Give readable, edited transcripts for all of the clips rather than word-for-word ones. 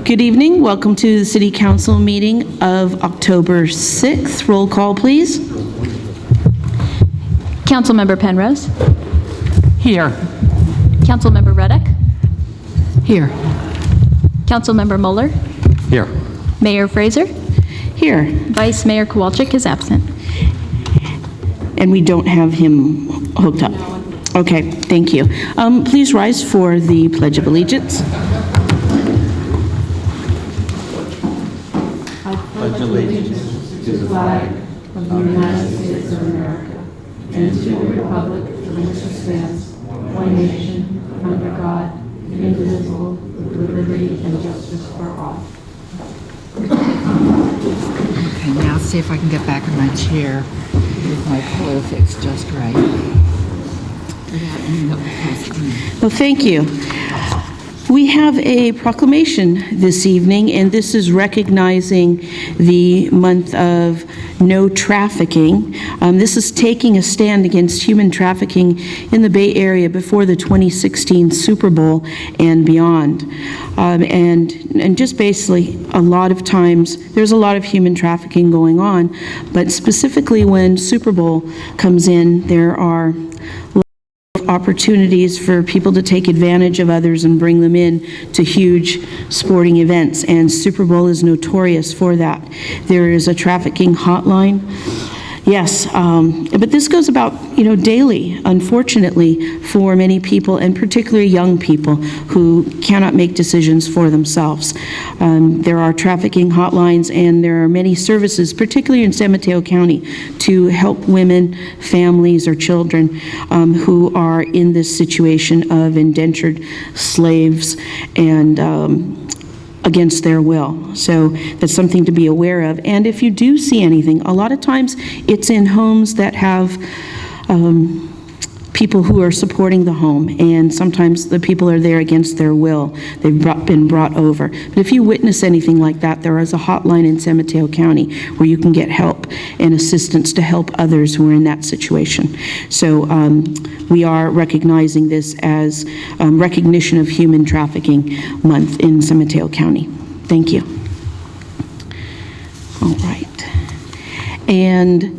Good evening. Welcome to the City Council meeting of October 6th. Roll call, please. Councilmember Penrose. Here. Councilmember Reddick. Here. Councilmember Mueller. Here. Mayor Fraser. Here. Vice Mayor Kowalczyk is absent. And we don't have him hooked up. Okay, thank you. Please rise for the Pledge of Allegiance. Pledge allegiance to the flag of the United States of America and to the republic for which it stands, one nation, under God, indivisible, with liberty and justice for all. Okay, now see if I can get back in my chair with my pillow fixed just right. Well, thank you. We have a proclamation this evening, and this is recognizing the month of no trafficking. This is taking a stand against human trafficking in the Bay Area before the 2016 Super Bowl and beyond. And just basically, a lot of times, there's a lot of human trafficking going on, but specifically when Super Bowl comes in, there are opportunities for people to take advantage of others and bring them in to huge sporting events, and Super Bowl is notorious for that. There is a trafficking hotline. Yes, but this goes about, daily, unfortunately, for many people, and particularly young people who cannot make decisions for themselves. There are trafficking hotlines, and there are many services, particularly in San Mateo County, to help women, families, or children who are in this situation of indentured slaves and against their will. So that's something to be aware of. And if you do see anything, a lot of times it's in homes that have people who are supporting the home, and sometimes the people are there against their will. They've been brought over. But if you witness anything like that, there is a hotline in San Mateo County where you can get help and assistance to help others who are in that situation. So we are recognizing this as Recognition of Human Trafficking Month in San Mateo County. Thank you. All right. And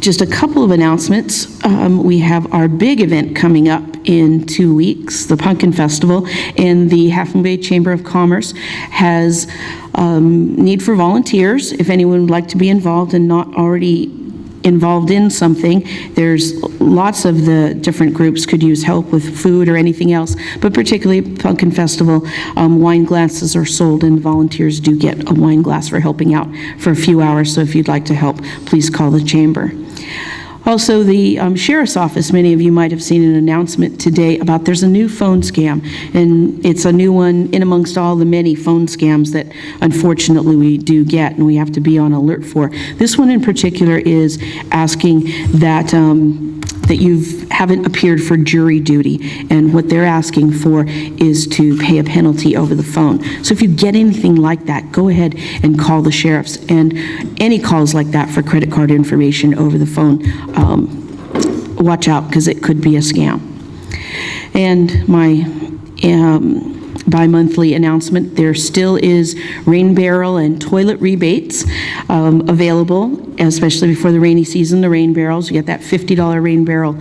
just a couple of announcements. We have our big event coming up in 2 weeks, the Pumpkin Festival, and the Half Moon Bay Chamber of Commerce has need for volunteers. If anyone would like to be involved and not already involved in something, there's lots of the different groups could use help with food or anything else, but particularly Pumpkin Festival, wine glasses are sold, and volunteers do get a wine glass for helping out for a few hours. So if you'd like to help, please call the chamber. Also, the Sheriff's Office, many of you might have seen an announcement today about there's a new phone scam, and it's a new one in amongst all the many phone scams that unfortunately we do get and we have to be on alert for. This one in particular is asking that that you haven't appeared for jury duty, and what they're asking for is to pay a penalty over the phone. So if you get anything like that, go ahead and call the sheriffs, and any calls like that for credit card information over the phone, watch out, because it could be a scam. And my bi-monthly announcement, there still is rain barrel and toilet rebates available, especially before the rainy season. The rain barrels, you get that $50 rain barrel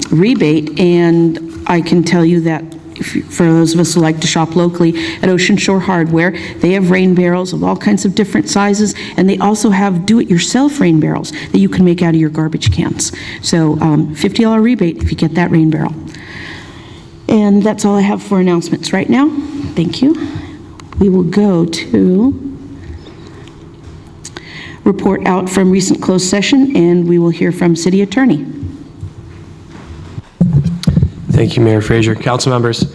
rebate, and I can tell you that for those of us who like to shop locally at Ocean Shore Hardware, they have rain barrels of all kinds of different sizes, and they also have do-it-yourself rain barrels that you can make out of your garbage cans. So $50 rebate if you get that rain barrel. And that's all I have for announcements right now. Thank you. We will go to report out from recent closed session, and we will hear from City Attorney. Thank you, Mayor Fraser. Council members,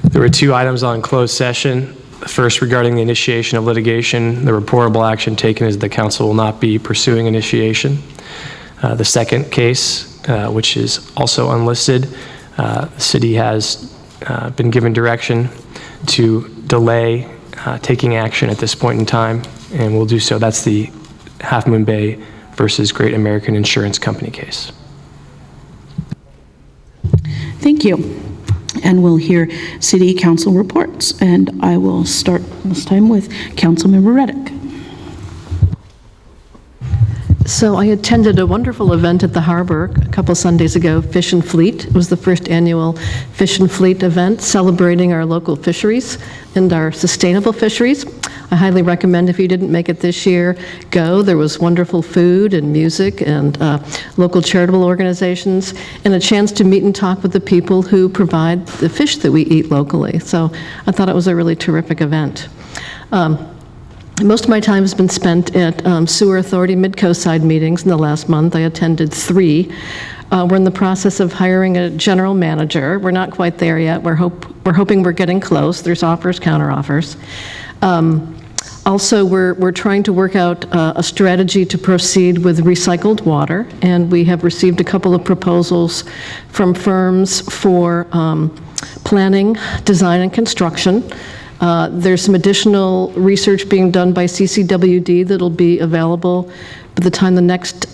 there were 2 items on closed session. The first, regarding the initiation of litigation, the reportable action taken is the council will not be pursuing initiation. The second case, which is also unlisted, the city has been given direction to delay taking action at this point in time, and we'll do so. That's the Half Moon Bay versus Great American Insurance Company case. Thank you. And we'll hear City Council reports. And I will start this time with Councilmember Reddick. So I attended a wonderful event at the harbor a couple Sundays ago, Fish and Fleet. It was the first annual Fish and Fleet event celebrating our local fisheries and our sustainable fisheries. I highly recommend, if you didn't make it this year, go. There was wonderful food and music and local charitable organizations, and a chance to meet and talk with the people who provide the fish that we eat locally. So I thought it was a really terrific event. Most of my time has been spent at Sewer Authority Mid-Coast side meetings in the last month. I attended 3. We're in the process of hiring a general manager. We're not quite there yet. We're hoping we're getting close. There's offers, counteroffers. Also, we're trying to work out a strategy to proceed with recycled water, and we have received a couple of proposals from firms for planning, design, and construction. There's some additional research being done by CCWD that'll be available by the time the next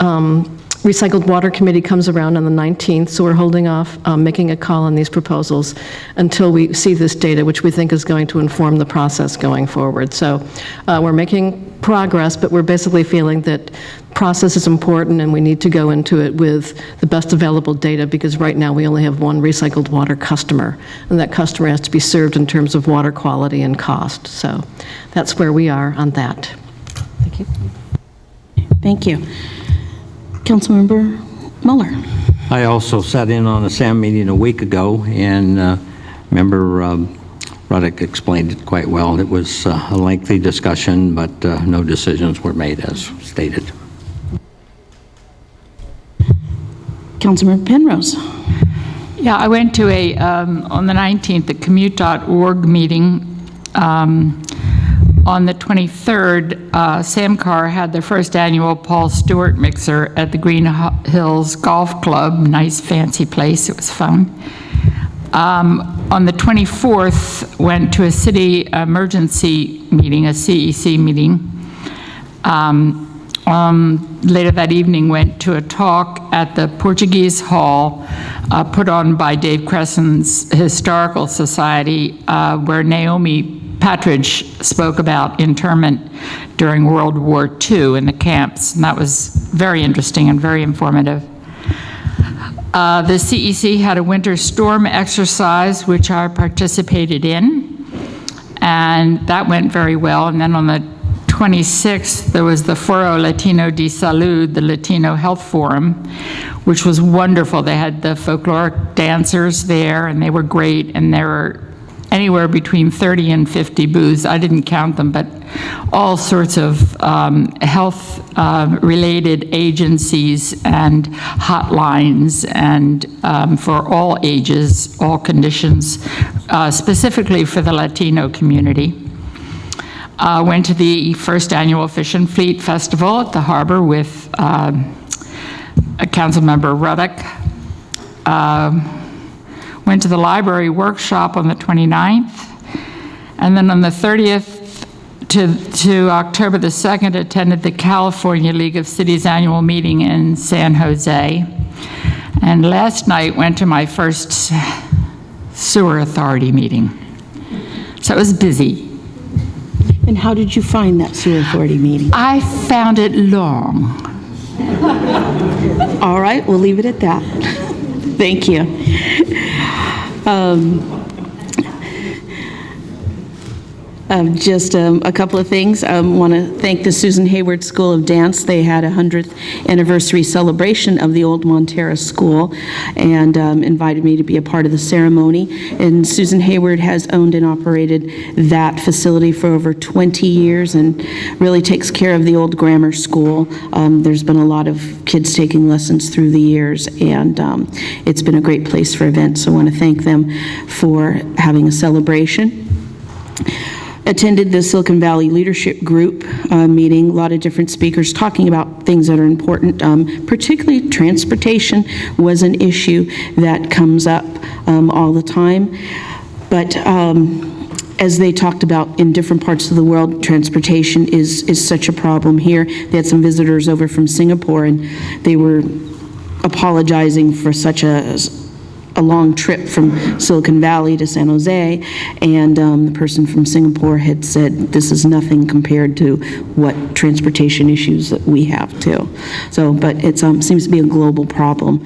Recycled Water Committee comes around on the 19th, so we're holding off making a call on these proposals until we see this data, which we think is going to inform the process going forward. So we're making progress, but we're basically feeling that process is important and we need to go into it with the best available data, because right now we only have one recycled water customer, and that customer has to be served in terms of water quality and cost. So that's where we are on that. Thank you. Thank you. Councilmember Mueller. I also sat in on a SAM meeting a week ago, and Member Ruddick explained it quite well. It was a lengthy discussion, but no decisions were made as stated. Councilmember Penrose. Yeah, I went to on the 19th, the commute.org meeting. On the 23rd, Samcar had their first annual Paul Stewart mixer at the Green Hills Golf Club. Nice, fancy place. It was fun. On the 24th, went to a city emergency meeting, a CEC meeting. Later that evening, went to a talk at the Portuguese Hall put on by Dave Crescen's Historical Society, where Naomi Patridge spoke about internment during World War II in the camps, and that was very interesting and very informative. The CEC had a winter storm exercise, which I participated in, and that went very well. And then on the 26th, there was the Foro Latino de Salud, the Latino Health Forum, which was wonderful. They had the folkloric dancers there, and they were great, and there were anywhere between 30 and 50 booths. I didn't count them, but all sorts of health-related agencies and hotlines, and for all ages, all conditions, specifically for the Latino community. Went to the first annual Fish and Fleet Festival at the harbor with Councilmember Ruddick. Went to the library workshop on the 29th, and then on the 30th to October the 2nd, attended the California League of Cities annual meeting in San Jose. And last night went to my first sewer authority meeting. So it was busy. And how did you find that sewer authority meeting? I found it long. All right, we'll leave it at that. Thank you. Just a couple of things. I want to thank the Susan Hayward School of Dance. They had a 100th anniversary celebration of the old Montera School, and invited me to be a part of the ceremony. And Susan Hayward has owned and operated that facility for over 20 years and really takes care of the old grammar school. There's been a lot of kids taking lessons through the years, and it's been a great place for events. So I want to thank them for having a celebration. Attended the Silicon Valley Leadership Group meeting, a lot of different speakers talking about things that are important. Particularly transportation was an issue that comes up all the time. But as they talked about in different parts of the world, transportation is such a problem here. They had some visitors over from Singapore, and they were apologizing for such a long trip from Silicon Valley to San Jose, and the person from Singapore had said, this is nothing compared to what transportation issues that we have too. So, but it seems to be a global problem.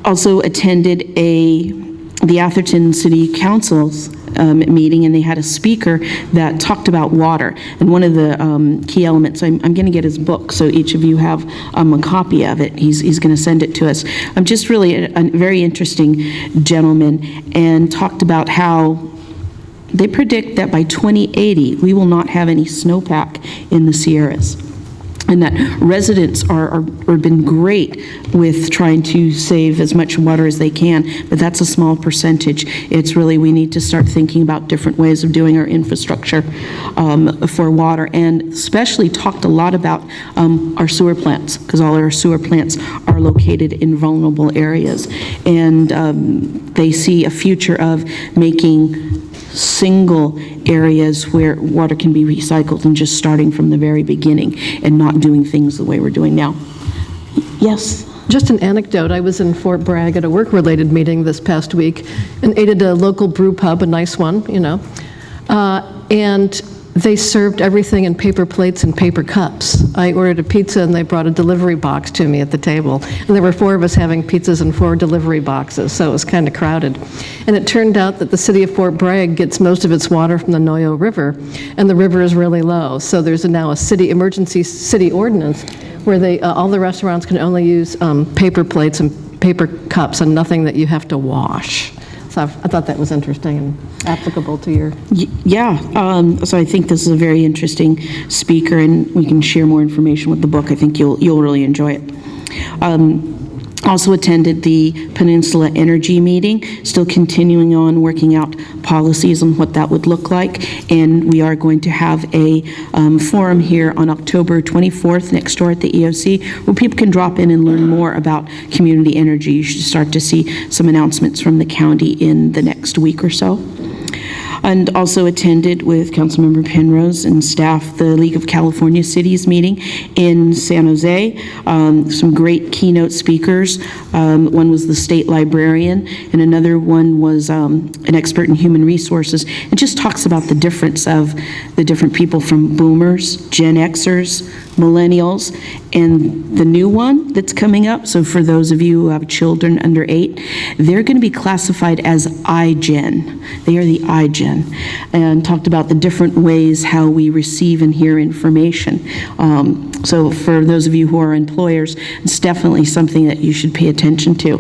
Also attended the Atherton City Council's meeting, and they had a speaker that talked about water. And one of the key elements, I'm going to get his book, so each of you have a copy of it. He's going to send it to us. Just really a very interesting gentleman, and talked about how they predict that by 2080, we will not have any snowpack in the Sierras. And that residents are been great with trying to save as much water as they can, but that's a small percentage. It's really, we need to start thinking about different ways of doing our infrastructure for water, and especially talked a lot about our sewer plants, because all our sewer plants are located in vulnerable areas. And they see a future of making single areas where water can be recycled, and just starting from the very beginning and not doing things the way we're doing now. Yes. Just an anecdote, I was in Fort Bragg at a work-related meeting this past week and ate at a local brew pub, a nice one, and they served everything in paper plates and paper cups. I ordered a pizza and they brought a delivery box to me at the table. And there were 4 of us having pizzas and 4 delivery boxes, so it was kind of crowded. And it turned out that the city of Fort Bragg gets most of its water from the Noyo River, and the river is really low. So there's now a emergency city ordinance where all the restaurants can only use paper plates and paper cups and nothing that you have to wash. So I thought that was interesting and applicable to your... Yeah, so I think this is a very interesting speaker, and we can share more information with the book. I think you'll really enjoy it. Also attended the Peninsula Energy meeting, still continuing on working out policies on what that would look like, and we are going to have a forum here on October 24th next door at the EOC where people can drop in and learn more about community energy. You should start to see some announcements from the county in the next week or so. And also attended with Councilmember Penrose and staff the League of California Cities meeting in San Jose. Some great keynote speakers. One was the state librarian, and another one was an expert in human resources. It just talks about the difference of the different people from boomers, Gen Xers, millennials, and the new one that's coming up. So for those of you who have children under 8, they're going to be classified as iGen. They are the iGen, and talked about the different ways how we receive and hear information. So for those of you who are employers, it's definitely something that you should pay attention to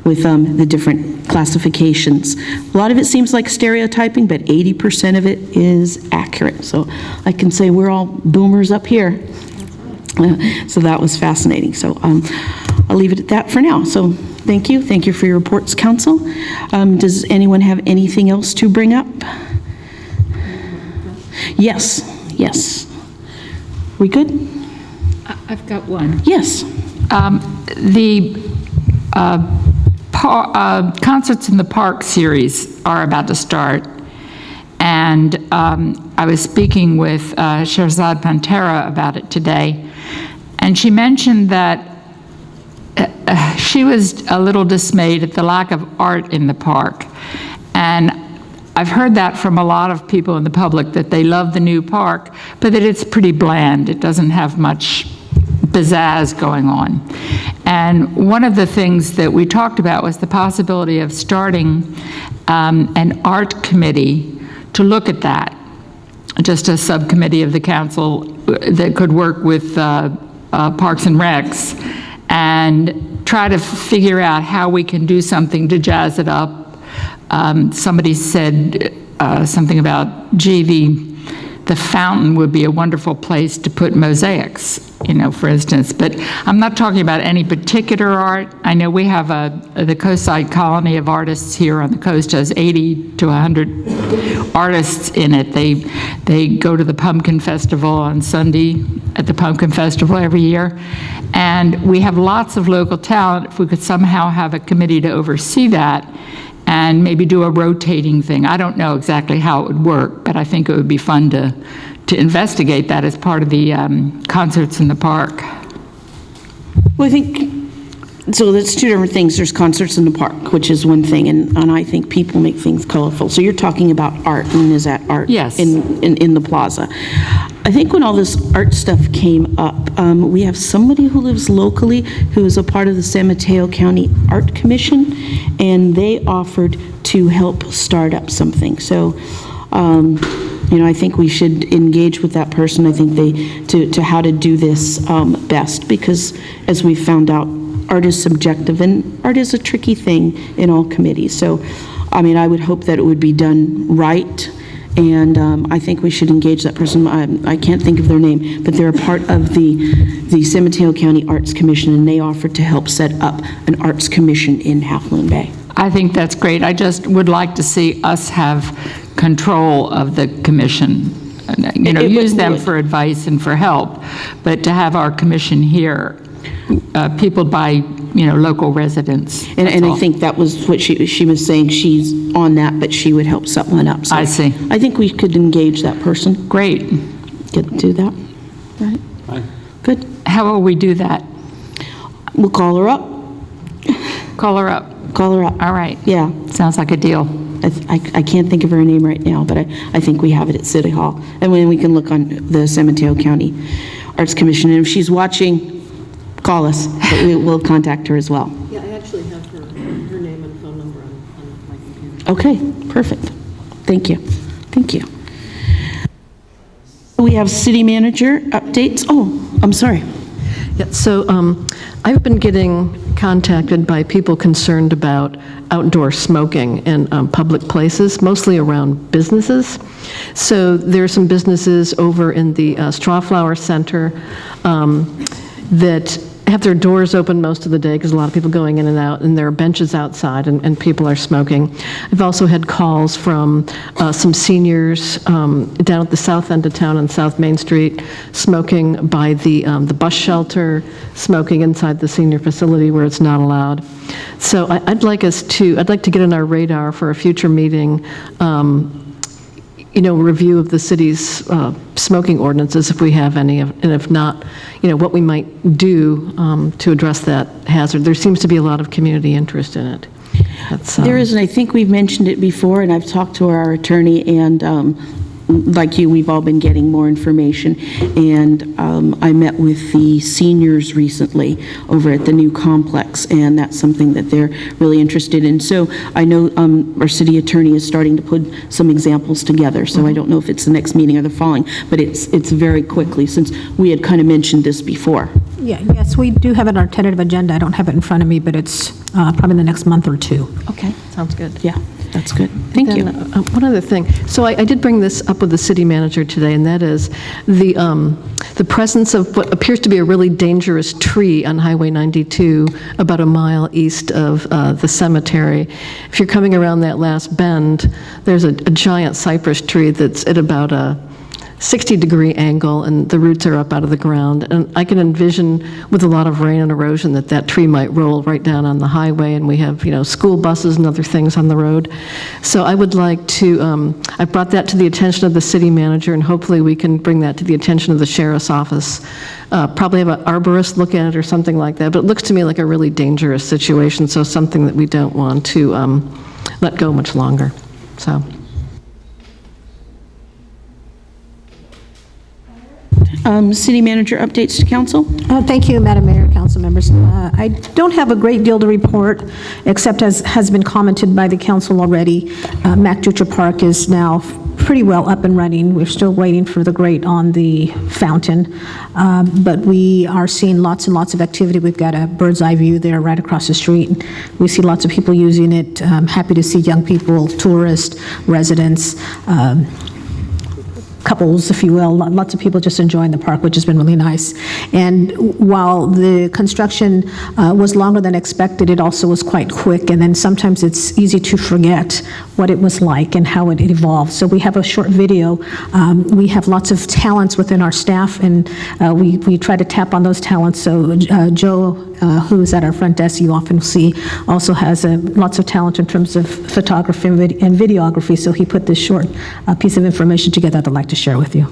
with the different classifications. A lot of it seems like stereotyping, but 80% of it is accurate. So I can say we're all boomers up here. So that was fascinating. So I'll leave it at that for now. So thank you. Thank you for your reports, Council. Does anyone have anything else to bring up? Yes. Yes. We good? I've got one. Yes. The Concerts in the Park series are about to start. And I was speaking with Sherzad Pantera about it today. And she mentioned that she was a little dismayed at the lack of art in the park. And I've heard that from a lot of people in the public, that they love the new park, but that it's pretty bland. It doesn't have much pizzazz going on. And one of the things that we talked about was the possibility of starting an art committee to look at that. Just a subcommittee of the council that could work with Parks and Recs and try to figure out how we can do something to jazz it up. Somebody said something about, gee, the fountain would be a wonderful place to put mosaics, for instance. But I'm not talking about any particular art. I know we have the Coastside Colony of Artists here on the coast has 80 to 100 artists in it. They go to the Pumpkin Festival on Sunday at the Pumpkin Festival every year. And we have lots of local talent. If we could somehow have a committee to oversee that, and maybe do a rotating thing. I don't know exactly how it would work, but I think it would be fun to investigate that as part of the Concerts in the Park. Well, I think, so that's two different things. There's concerts in the park, which is one thing, and I think people make things colorful. So you're talking about art, and is that art? Yes. In the plaza? I think when all this art stuff came up, we have somebody who lives locally who is a part of the San Mateo County Art Commission, and they offered to help start up something. So, I think we should engage with that person. I think to how to do this best, because as we found out, art is subjective, and art is a tricky thing in all committees. So, I would hope that it would be done right. And I think we should engage that person. I can't think of their name, but they're a part of the San Mateo County Arts Commission, and they offered to help set up an arts commission in Half Moon Bay. I think that's great. I just would like to see us have control of the commission. Use them for advice and for help, but to have our commission here, people by local residents. And I think that was what she was saying. She's on that, but she would help set one up. So I see. I think we could engage that person. Great. Do that. Right. Fine. Good. How will we do that? We'll call her up. Call her up. Call her up. All right. Yeah. Sounds like a deal. I can't think of her name right now, but I think we have it at City Hall. And then we can look on the San Mateo County Arts Commission. And if she's watching, call us. But we'll contact her as well. Yeah, I actually have her name and phone number on my computer. Okay, perfect. Thank you. Thank you. We have city manager updates. Oh, I'm sorry. Yeah, so I've been getting contacted by people concerned about outdoor smoking in public places, mostly around businesses. So there are some businesses over in the Strawflower Center that have their doors open most of the day because a lot of people going in and out, and there are benches outside and people are smoking. I've also had calls from some seniors down at the south end of town on South Main Street, smoking by the bus shelter, smoking inside the senior facility where it's not allowed. So I'd like to get on our radar for a future meeting, review of the city's smoking ordinances, if we have any, and if not, what we might do to address that hazard. There seems to be a lot of community interest in it. There is, and I think we've mentioned it before, and I've talked to our attorney, and like you, we've all been getting more information. And I met with the seniors recently over at the new complex, and that's something that they're really interested in. So I know our city attorney is starting to put some examples together, so I don't know if it's the next meeting or the following, but it's very quickly, since we had kind of mentioned this before. Yes, we do have it on our tentative agenda. I don't have it in front of me, but it's probably the next month or two. Okay. Sounds good. Yeah, that's good. Thank you. One other thing. So I did bring this up with the city manager today, and that is the presence of what appears to be a really dangerous tree on Highway 92 about a mile east of the cemetery. If you're coming around that last bend, there's a giant cypress tree that's at about a 60-degree angle, and the roots are up out of the ground. And I can envision, with a lot of rain and erosion, that tree might roll right down on the highway, and we have, school buses and other things on the road. So I would like to, I brought that to the attention of the city manager, and hopefully we can bring that to the attention of the sheriff's office. Probably have an arborist look at it or something like that, but it looks to me like a really dangerous situation, so something that we don't want to let go much longer. So. City manager updates to council? Thank you, Madam Mayor, council members. I don't have a great deal to report, except as has been commented by the council already, Mac Dutra Park is now pretty well up and running. We're still waiting for the grate on the fountain, but we are seeing lots and lots of activity. We've got a bird's eye view there right across the street. We see lots of people using it. I'm happy to see young people, tourists, residents, couples, if you will, lots of people just enjoying the park, which has been really nice. And while the construction was longer than expected, it also was quite quick, and then sometimes it's easy to forget what it was like and how it evolved. So we have a short video. We have lots of talents within our staff, and we try to tap on those talents. So Joe, who's at our front desk, you often see, also has lots of talent in terms of photography and videography, so he put this short piece of information together I'd like to share with you.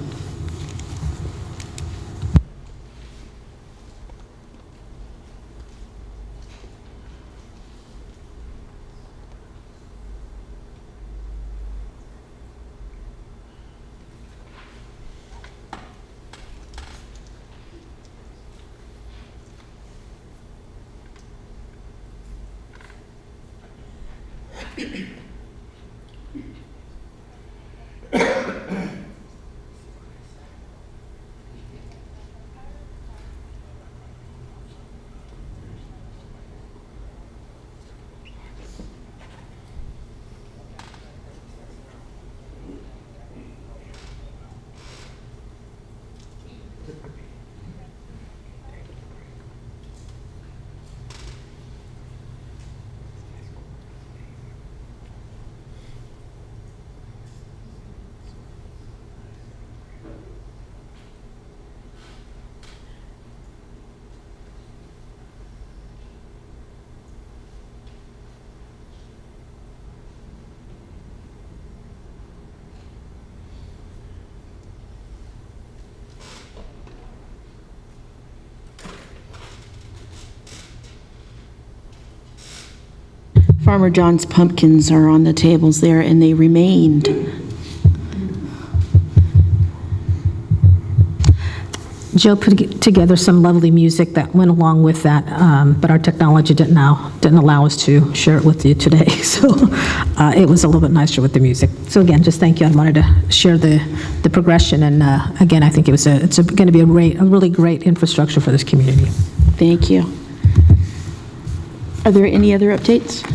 Farmer John's pumpkins are on the tables there, and they remained. Joe put together some lovely music that went along with that, but our technology didn't allow us to share it with you today. So it was a little bit nicer with the music. So again, just thank you. I wanted to share the progression, and again, I think it's going to be a really great infrastructure for this community. Thank you. Are there any other updates?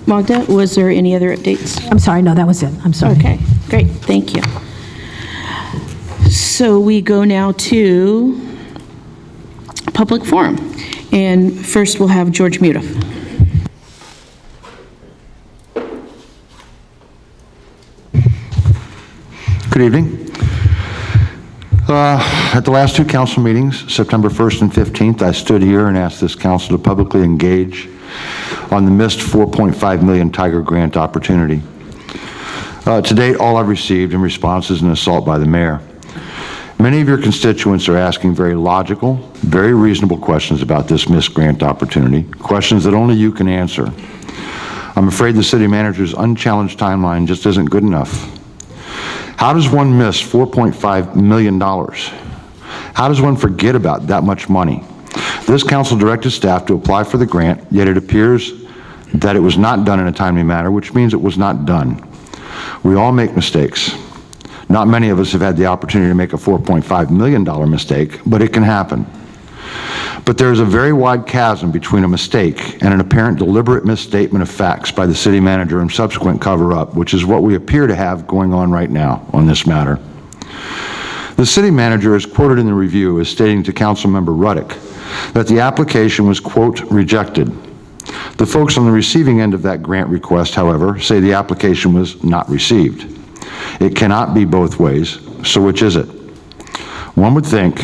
Magda, was there any other updates? I'm sorry, no, that was it. I'm sorry. Okay, great, thank you. So we go now to public forum. And first we'll have George Mudiff. Good evening. At the last two council meetings, September 1st and 15th, I stood here and asked this council to publicly engage on the missed $4.5 million Tiger Grant opportunity. To date, all I've received in response is an assault by the mayor. Many of your constituents are asking very logical, very reasonable questions about this missed grant opportunity, questions that only you can answer. I'm afraid the city manager's unchallenged timeline just isn't good enough. How does one miss $4.5 million? How does one forget about that much money? This council directed staff to apply for the grant, yet it appears that it was not done in a timely manner, which means it was not done. We all make mistakes. Not many of us have had the opportunity to make a $4.5 million mistake, but it can happen. But there is a very wide chasm between a mistake and an apparent deliberate misstatement of facts by the city manager and subsequent cover-up, which is what we appear to have going on right now on this matter. The city manager is quoted in the review as stating to Councilmember Ruddick that the application was, quote, rejected. The folks on the receiving end of that grant request, however, say the application was not received. It cannot be both ways, so which is it? One would think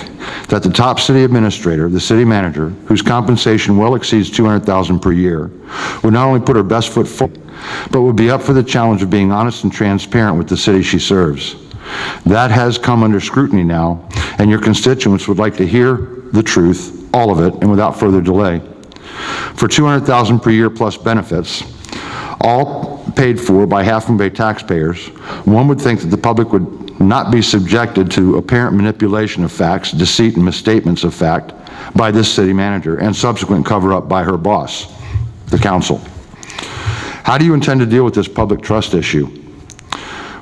that the top city administrator, the city manager, whose compensation well exceeds $200,000 per year, would not only put her best foot forward, but would be up for the challenge of being honest and transparent with the city she serves. That has come under scrutiny now, and your constituents would like to hear the truth, all of it, and without further delay. For $200,000 per year plus benefits, all paid for by half and bay taxpayers, one would think that the public would not be subjected to apparent manipulation of facts, deceit, and misstatements of fact by this city manager and subsequent cover-up by her boss, the council. How do you intend to deal with this public trust issue?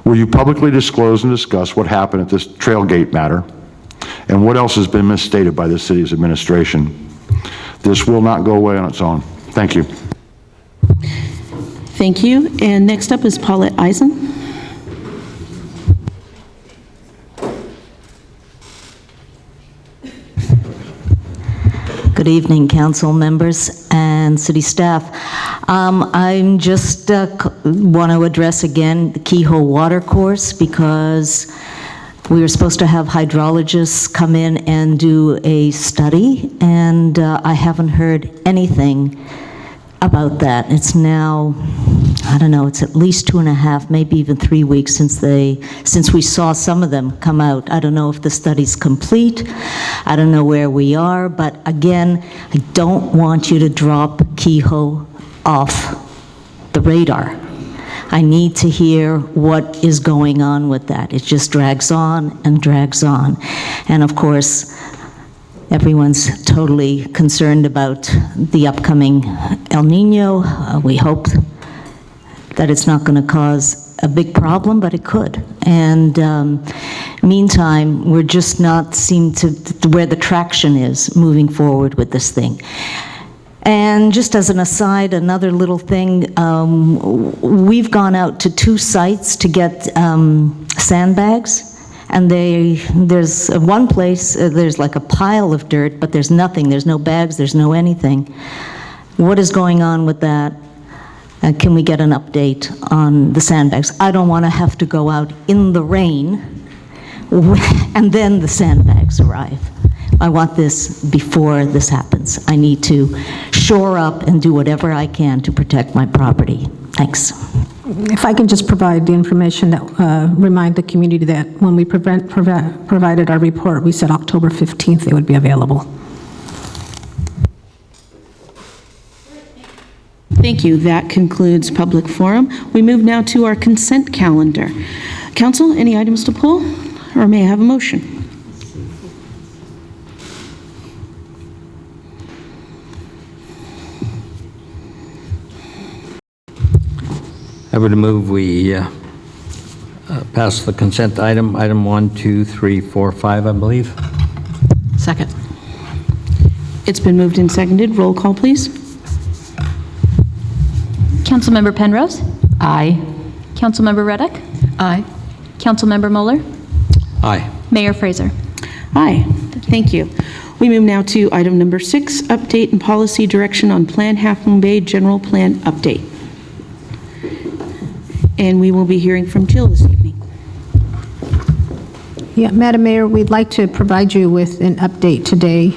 Will you publicly disclose and discuss what happened at this Trailgate matter and what else has been misstated by the city's administration? This will not go away on its own. Thank you. Thank you. And next up is Paulette Eisen. Good evening, council members and city staff. I'm just want to address again the Keyhole Water Course because we were supposed to have hydrologists come in and do a study, and I haven't heard anything about that. It's now, I don't know, it's at least 2.5, maybe even 3 weeks since we saw some of them come out. I don't know if the study's complete. I don't know where we are, but again, I don't want you to drop Kehoe off the radar. I need to hear what is going on with that. It just drags on and drags on. And of course, everyone's totally concerned about the upcoming El Nino. We hope that it's not going to cause a big problem, but it could. And meantime, we're just not seem to where the traction is moving forward with this thing. And just as an aside, another little thing, we've gone out to 2 sites to get sandbags. And there's one place, there's like a pile of dirt, but there's nothing. There's no bags, there's no anything. What is going on with that? Can we get an update on the sandbags? I don't want to have to go out in the rain and then the sandbags arrive. I want this before this happens. I need to shore up and do whatever I can to protect my property. Thanks. If I can just provide the information that remind the community that when we provided our report, we said October 15th they would be available. Thank you. That concludes public forum. We move now to our consent calendar. Council, any items to pull, or may I have a motion? I would move we pass the consent item 1, 2, 3, 4, 5, I believe. Second. It's been moved and seconded. Roll call, please. Councilmember Penrose? Aye. Councilmember Reddick? Aye. Councilmember Mueller? Aye. Mayor Fraser? Aye. Thank you. We move now to item number 6, update and policy direction on Plan Half Moon Bay General Plan update. And we will be hearing from Jill this evening. Yeah, Madam Mayor, we'd like to provide you with an update today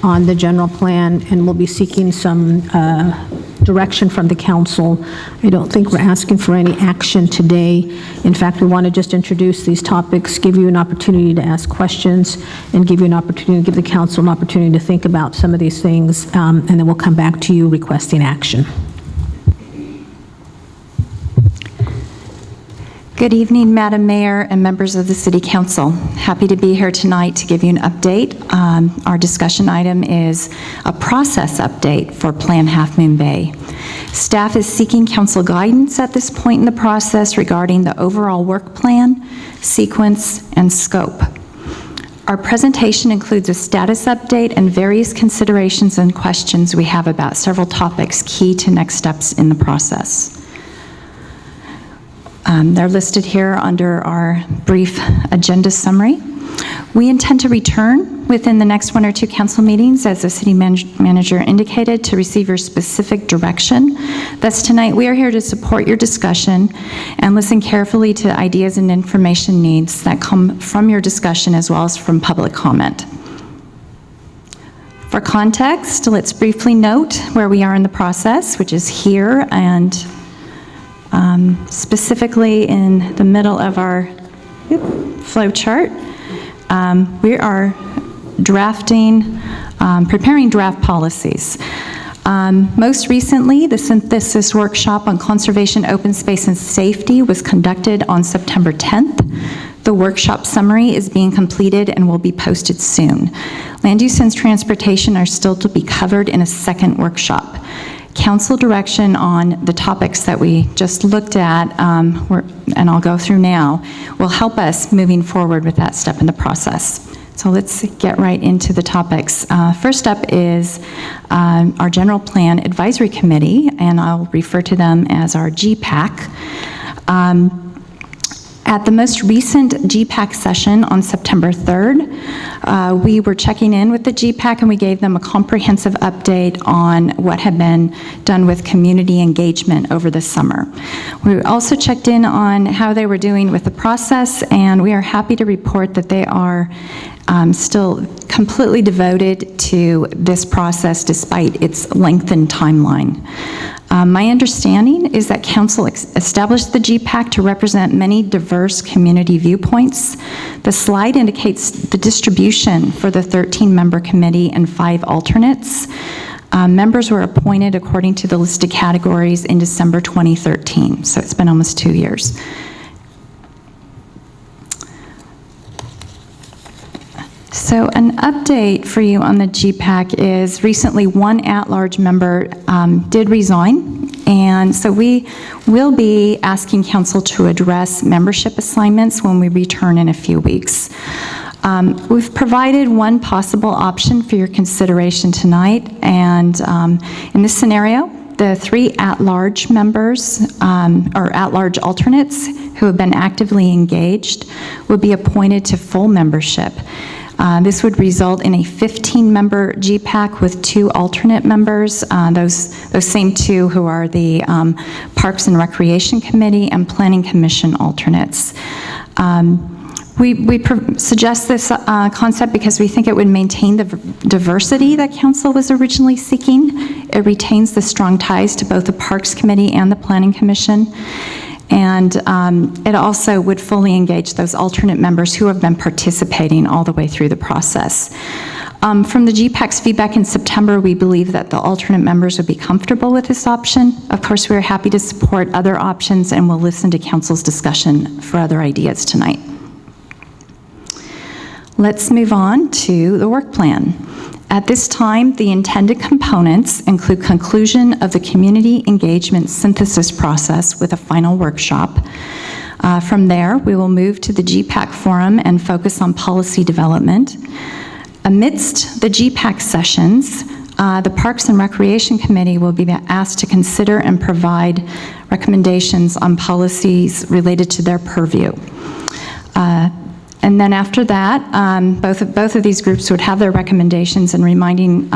on the general plan, and we'll be seeking some direction from the council. I don't think we're asking for any action today. In fact, we want to just introduce these topics, give you an opportunity to ask questions, and give you an opportunity, give the council an opportunity to think about some of these things, and then we'll come back to you requesting action. Good evening, Madam Mayor and members of the City Council. Happy to be here tonight to give you an update. Our discussion item is a process update for Plan Half Moon Bay. Staff is seeking council guidance at this point in the process regarding the overall work plan, sequence, and scope. Our presentation includes a status update and various considerations and questions we have about several topics key to next steps in the process. They're listed here under our brief agenda summary. We intend to return within the next 1 or 2 council meetings, as the city manager indicated, to receive your specific direction. Thus, tonight we are here to support your discussion and listen carefully to ideas and information needs that come from your discussion as well as from public comment. For context, let's briefly note where we are in the process, which is here and specifically in the middle of our flow chart. We are drafting, preparing draft policies. Most recently, the synthesis workshop on conservation, open space, and safety was conducted on September 10th. The workshop summary is being completed and will be posted soon. Land use and transportation are still to be covered in a second workshop. Council direction on the topics that we just looked at, and I'll go through now, will help us moving forward with that step in the process. So let's get right into the topics. First up is our General Plan Advisory Committee, and I'll refer to them as our GPAC. At the most recent GPAC session on September 3rd, we were checking in with the GPAC and we gave them a comprehensive update on what had been done with community engagement over the summer. We also checked in on how they were doing with the process, and we are happy to report that they are still completely devoted to this process despite its lengthened timeline. My understanding is that Council established the GPAC to represent many diverse community viewpoints. The slide indicates the distribution for the 13-member committee and 5 alternates. Members were appointed according to the listed categories in December 2013, so it's been almost 2 years. So an update for you on the GPAC is recently one at-large member did resign, and so we will be asking Council to address membership assignments when we return in a few weeks. We've provided one possible option for your consideration tonight, and in this scenario, the 3 at-large members, or at-large alternates who have been actively engaged, would be appointed to full membership. This would result in a 15-member GPAC with 2 alternate members, those same 2 who are the Parks and Recreation Committee and Planning Commission alternates. We suggest this concept because we think it would maintain the diversity that Council was originally seeking. It retains the strong ties to both the Parks Committee and the Planning Commission. And it also would fully engage those alternate members who have been participating all the way through the process. From the GPAC's feedback in September, we believe that the alternate members would be comfortable with this option. Of course, we are happy to support other options and will listen to council's discussion for other ideas tonight. Let's move on to the work plan. At this time, the intended components include conclusion of the community engagement synthesis process with a final workshop. From there, we will move to the GPAC forum and focus on policy development. Amidst the GPAC sessions, the Parks and Recreation Committee will be asked to consider and provide recommendations on policies related to their purview. And then after that, both of these groups would have their recommendations, and reminding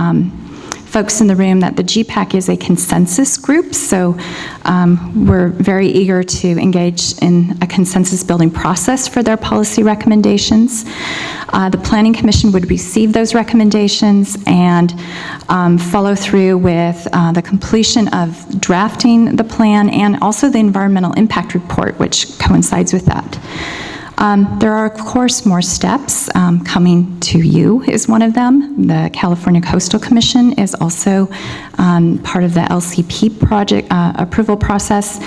folks in the room that the GPAC is a consensus group, so we're very eager to engage in a consensus building process for their policy recommendations. The Planning Commission would receive those recommendations and follow through with the completion of drafting the plan and also the environmental impact report, which coincides with that. There are, of course, more steps. Coming to you is one of them. The California Coastal Commission is also part of the LCP project approval process,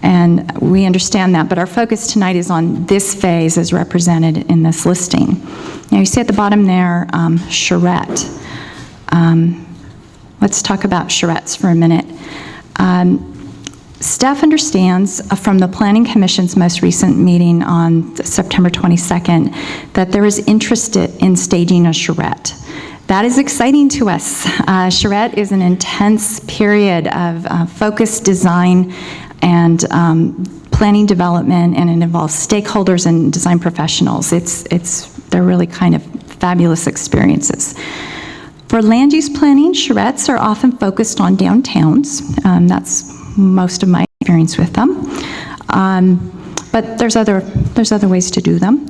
and we understand that, but our focus tonight is on this phase as represented in this listing. Now, you see at the bottom there, charrette. Let's talk about charrettes for a minute. Staff understands from the Planning Commission's most recent meeting on September 22nd that there is interest in staging a charrette. That is exciting to us. Charrette is an intense period of focused design and planning development, and it involves stakeholders and design professionals. They're really kind of fabulous experiences. For land use planning, charrettes are often focused on downtowns. That's most of my experience with them. But there's other ways to do them.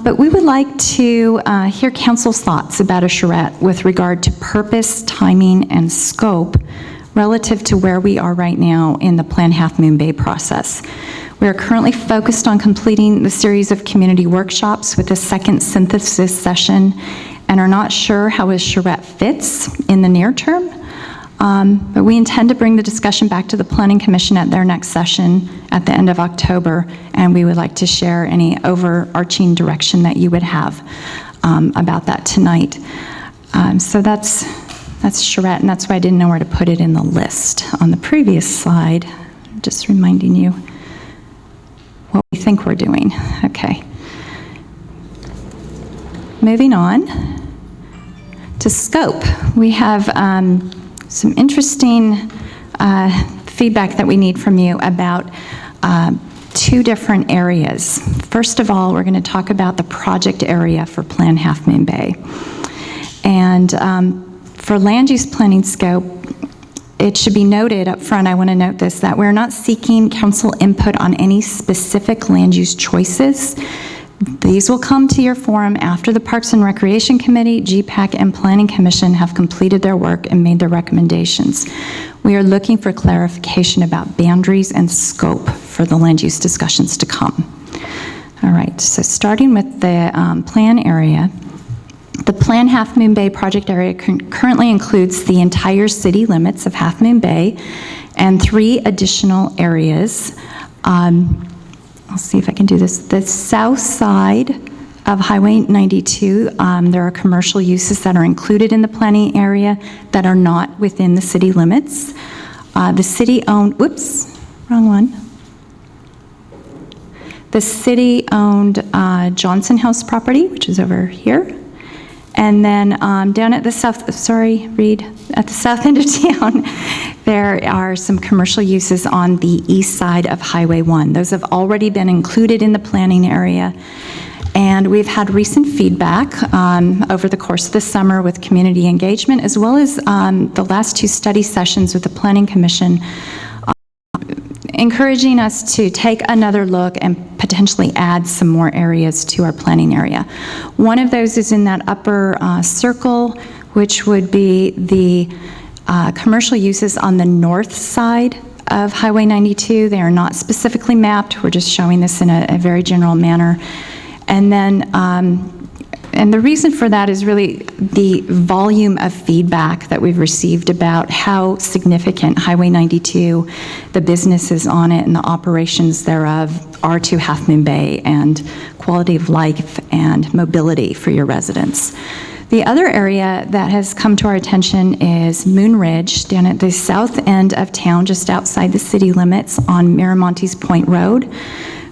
But we would like to hear council's thoughts about a charrette with regard to purpose, timing, and scope relative to where we are right now in the Plan Half Moon Bay process. We are currently focused on completing the series of community workshops with a second synthesis session and are not sure how a charrette fits in the near term. But we intend to bring the discussion back to the Planning Commission at their next session at the end of October, and we would like to share any overarching direction that you would have about that tonight. So that's charrette, and that's why I didn't know where to put it in the list on the previous slide. Just reminding you what we think we're doing. Okay. Moving on to scope. We have some interesting feedback that we need from you about two different areas. First of all, we're going to talk about the project area for Plan Half Moon Bay. And for land use planning scope, it should be noted up front, I want to note this, that we're not seeking council input on any specific land use choices. These will come to your forum after the Parks and Recreation Committee, GPAC, and Planning Commission have completed their work and made their recommendations. We are looking for clarification about boundaries and scope for the land use discussions to come. All right, so starting with the plan area, the Plan Half Moon Bay project area currently includes the entire city limits of Half Moon Bay and 3 additional areas. I'll see if I can do this. The south side of Highway 92, there are commercial uses that are included in the planning area that are not within the city limits. The city-owned, whoops, wrong one. The city-owned Johnson House property, which is over here. And then down at the south, sorry, Reed, at the south end of town, there are some commercial uses on the east side of Highway 1. Those have already been included in the planning area. And we've had recent feedback over the course of the summer with community engagement, as well as the last 2 study sessions with the Planning Commission, encouraging us to take another look and potentially add some more areas to our planning area. One of those is in that upper circle, which would be the commercial uses on the north side of Highway 92. They are not specifically mapped. We're just showing this in a very general manner. And then And the reason for that is really the volume of feedback that we've received about how significant Highway 92, the businesses on it, and the operations thereof are to Half Moon Bay and quality of life and mobility for your residents. The other area that has come to our attention is Moon Ridge, down at the south end of town, just outside the city limits on Miramontes Point Road.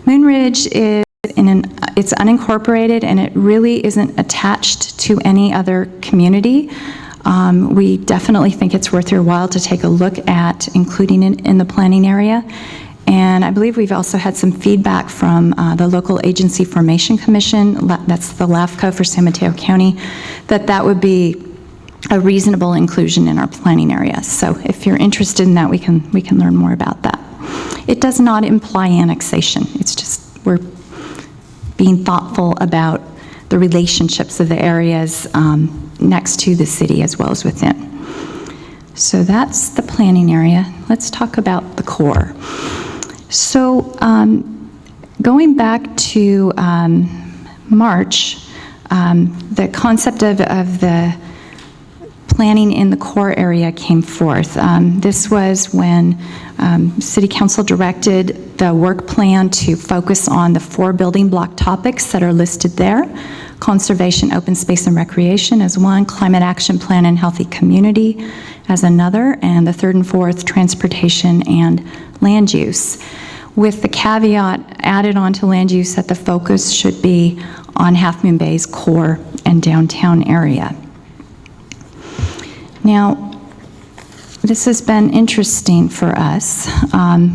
Moon Ridge is it's unincorporated, and it really isn't attached to any other community. We definitely think it's worth your while to take a look at including it in the planning area. And I believe we've also had some feedback from the local agency formation commission, that's the LAFCO for San Mateo County, that would be a reasonable inclusion in our planning area. So if you're interested in that, we can learn more about that. It does not imply annexation. It's just we're being thoughtful about the relationships of the areas next to the city as well as within. So that's the planning area. Let's talk about the core. So going back to March, the concept of the planning in the core area came forth. This was when City Council directed the work plan to focus on the 4 building block topics that are listed there: conservation, open space, and recreation as one, climate action plan and healthy community as another, and the 3rd and 4th, transportation and land use, with the caveat added onto land use that the focus should be on Half Moon Bay's core and downtown area. Now, this has been interesting for us.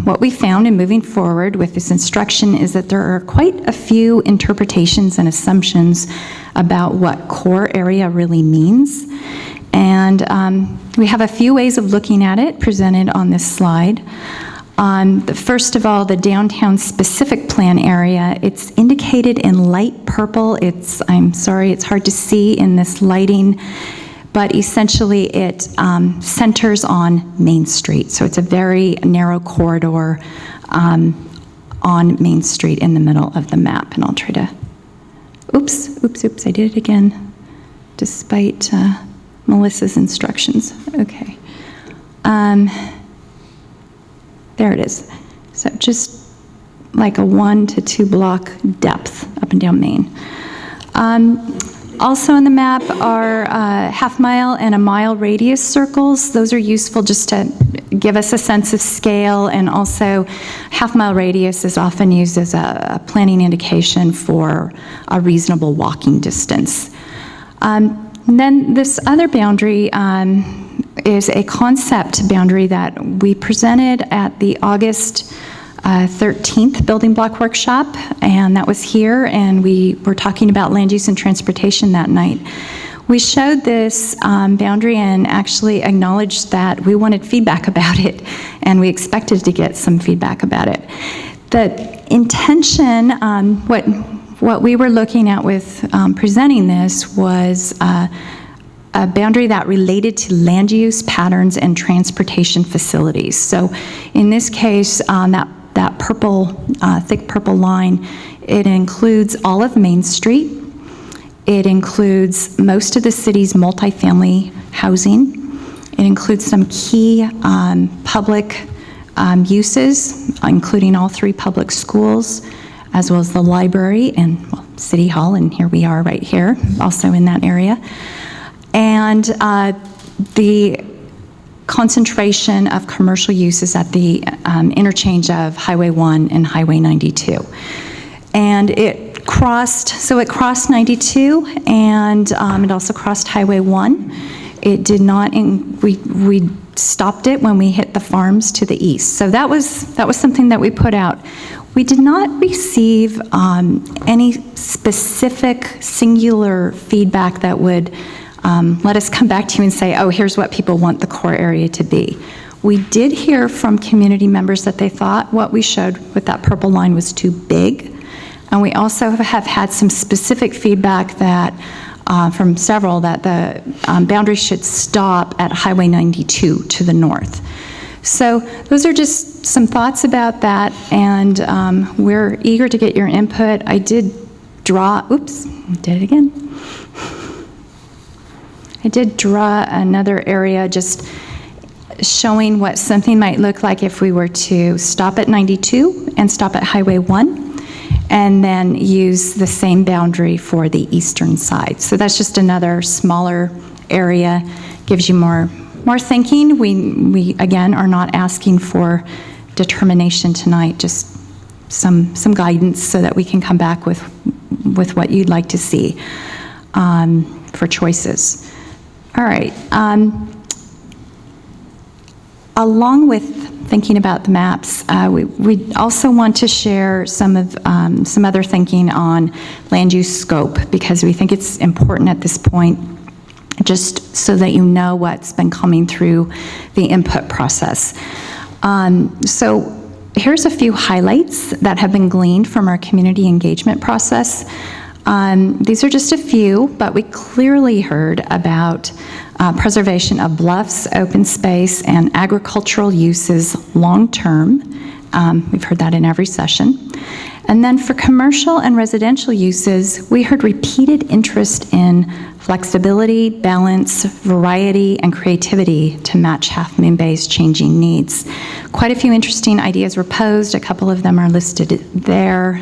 What we found in moving forward with this instruction is that there are quite a few interpretations and assumptions about what core area really means. And we have a few ways of looking at it presented on this slide. First of all, the downtown specific plan area, it's indicated in light purple. I'm sorry, it's hard to see in this lighting, but essentially it centers on Main Street. So it's a very narrow corridor on Main Street in the middle of the map. And I'll try to, oops, I did it again, despite Melissa's instructions. Okay. There it is. So just like a 1 to 2 block depth up and down Main. Also on the map are half-mile and a mile radius circles. Those are useful just to give us a sense of scale, and also half-mile radius is often used as a planning indication for a reasonable walking distance. Then this other boundary is a concept boundary that we presented at the August 13th Building Block Workshop, and that was here, and we were talking about land use and transportation that night. We showed this boundary and actually acknowledged that we wanted feedback about it, and we expected to get some feedback about it. The intention, what we were looking at with presenting this was a boundary that related to land use patterns and transportation facilities. So in this case, that purple, thick purple line, it includes all of Main Street. It includes most of the city's multifamily housing. It includes some key public uses, including all 3 public schools, as well as the library and City Hall, and here we are right here, also in that area. And the concentration of commercial uses at the interchange of Highway 1 and Highway 92. And it crossed 92, and it also crossed Highway 1. It did not, we stopped it when we hit the farms to the east. So that was something that we put out. We did not receive any specific singular feedback that would let us come back to you and say, oh, here's what people want the core area to be. We did hear from community members that they thought what we showed with that purple line was too big. And we also have had some specific feedback that from several that the boundary should stop at Highway 92 to the north. So those are just some thoughts about that, and we're eager to get your input. I did did it again. I did draw another area just showing what something might look like if we were to stop at 92 and stop at Highway 1, and then use the same boundary for the eastern side. So that's just another smaller area, gives you more thinking. We again are not asking for determination tonight, just some guidance so that we can come back with what you'd like to see for choices. All right. Along with thinking about the maps, we also want to share some other thinking on land use scope, because we think it's important at this point, just so that you know what's been coming through the input process. So here's a few highlights that have been gleaned from our community engagement process. These are just a few, but we clearly heard about preservation of bluffs, open space, and agricultural uses long-term. We've heard that in every session. And then for commercial and residential uses, we heard repeated interest in flexibility, balance, variety, and creativity to match Half Moon Bay's changing needs. Quite a few interesting ideas were posed. A couple of them are listed there.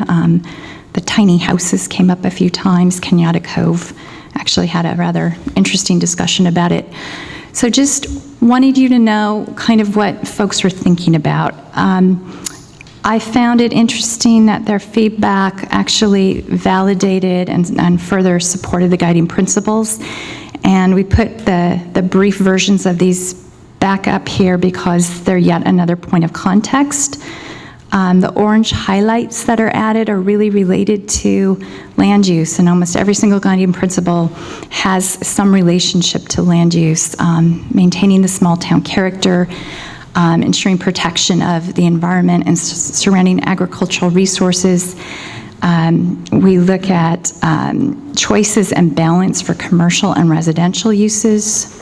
The tiny houses came up a few times. Kenyatta Cove actually had a rather interesting discussion about it. So just wanted you to know kind of what folks were thinking about. I found it interesting that their feedback actually validated and further supported the guiding principles. And we put the brief versions of these back up here because they're yet another point of context. The orange highlights that are added are really related to land use, and almost every single guiding principle has some relationship to land use, maintaining the small town character, ensuring protection of the environment and surrounding agricultural resources. We look at choices and balance for commercial and residential uses,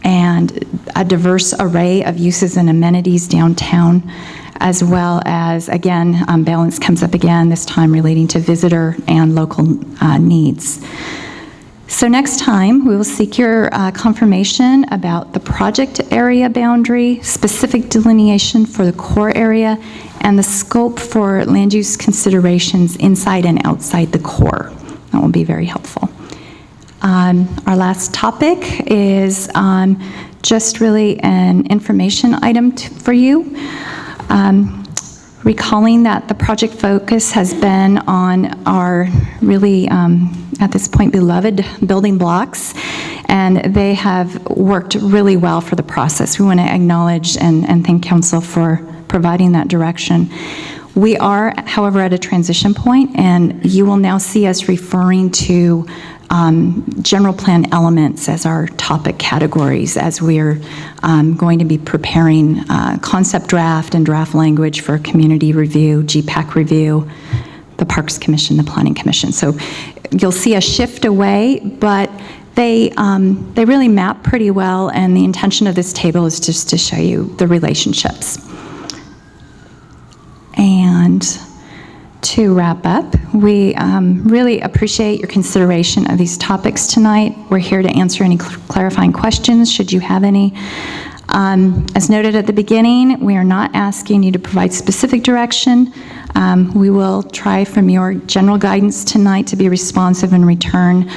and a diverse array of uses and amenities downtown, as well as, again, balance comes up again, this time relating to visitor and local needs. So next time, we will seek your confirmation about the project area boundary, specific delineation for the core area, and the scope for land use considerations inside and outside the core. That will be very helpful. Our last topic is just really an information item for you. Recalling that the project focus has been on our really, at this point, beloved building blocks, and they have worked really well for the process. We want to acknowledge and thank Council for providing that direction. We are, however, at a transition point, and you will now see us referring to general plan elements as our topic categories as we're going to be preparing concept draft and draft language for community review, GPAC review, the Parks Commission, the Planning Commission. So you'll see a shift away, but they really map pretty well, and the intention of this table is just to show you the relationships. And to wrap up, we really appreciate your consideration of these topics tonight. We're here to answer any clarifying questions, should you have any. As noted at the beginning, we are not asking you to provide specific direction. We will try from your general guidance tonight to be responsive and return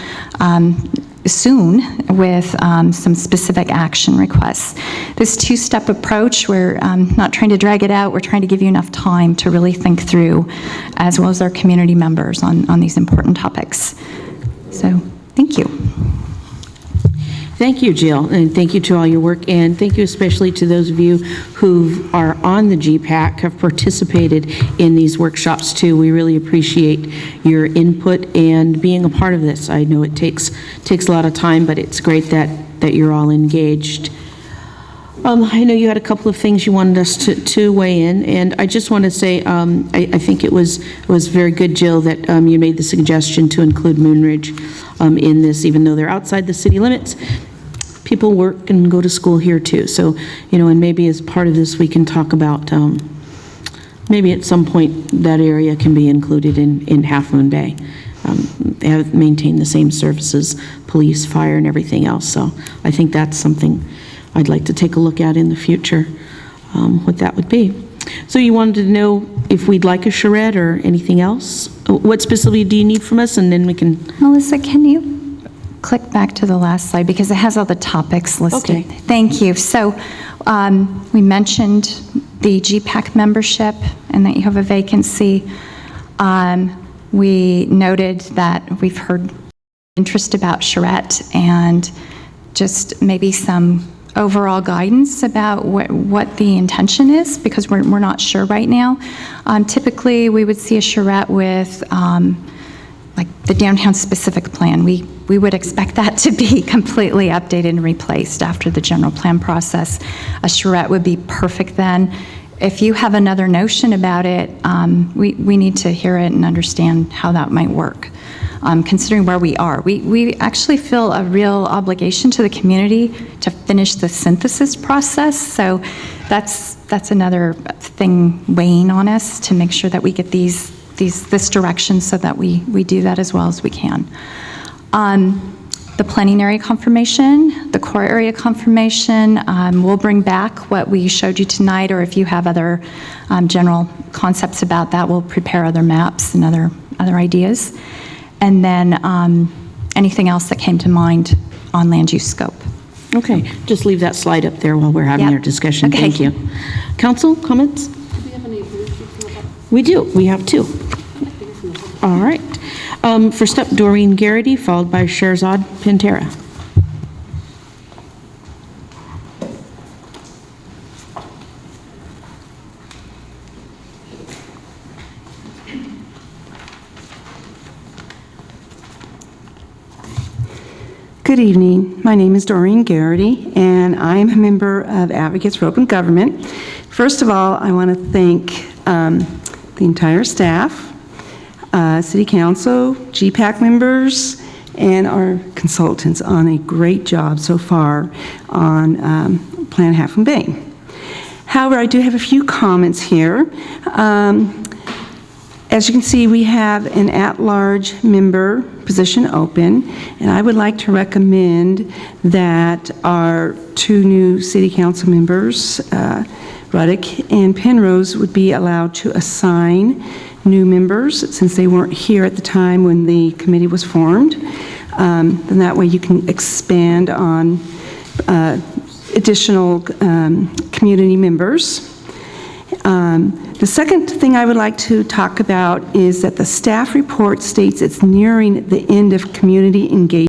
soon with some specific action requests. This two-step approach, we're not trying to drag it out, we're trying to give you enough time to really think through, as well as our community members on these important topics. So, thank you. Thank you, Jill, and thank you to all your work, and thank you especially to those of you who are on the GPAC, have participated in these workshops too. We really appreciate your input and being a part of this. I know it takes a lot of time, but it's great that you're all engaged. I know you had a couple of things you wanted us to weigh in, and I just want to say I think it was very good, Jill, that you made the suggestion to include Moonridge in this, even though they're outside the city limits. People work and go to school here too, so, and maybe as part of this we can talk about maybe at some point that area can be included in Half Moon Bay. They have maintained the same services, police, fire, and everything else. So I think that's something I'd like to take a look at in the future, what that would be. So you wanted to know if we'd like a charrette or anything else? What specifically do you need from us? And then we can... Melissa, can you click back to the last slide because it has all the topics listed? Okay. Thank you. So we mentioned the GPAC membership and that you have a vacancy. We noted that we've heard interest about charrette and just maybe some overall guidance about what the intention is, because we're not sure right now. Typically, we would see a charrette with like the downtown specific plan. We would expect that to be completely updated and replaced after the general plan process. A charrette would be perfect then. If you have another notion about it, we need to hear it and understand how that might work. Considering where we are. We actually feel a real obligation to the community to finish the synthesis process, so that's another thing weighing on us to make sure that we get this direction so that we do that as well as we can. The planning area confirmation, the core area confirmation, we'll bring back what we showed you tonight, or if you have other general concepts about that, we'll prepare other maps and other ideas. And then anything else that came to mind on land use scope. Okay, just leave that slide up there while we're having Yep. our discussion. Okay. Thank you. Council, comments? We do. We have two. All right. First up, Doreen Garrity, followed by Sherzad Pantera. Good evening. My name is Doreen Garrity, and I'm a member of Advocates for Open Government. First of all, I want to thank the entire staff, City Council, GPAC members, and our consultants on a great job so far on Plan Half Moon Bay. However, I do have a few comments here. As you can see, we have an at-large member position open, and I would like to recommend that our two new city council members, Ruddick and Penrose, would be allowed to assign new members since they weren't here at the time when the committee was formed. Then that way you can expand on additional community members. The second thing I would like to talk about is that the staff report states it's nearing the end of community engagement.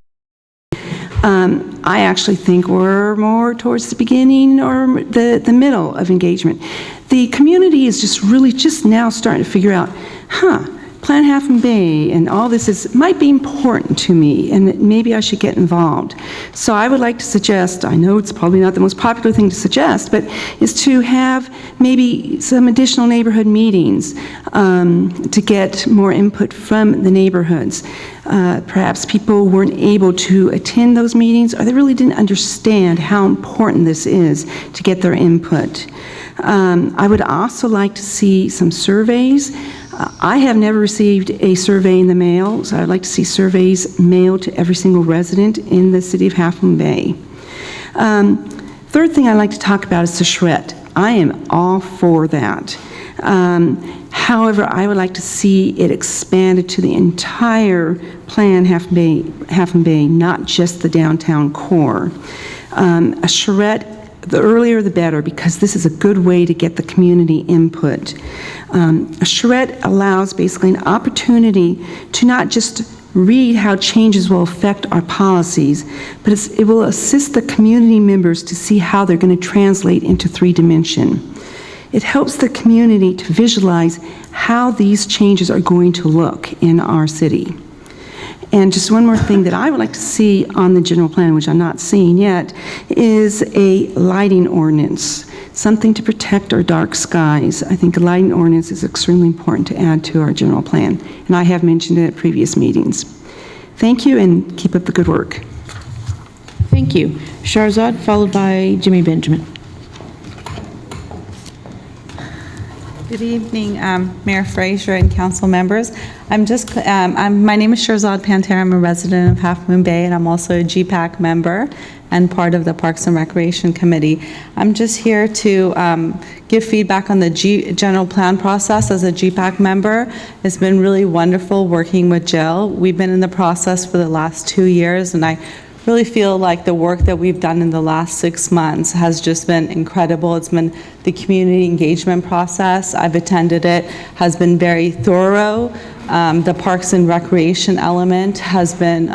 I actually think we're more towards the beginning or the middle of engagement. The community is just now starting to figure out, Plan Half Moon Bay and all this might be important to me, and maybe I should get involved. So I would like to suggest, I know it's probably not the most popular thing to suggest, but is to have maybe some additional neighborhood meetings to get more input from the neighborhoods. Perhaps people weren't able to attend those meetings, or they really didn't understand how important this is to get their input. I would also like to see some surveys. I have never received a survey in the mail, so I'd like to see surveys mailed to every single resident in the city of Half Moon Bay. Third thing I'd like to talk about is the charrette. I am all for that. However, I would like to see it expanded to the entire Plan Half Moon Bay, not just the downtown core. A charrette, the earlier the better, because this is a good way to get the community input. A charrette allows basically an opportunity to not just read how changes will affect our policies, but it will assist the community members to see how they're going to translate into 3-dimension. It helps the community to visualize how these changes are going to look in our city. And just one more thing that I would like to see on the general plan, which I'm not seeing yet, is a lighting ordinance, something to protect our dark skies. I think a lighting ordinance is extremely important to add to our general plan, and I have mentioned it at previous meetings. Thank you, and keep up the good work. Thank you. Sharzad, followed by Jimmy Benjamin. Good evening, Mayor Fraser and council members. My name is Shirzad Pantera. I'm a resident of Half Moon Bay, and I'm also a GPAC member and part of the Parks and Recreation Committee. I'm just here to give feedback on the general plan process as a GPAC member. It's been really wonderful working with Jill. We've been in the process for the last 2 years, and I really feel like the work that we've done in the last 6 months has just been incredible. It's been the community engagement process. I've attended it, has been very thorough. The Parks and Recreation element has been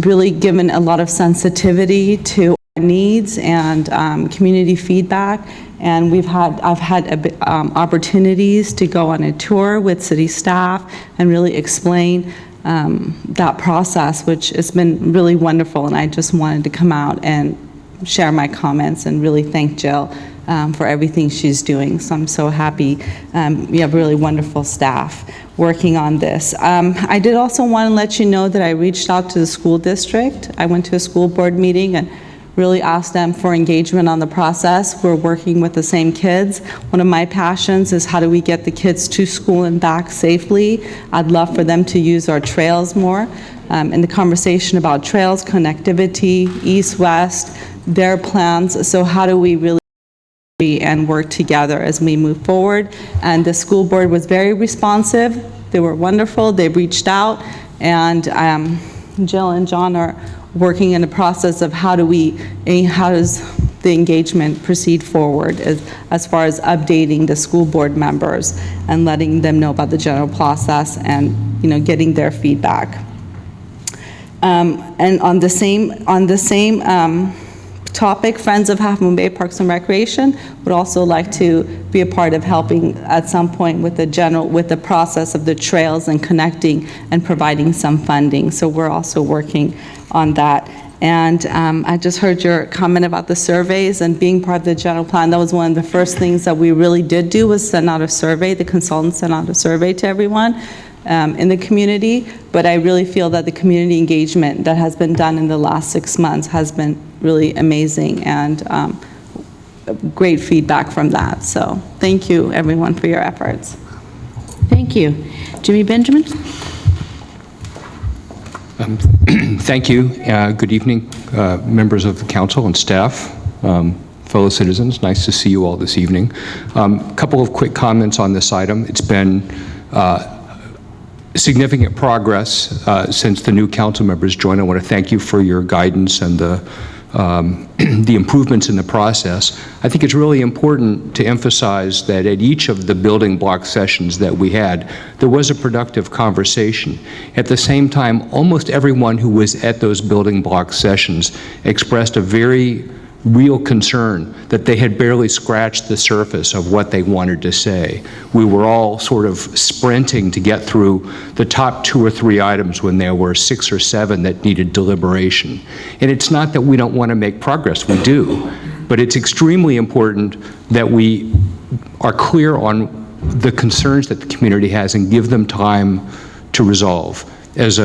really given a lot of sensitivity to our needs and community feedback. And I've had opportunities to go on a tour with city staff and really explain that process, which has been really wonderful, and I just wanted to come out and share my comments and really thank Jill for everything she's doing. So I'm so happy we have really wonderful staff working on this. I did also want to let you know that I reached out to the school district. I went to a school board meeting and really asked them for engagement on the process. We're working with the same kids. One of my passions is how do we get the kids to school and back safely. I'd love for them to use our trails more. In the conversation about trails, connectivity, east-west, their plans. So how do we really and work together as we move forward? And the school board was very responsive. They were wonderful. They reached out, and Jill and John are working in the process of how does the engagement proceed forward as far as updating the school board members and letting them know about the general process and getting their feedback. And on the same topic, Friends of Half Moon Bay Parks and Recreation would also like to be a part of helping at some point with the process of the trails and connecting and providing some funding. So we're also working on that. And I just heard your comment about the surveys and being part of the general plan. That was one of the first things that we really did do, was send out a survey. The consultants sent out a survey to everyone in the community. But I really feel that the community engagement that has been done in the last 6 months has been really amazing, and great feedback from that. So thank you, everyone, for your efforts. Thank you. Jimmy Benjamin? Thank you. Good evening, members of the council and staff, fellow citizens. Nice to see you all this evening. A couple of quick comments on this item. It's been significant progress since the new council members joined. I want to thank you for your guidance and the improvements in the process. I think it's really important to emphasize that at each of the building block sessions that we had, there was a productive conversation. At the same time, almost everyone who was at those building block sessions expressed a very real concern that they had barely scratched the surface of what they wanted to say. We were all sort of sprinting to get through the top 2 or 3 items when there were 6 or 7 that needed deliberation. And it's not that we don't want to make progress, we do, but it's extremely important that we are clear on the concerns that the community has and give them time to resolve. As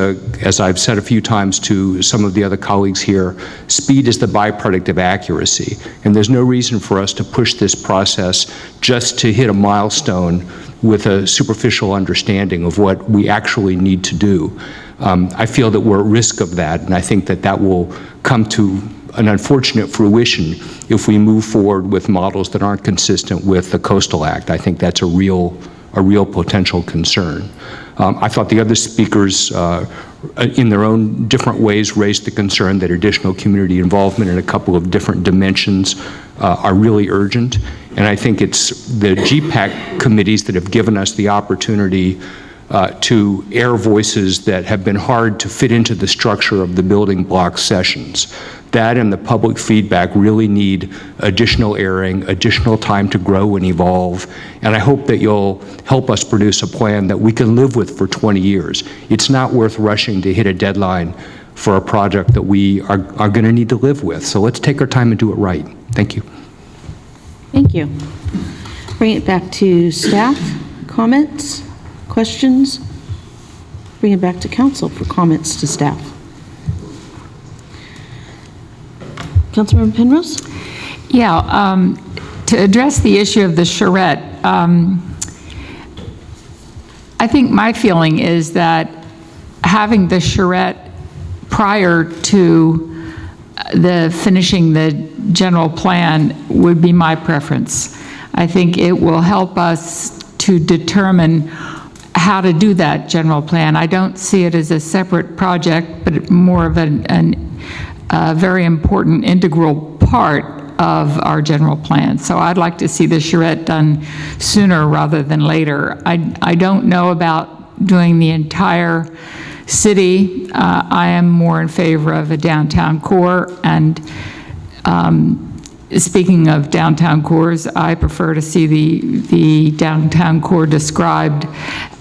I've said a few times to some of the other colleagues here, speed is the byproduct of accuracy, and there's no reason for us to push this process just to hit a milestone with a superficial understanding of what we actually need to do. I feel that we're at risk of that, and I think that that will come to an unfortunate fruition if we move forward with models that aren't consistent with the Coastal Act. I think that's a real potential concern. I thought the other speakers, in their own different ways, raised the concern that additional community involvement in a couple of different dimensions are really urgent. And I think it's the GPAC committees that have given us the opportunity to air voices that have been hard to fit into the structure of the building block sessions. That and the public feedback really need additional airing, additional time to grow and evolve, and I hope that you'll help us produce a plan that we can live with for 20 years. It's not worth rushing to hit a deadline for a project that we are going to need to live with, so let's take our time and do it right. Thank you. Thank you. Bring it back to staff. Comments? Questions? Bring it back to council for comments to staff. Councilmember Penrose? Yeah, to address the issue of the charrette, I think my feeling is that having the charrette prior to finishing the general plan would be my preference. I think it will help us to determine how to do that general plan. I don't see it as a separate project, but more of a very important integral part of our general plan. So I'd like to see the charrette done sooner rather than later. I don't know about doing the entire city. I am more in favor of a downtown core, and speaking of downtown cores, I prefer to see the downtown core described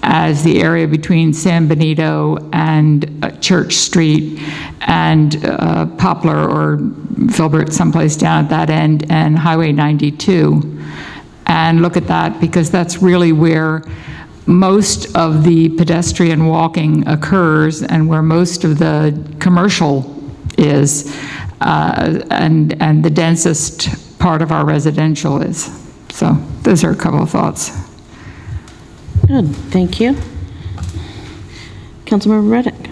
as the area between San Benito and Church Street and Poplar or Filbert, someplace down at that end, and Highway 92. And look at that, because that's really where most of the pedestrian walking occurs and where most of the commercial is. And the densest part of our residential is. So those are a couple of thoughts. Good, thank you. Councilmember Reddick.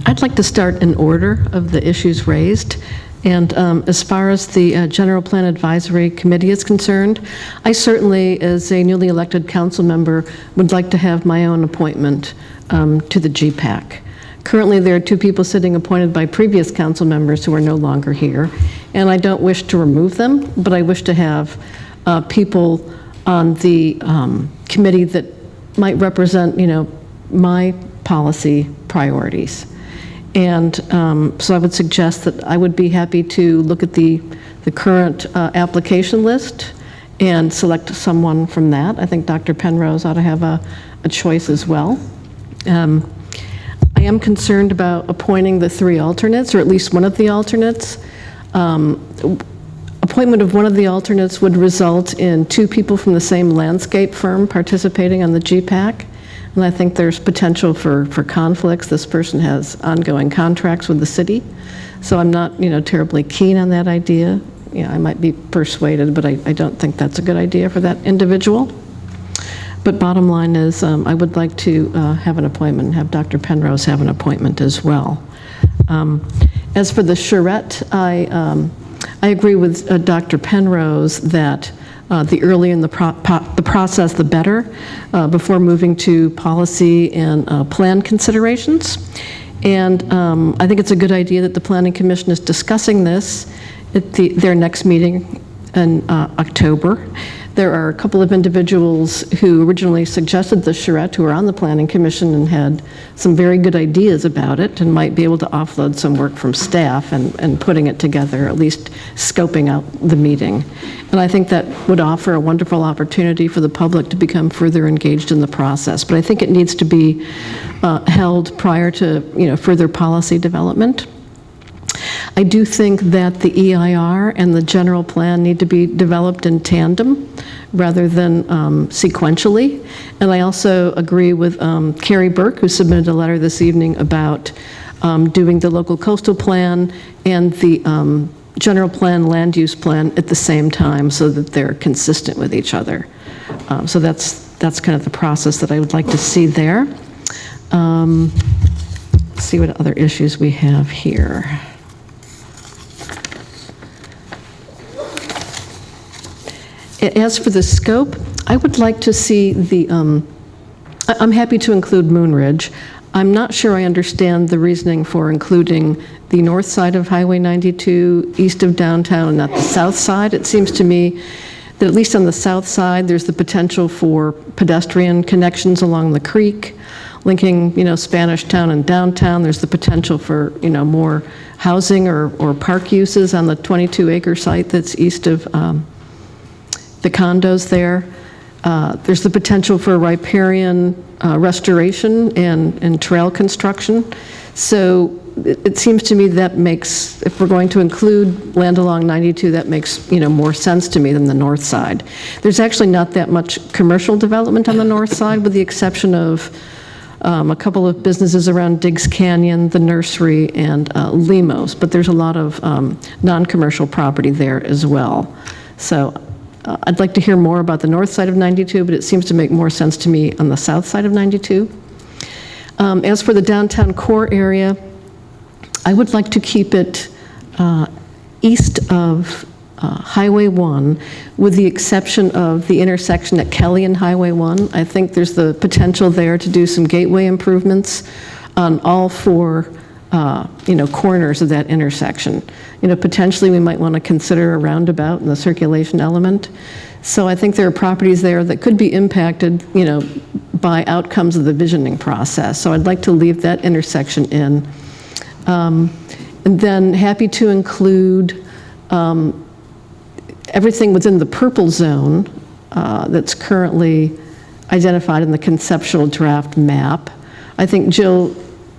I'd like to start in order of the issues raised. And as far as the General Plan Advisory Committee is concerned, I certainly, as a newly elected council member, would like to have my own appointment to the GPAC. Currently, there are 2 people sitting appointed by previous council members who are no longer here, and I don't wish to remove them, but I wish to have people on the committee that might represent, my policy priorities. And so I would suggest that I would be happy to look at the current application list and select someone from that. I think Dr. Penrose ought to have a choice as well. I am concerned about appointing the 3 alternates, or at least one of the alternates. Appointment of one of the alternates would result in 2 people from the same landscape firm participating on the GPAC, and I think there's potential for conflicts. This person has ongoing contracts with the city, so I'm not, terribly keen on that idea. I might be persuaded, but I don't think that's a good idea for that individual. But bottom line is, I would like to have an appointment, have Dr. Penrose have an appointment as well. As for the charrette, I agree with Dr. Penrose that the earlier in the process, the better, before moving to policy and plan considerations. And I think it's a good idea that the Planning Commission is discussing this at their next meeting in October. There are a couple of individuals who originally suggested the charrette who are on the Planning Commission and had some very good ideas about it and might be able to offload some work from staff and putting it together, at least scoping out the meeting. And I think that would offer a wonderful opportunity for the public to become further engaged in the process. But I think it needs to be held prior to further policy development. I do think that the EIR and the general plan need to be developed in tandem rather than sequentially. And I also agree with Carrie Burke, who submitted a letter this evening about doing the local coastal plan and the general plan land use plan at the same time so that they're consistent with each other. So that's kind of the process that I would like to see there. Let's see what other issues we have here. As for the scope, I would like to see the, I'm happy to include Moonridge. I'm not sure I understand the reasoning for including the north side of Highway 92, east of downtown, and not the south side. It seems to me that at least on the south side, there's the potential for pedestrian connections along the creek, linking, Spanish Town and downtown. There's the potential for, more housing or park uses on the 22-acre site that's east of the condos there. There's the potential for riparian restoration and trail construction. So it seems to me that makes, if we're going to include land along 92, that makes, more sense to me than the north side. There's actually not that much commercial development on the north side, with the exception of a couple of businesses around Diggs Canyon, the nursery, and Limos, but there's a lot of non-commercial property there as well. So I'd like to hear more about the north side of 92, but it seems to make more sense to me on the south side of 92. As for the downtown core area, I would like to keep it east of Highway 1, with the exception of the intersection at Kelly and Highway 1. I think there's the potential there to do some gateway improvements on all four corners of that intersection. Potentially we might want to consider a roundabout and the circulation element. So I think there are properties there that could be impacted, by outcomes of the visioning process. So I'd like to leave that intersection in. And then happy to include everything within the purple zone that's currently identified in the conceptual draft map. I think Jill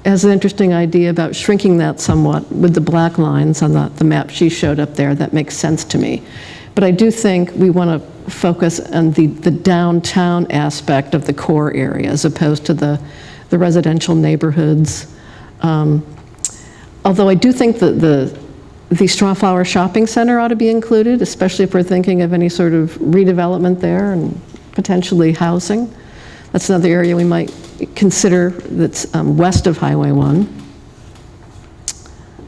has an interesting idea about shrinking that somewhat with the black lines on the map she showed up there. That makes sense to me. But I do think we want to focus on the downtown aspect of the core area as opposed to the residential neighborhoods. Although I do think that the Strawflower Shopping Center ought to be included, especially if we're thinking of any sort of redevelopment there and potentially housing. That's another area we might consider that's west of Highway 1.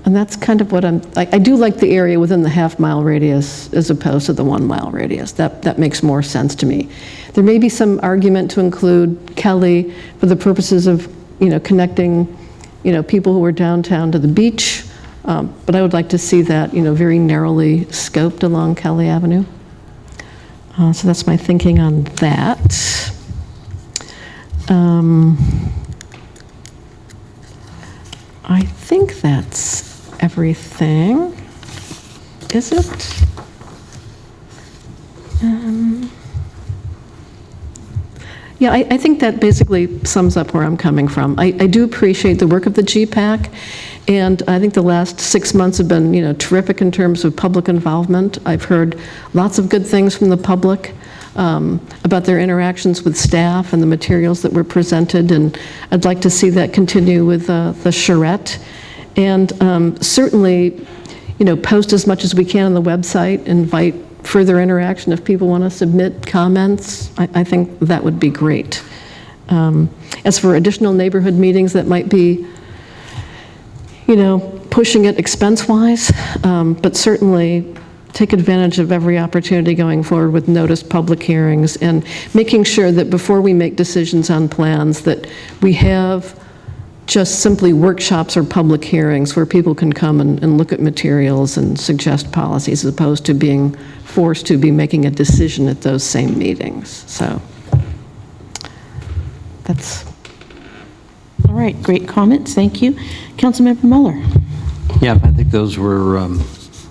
And that's kind of what I do like the area within the half-mile radius as opposed to the 1-mile radius. That makes more sense to me. There may be some argument to include Kelly for the purposes of, connecting, people who are downtown to the beach. But I would like to see that, very narrowly scoped along Kelly Avenue. So that's my thinking on that. I think that's everything. Is it? Yeah, I think that basically sums up where I'm coming from. I do appreciate the work of the GPAC, and I think the last 6 months have been, terrific in terms of public involvement. I've heard lots of good things from the public about their interactions with staff and the materials that were presented, and I'd like to see that continue with the charrette. And certainly, post as much as we can on the website, invite further interaction if people want to submit comments. I think that would be great. As for additional neighborhood meetings that might be, pushing it expense-wise, but certainly take advantage of every opportunity going forward with noticed public hearings and making sure that before we make decisions on plans that we have just simply workshops or public hearings where people can come and look at materials and suggest policies as opposed to being forced to be making a decision at those same meetings. So that's... All right, great comments, thank you. Councilmember Mueller. Yeah, I think those were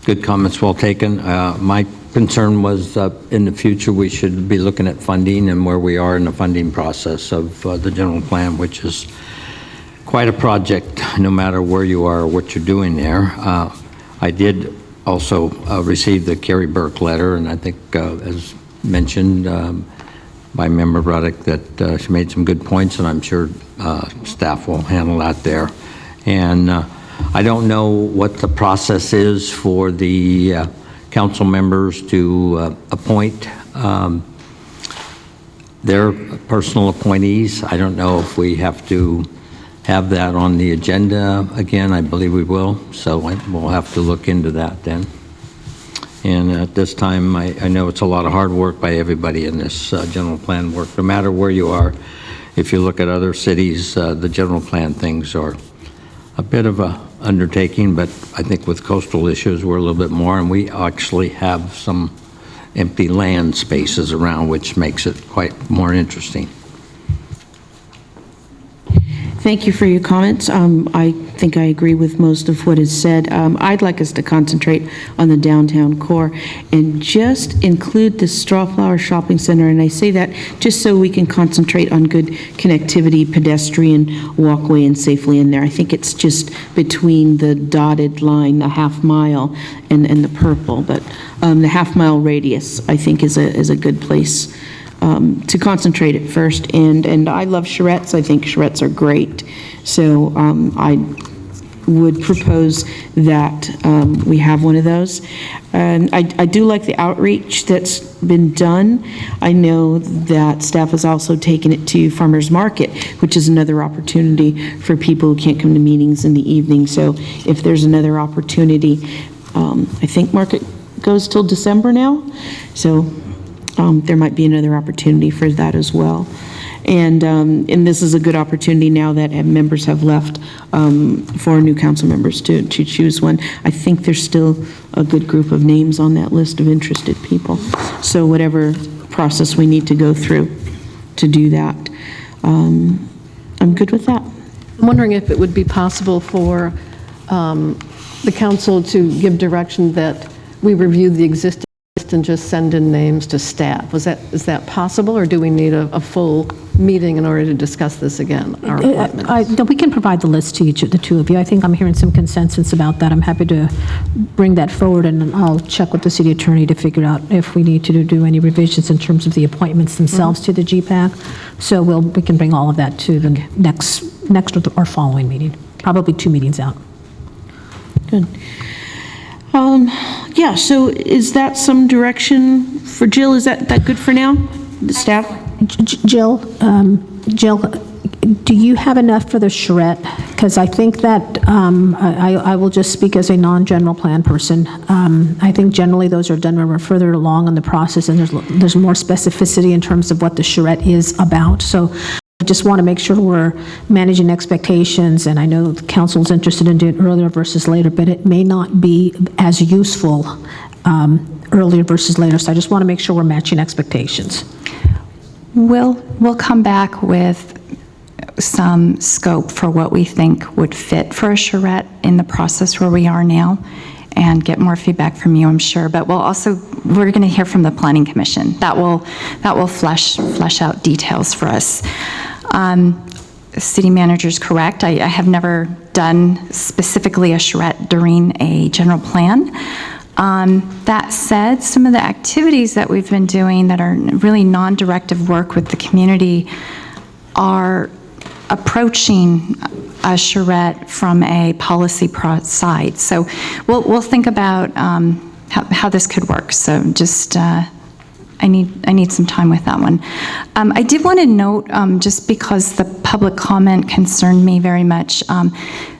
good comments, well taken. My concern was in the future we should be looking at funding and where we are in the funding process of the general plan, which is quite a project no matter where you are or what you're doing there. I did also receive the Carrie Burke letter, and I think as mentioned by Member Ruddick that she made some good points, and I'm sure staff will handle that there. And I don't know what the process is for the council members to appoint their personal appointees. I don't know if we have to have that on the agenda again. I believe we will, so we'll have to look into that then. And at this time, I know it's a lot of hard work by everybody in this general plan work, no matter where you are. If you look at other cities, the general plan things are a bit of a undertaking, but I think with coastal issues, we're a little bit more, and we actually have some empty land spaces around, which makes it quite more interesting. Thank you for your comments. I think I agree with most of what is said. I'd like us to concentrate on the downtown core and just include the Strawflower Shopping Center, and I say that just so we can concentrate on good connectivity, pedestrian walkway, and safely in there. I think it's just between the dotted line, the half mile, and the purple, but the half-mile radius, I think, is a good place to concentrate at first. And I love charrettes. I think charrettes are great. So would propose that we have one of those. And I do like the outreach that's been done. I know that staff has also taken it to Farmers Market, which is another opportunity for people who can't come to meetings in the evening. So if there's another opportunity, I think Market goes till December now, so there might be another opportunity for that as well. And this is a good opportunity now that members have left for new council members to choose one. I think there's still a good group of names on that list of interested people. So whatever process we need to go through to do that, I'm good with that. I'm wondering if it would be possible for the council to give direction that we review the existing list and just send in names to staff. Is that possible, or do we need a full meeting in order to discuss this again? We can provide the list to the two of you. I think I'm hearing some consensus about that. I'm happy to bring that forward, and I'll check with the city attorney to figure out if we need to do any revisions in terms of the appointments themselves to the GPAC. So we can bring all of that to the next or following meeting, probably 2 meetings out. Good. Yeah, so is that some direction for Jill? Is that good for now, the staff? Jill, do you have enough for the charrette? Because I think that, I will just speak as a non-general plan person. I think generally those are done when we're further along in the process, and there's more specificity in terms of what the charrette is about. So I just want to make sure we're managing expectations, and I know the council's interested in doing earlier versus later, but it may not be as useful earlier versus later. So I just want to make sure we're matching expectations. We'll come back with some scope for what we think would fit for a charrette in the process where we are now, and get more feedback from you, I'm sure. But we're going to hear from the Planning Commission. That will flesh out details for us. City manager's correct. I have never done specifically a charrette during a general plan. That said, some of the activities that we've been doing that are really non-directive work with the community are approaching a charrette from a policy side. So we'll think about how this could work. So just I need some time with that one. I did want to note, just because the public comment concerned me very much,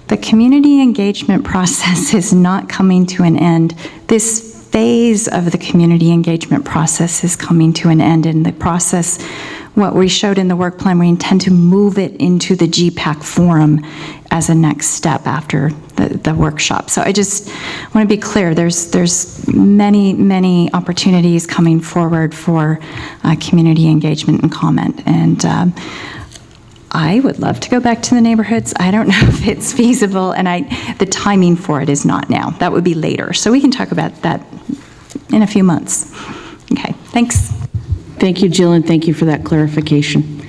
the community engagement process is not coming to an end. This phase of the community engagement process is coming to an end. In the process, what we showed in the work plan, we intend to move it into the GPAC forum as a next step after the workshop. So I just want to be clear, there's many opportunities coming forward for community engagement and comment. And I would love to go back to the neighborhoods. I don't know if it's feasible, and the timing for it is not now. That would be later. So we can talk about that in a few months. Okay, thanks. Thank you, Jill, and thank you for that clarification.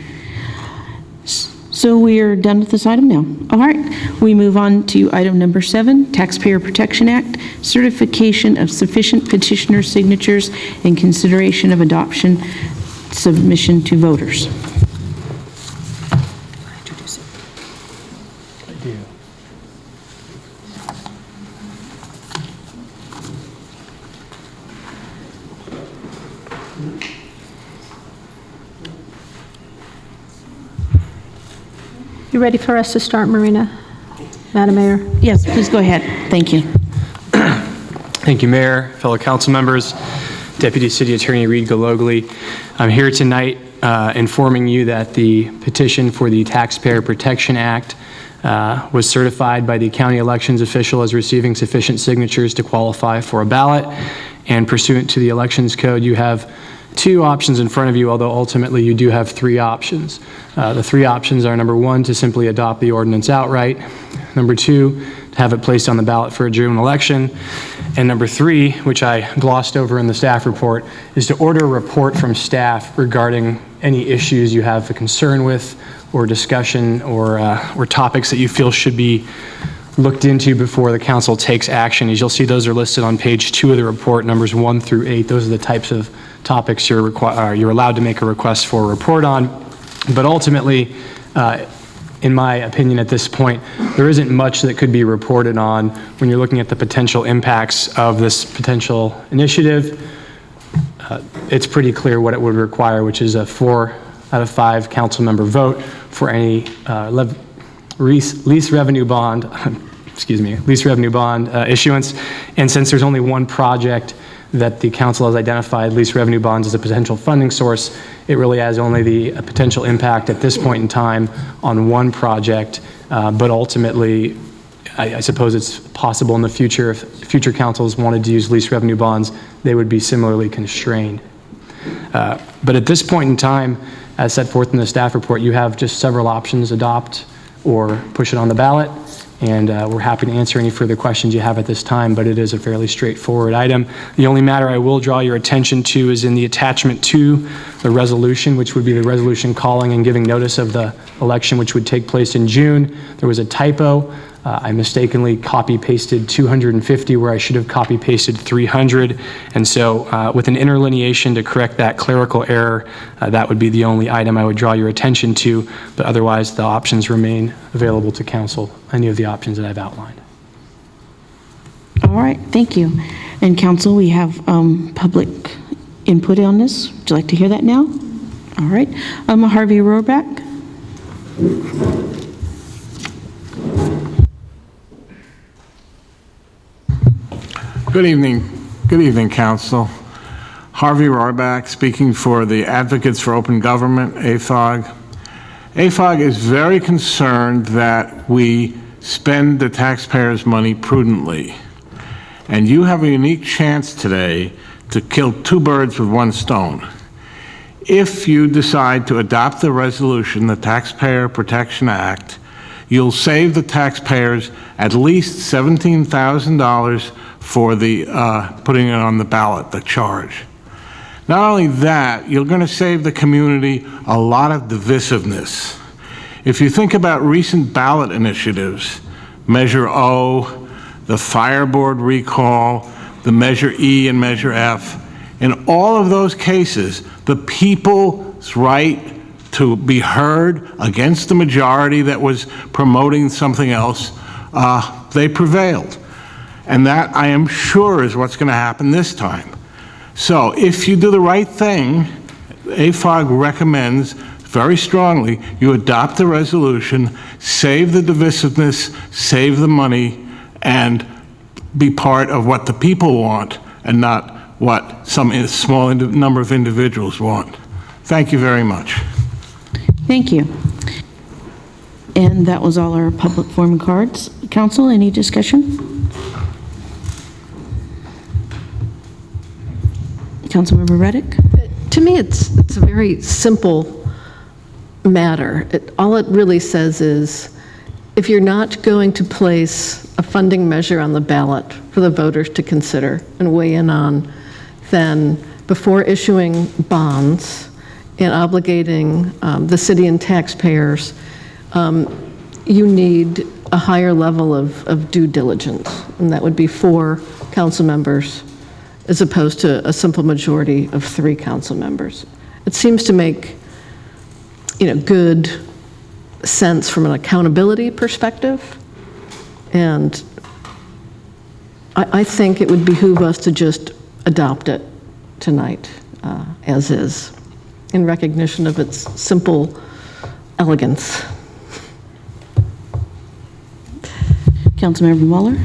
So we are done with this item now. All right, we move on to item number 7, Taxpayer Protection Act, certification of sufficient petitioner signatures and consideration of adoption submission to voters. You ready for us to start, Marina? Madam Mayor? Yes, please go ahead. Thank you. Thank you, Mayor, fellow council members, Deputy City Attorney Reed Galogli. I'm here tonight informing you that the petition for the Taxpayer Protection Act was certified by the county elections official as receiving sufficient signatures to qualify for a ballot. And pursuant to the elections code, you have 2 options in front of you, although ultimately you do have 3 options. The 3 options are, number 1, to simply adopt the ordinance outright, number 2, to have it placed on the ballot for a June election, and number 3, which I glossed over in the staff report, is to order a report from staff regarding any issues you have a concern with, or discussion, or topics that you feel should be looked into before the council takes action. As you'll see, those are listed on page 2 of the report, numbers 1 through 8. Those are the types of topics you're allowed to make a request for a report on. But ultimately, in my opinion at this point, there isn't much that could be reported on when you're looking at the potential impacts of this potential initiative. It's pretty clear what it would require, which is a 4 out of 5 council member vote for any lease revenue bond, lease revenue bond issuance. And since there's only one project that the council has identified lease revenue bonds as a potential funding source, it really has only the potential impact at this point in time on one project, but ultimately, I suppose it's possible in the future, if future councils wanted to use lease revenue bonds, they would be similarly constrained. But at this point in time, as set forth in the staff report, you have just several options: adopt or push it on the ballot. And we're happy to answer any further questions you have at this time, but it is a fairly straightforward item. The only matter I will draw your attention to is in the attachment to the resolution, which would be the resolution calling and giving notice of the election, which would take place in June. There was a typo. I mistakenly copy-pasted 250 where I should have copy-pasted 300. And so with an interlineation to correct that clerical error, that would be the only item I would draw your attention to. But otherwise, the options remain available to council, any of the options that I've outlined. All right, thank you. And council, we have public input on this. Would you like to hear that now? All right. Harvey Rohrback. Good evening, Council. Harvey Rohrback, speaking for the Advocates for Open Government, AFOG. AFOG is very concerned that we spend the taxpayers' money prudently. And you have a unique chance today to kill 2 birds with 1 stone. If you decide to adopt the resolution, the Taxpayer Protection Act, you'll save the taxpayers at least $17,000 for the putting it on the ballot, the charge. Not only that, you're going to save the community a lot of divisiveness. If you think about recent ballot initiatives, Measure O, the Fire Board recall, the Measure E and Measure F, in all of those cases, the people's right to be heard against the majority that was promoting something else, they prevailed. And that, I am sure, is what's going to happen this time. So if you do the right thing, AFOG recommends very strongly you adopt the resolution, save the divisiveness, save the money, and be part of what the people want and not what some small number of individuals want. Thank you very much. Thank you. And that was all our public forum cards. Council, any discussion? Councilmember Reddick? To me, it's a very simple matter. All it really says is, if you're not going to place a funding measure on the ballot for the voters to consider and weigh in on, then before issuing bonds and obligating the city and taxpayers, you need a higher level of due diligence, and that would be 4 council members as opposed to a simple majority of 3 council members. It seems to make, good sense from an accountability perspective, and I think it would behoove us to just adopt it tonight as is, in recognition of its simple elegance. Councilmember Mueller?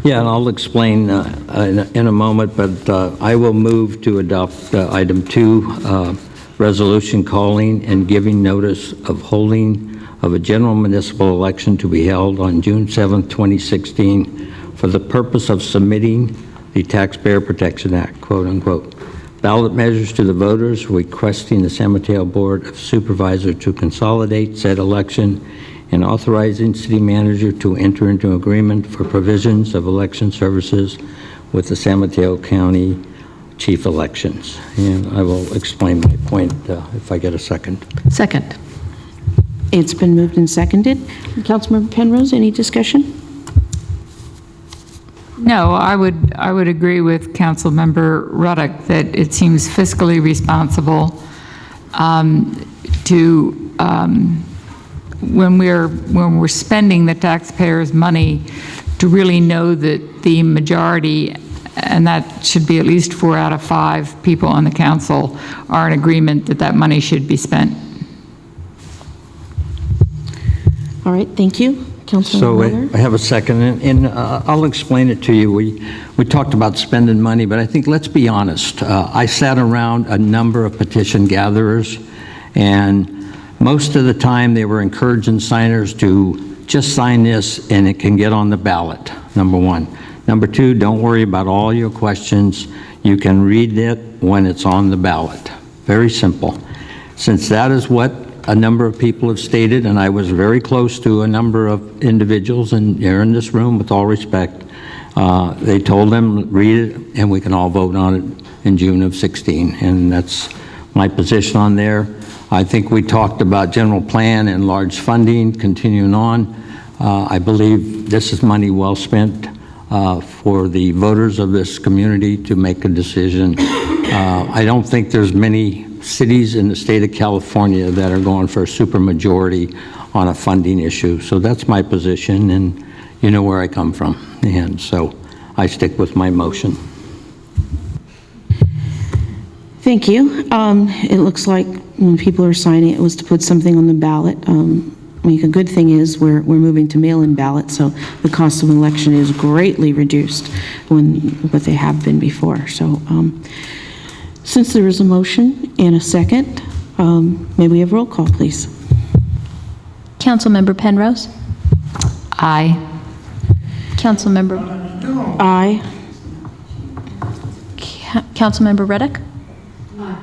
Yeah, and I'll explain in a moment, but I will move to adopt item 2, resolution calling and giving notice of holding of a general municipal election to be held on June 7th, 2016, for the purpose of submitting the Taxpayer Protection Act, quote unquote, ballot measures to the voters, requesting the San Mateo Board of Supervisors to consolidate said election, and authorizing city manager to enter into agreement for provisions of election services with the San Mateo County Chief Elections. And I will explain my point if I get a second. Second. It's been moved and seconded. Councilmember Penrose, any discussion? No, I would agree with Councilmember Ruddock that it seems fiscally responsible to when we're spending the taxpayers' money, to really know that the majority, and that should be at least 4 out of 5 people on the council, are in agreement that that money should be spent. All right, thank you. Councilor Miller? I have a second, and I'll explain it to you. We talked about spending money, but I think, let's be honest. I sat around a number of petition gatherers, and most of the time they were encouraging signers to just sign this and it can get on the ballot, number one. Number two, don't worry about all your questions. You can read it when it's on the ballot. Very simple. Since that is what a number of people have stated, and I was very close to a number of individuals, and they're in this room with all respect, they told them, read it, and we can all vote on it in June of 16, and that's my position on there. I think we talked about general plan and large funding, continuing on. I believe this is money well spent for the voters of this community to make a decision. I don't think there's many cities in the state of California that are going for a supermajority on a funding issue. So that's my position, and you know where I come from. And so I stick with my motion. Thank you. It looks like when people are signing, it was to put something on the ballot. I mean, a good thing is we're moving to mail-in ballots, so the cost of an election is greatly reduced when what they have been before. So since there is a motion and a second, may we have roll call, please? Councilmember Penrose? Aye. Councilmember? Aye. Councilmember Reddick? Aye.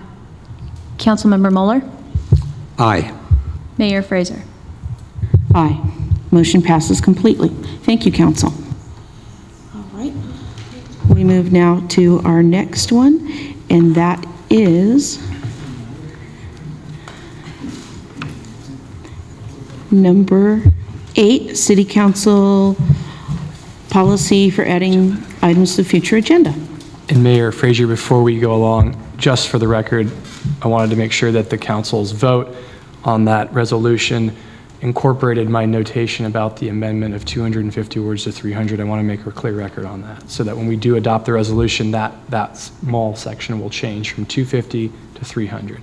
Councilmember Mueller? Aye. Mayor Fraser? Aye. Motion passes completely. Thank you, Council. All right. We move now to our next one, and that is number 8, City Council policy for adding items to the future agenda. And Mayor Frazier, before we go along, just for the record, I wanted to make sure that the council's vote on that resolution incorporated my notation about the amendment of 250 words to 300. I want to make a clear record on that, so that when we do adopt the resolution, that small section will change from 250 to 300.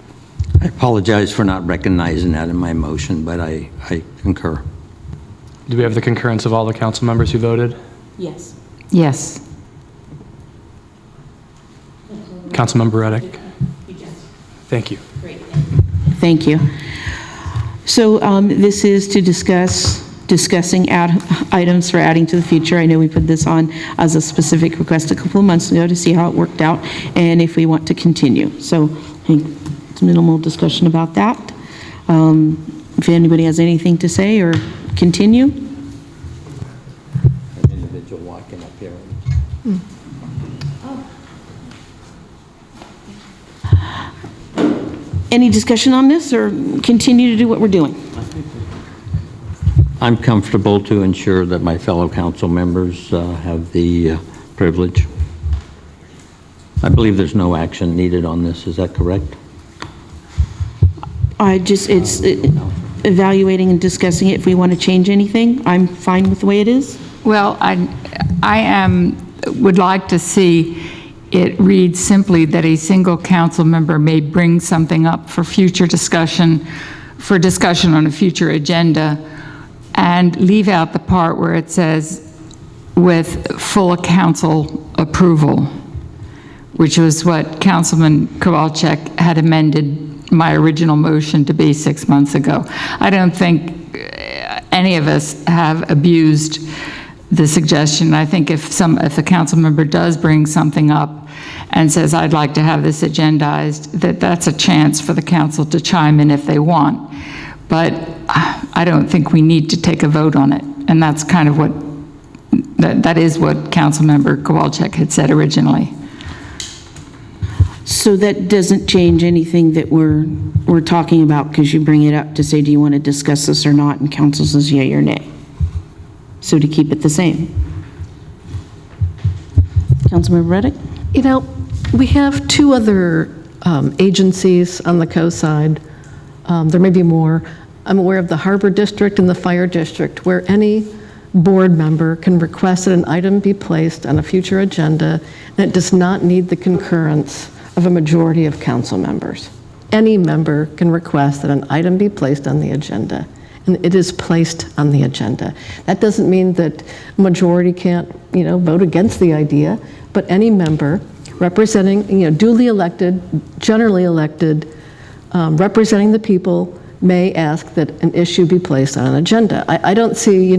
I apologize for not recognizing that in my motion, but I concur. Do we have the concurrence of all the council members who voted? Yes. Yes. Councilmember Reddick? Thank you. Great. Thank you. So this is to discussing items for adding to the future. I know we put this on as a specific request a couple of months ago to see how it worked out and if we want to continue. So I think it's minimal discussion about that. If anybody has anything to say or continue. An individual walking up here. Any discussion on this, or continue to do what we're doing? I'm comfortable to ensure that my fellow council members have the privilege. I believe there's no action needed on this. Is that correct? It's evaluating and discussing it. If we want to change anything, I'm fine with the way it is. Well, would like to see it reads simply that a single council member may bring something up for future discussion, on a future agenda, and leave out the part where it says with full council approval, which was what Councilman Kowalczyk had amended my original motion to be 6 months ago. I don't think any of us have abused the suggestion. I think if a council member does bring something up and says, I'd like to have this agendized, that's a chance for the council to chime in if they want. But I don't think we need to take a vote on it. And that's kind of that is what Councilmember Kowalczyk had said originally. So that doesn't change anything that we're talking about, because you bring it up to say, do you want to discuss this or not? And council says yea or nay. So to keep it the same. Councilmember Reddick? You know, we have 2 other agencies on the coast side. There may be more I'm aware of the Harbor District and the Fire District, where any board member can request that an item be placed on a future agenda that does not need the concurrence of a majority of council members. Any member can request that an item be placed on the agenda, and it is placed on the agenda. That doesn't mean that a majority can't, vote against the idea, but any member representing, duly elected, generally elected, representing the people may ask that an issue be placed on an agenda. I don't see,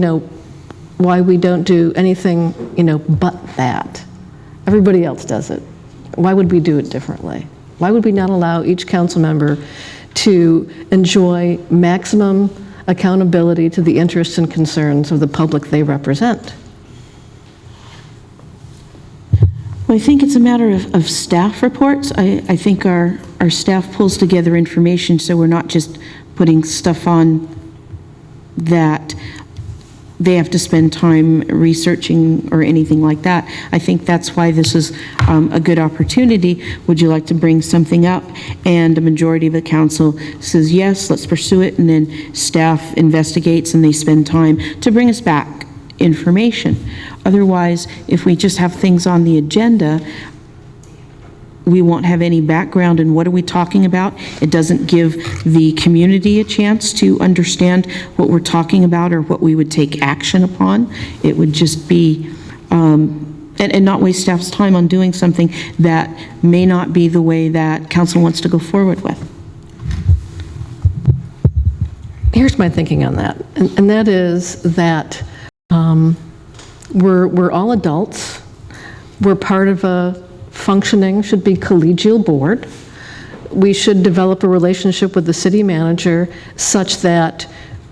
why we don't do anything, but that. Everybody else does it. Why would we do it differently? Why would we not allow each council member to enjoy maximum accountability to the interests and concerns of the public they represent? Well, I think it's a matter of staff reports. I think our staff pulls together information so we're not just putting stuff on that they have to spend time researching or anything like that. I think that's why this is a good opportunity. Would you like to bring something up? And a majority of the council says, yes, let's pursue it, and then staff investigates and they spend time to bring us back information. Otherwise, if we just have things on the agenda, we won't have any background in what are we talking about. It doesn't give the community a chance to understand what we're talking about or what we would take action upon. It would just be, and not waste staff's time on doing something that may not be the way that council wants to go forward with. Here's my thinking on that, and that is that we're all adults. We're part of a functioning, should be collegial board. We should develop a relationship with the city manager such that,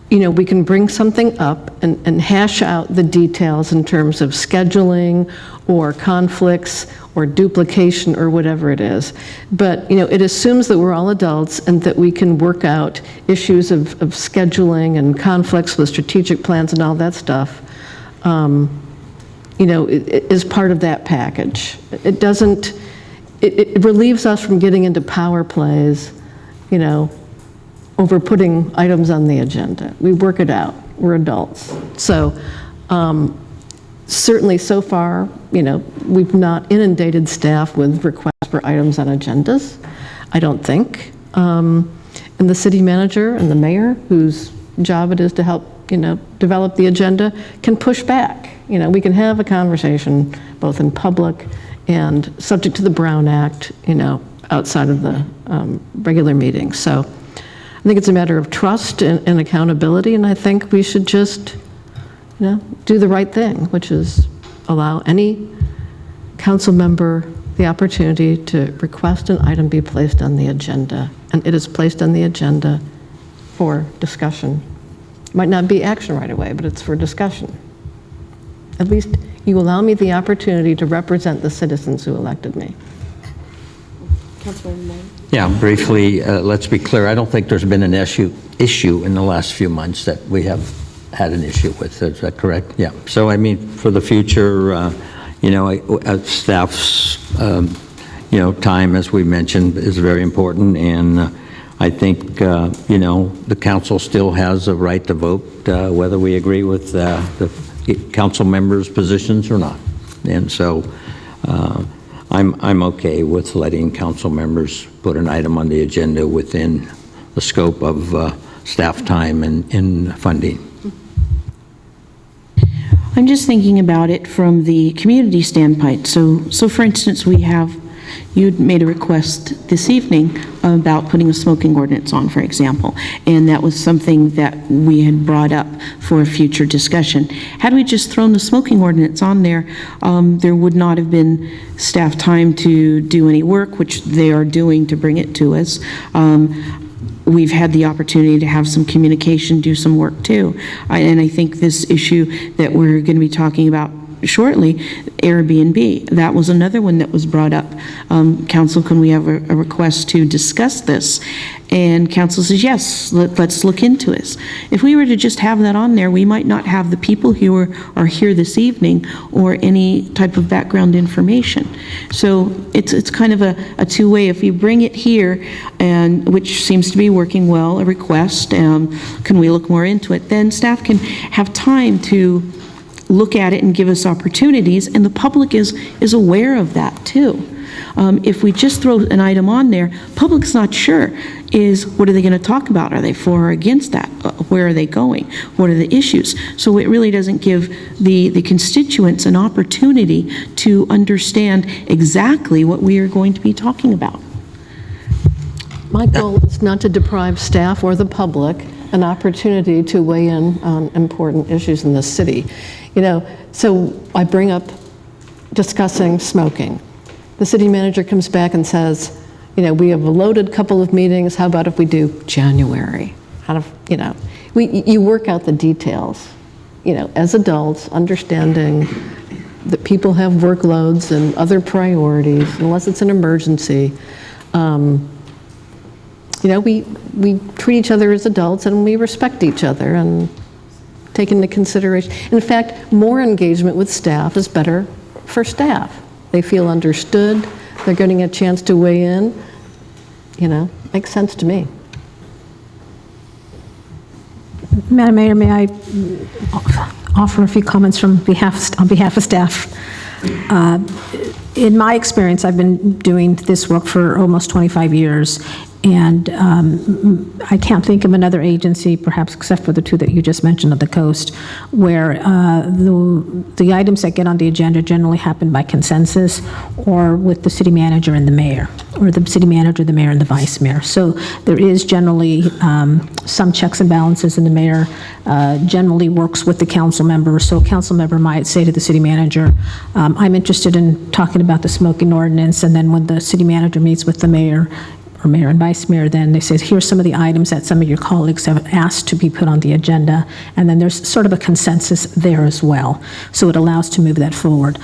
we can bring something up and hash out the details in terms of scheduling or conflicts or duplication or whatever it is. But, it assumes that we're all adults and that we can work out issues of scheduling and conflicts with strategic plans and all that stuff. Is part of that package. It doesn't, it relieves us from getting into power plays, over putting items on the agenda. We work it out. We're adults. So certainly so far, we've not inundated staff with requests for items on agendas, I don't think. And the city manager and the mayor, whose job it is to help develop the agenda, can push back. We can have a conversation both in public and subject to the Brown Act, outside of the regular meetings. So I think it's a matter of trust and accountability, and I think we should just, do the right thing, which is allow any council member the opportunity to request an item be placed on the agenda, and it is placed on the agenda for discussion. It might not be action right away, but it's for discussion. At least you allow me the opportunity to represent the citizens who elected me. Councilor Moore? Yeah, briefly, let's be clear. I don't think there's been an issue in the last few months that we have had an issue with. Is that correct? Yeah. So, for the future, staff's, time, as we mentioned, is very important. And I think, the council still has a right to vote whether we agree with the council members' positions or not. And so I'm okay with letting council members put an item on the agenda within the scope of staff time and funding. I'm just thinking about it from the community standpoint. So for instance, you'd made a request this evening about putting a smoking ordinance on, for example, and that was something that we had brought up for a future discussion. Had we just thrown the smoking ordinance on there, there would not have been staff time to do any work, which they are doing to bring it to us. We've had the opportunity to have some communication, do some work too. And I think this issue that we're going to be talking about shortly, Airbnb. That was another one that was brought up. Council, can we have a request to discuss this? And council says, yes, let's look into it. If we were to just have that on there, we might not have the people who are here this evening or any type of background information. So it's kind of a two-way. If you bring it here, and which seems to be working well, a request, can we look more into it, then staff can have time to look at it and give us opportunities, and the public is aware of that too. If we just throw an item on there, public's not sure, what are they going to talk about? Are they for or against that? Where are they going? What are the issues? So it really doesn't give the constituents an opportunity to understand exactly what we are going to be talking about. My goal is not to deprive staff or the public an opportunity to weigh in on important issues in the city. So I bring up discussing smoking. The city manager comes back and says, we have a loaded couple of meetings. How about if we do January? You work out the details, as adults, understanding that people have workloads and other priorities, unless it's an emergency. We treat each other as adults and we respect each other and take into consideration. In fact, more engagement with staff is better for staff. They feel understood. They're getting a chance to weigh in. Makes sense to me. Madam Mayor, may I offer a few comments on behalf of staff? In my experience, I've been doing this work for almost 25 years, and I can't think of another agency, perhaps except for the two that you just mentioned on the coast, where the items that get on the agenda generally happen by consensus or with the city manager and the mayor, or the city manager, the mayor, and the vice mayor. So there is generally some checks and balances, and the mayor generally works with the council member. So a council member might say to the city manager, I'm interested in talking about the smoking ordinance, and then when the city manager meets with the mayor, or mayor and vice mayor, then they say, here's some of the items that some of your colleagues have asked to be put on the agenda, and then there's sort of a consensus there as well. So it allows to move that forward.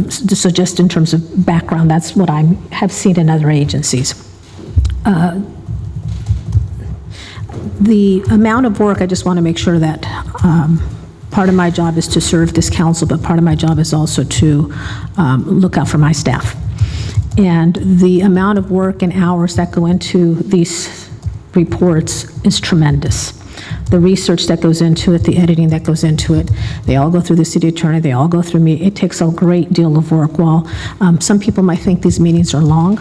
So just in terms of background, that's what I have seen in other agencies. The amount of work, I just want to make sure that part of my job is to serve this council, but part of my job is also to look out for my staff. And the amount of work and hours that go into these reports is tremendous. The research that goes into it, the editing that goes into it, they all go through the city attorney, they all go through me. It takes a great deal of work. While some people might think these meetings are long,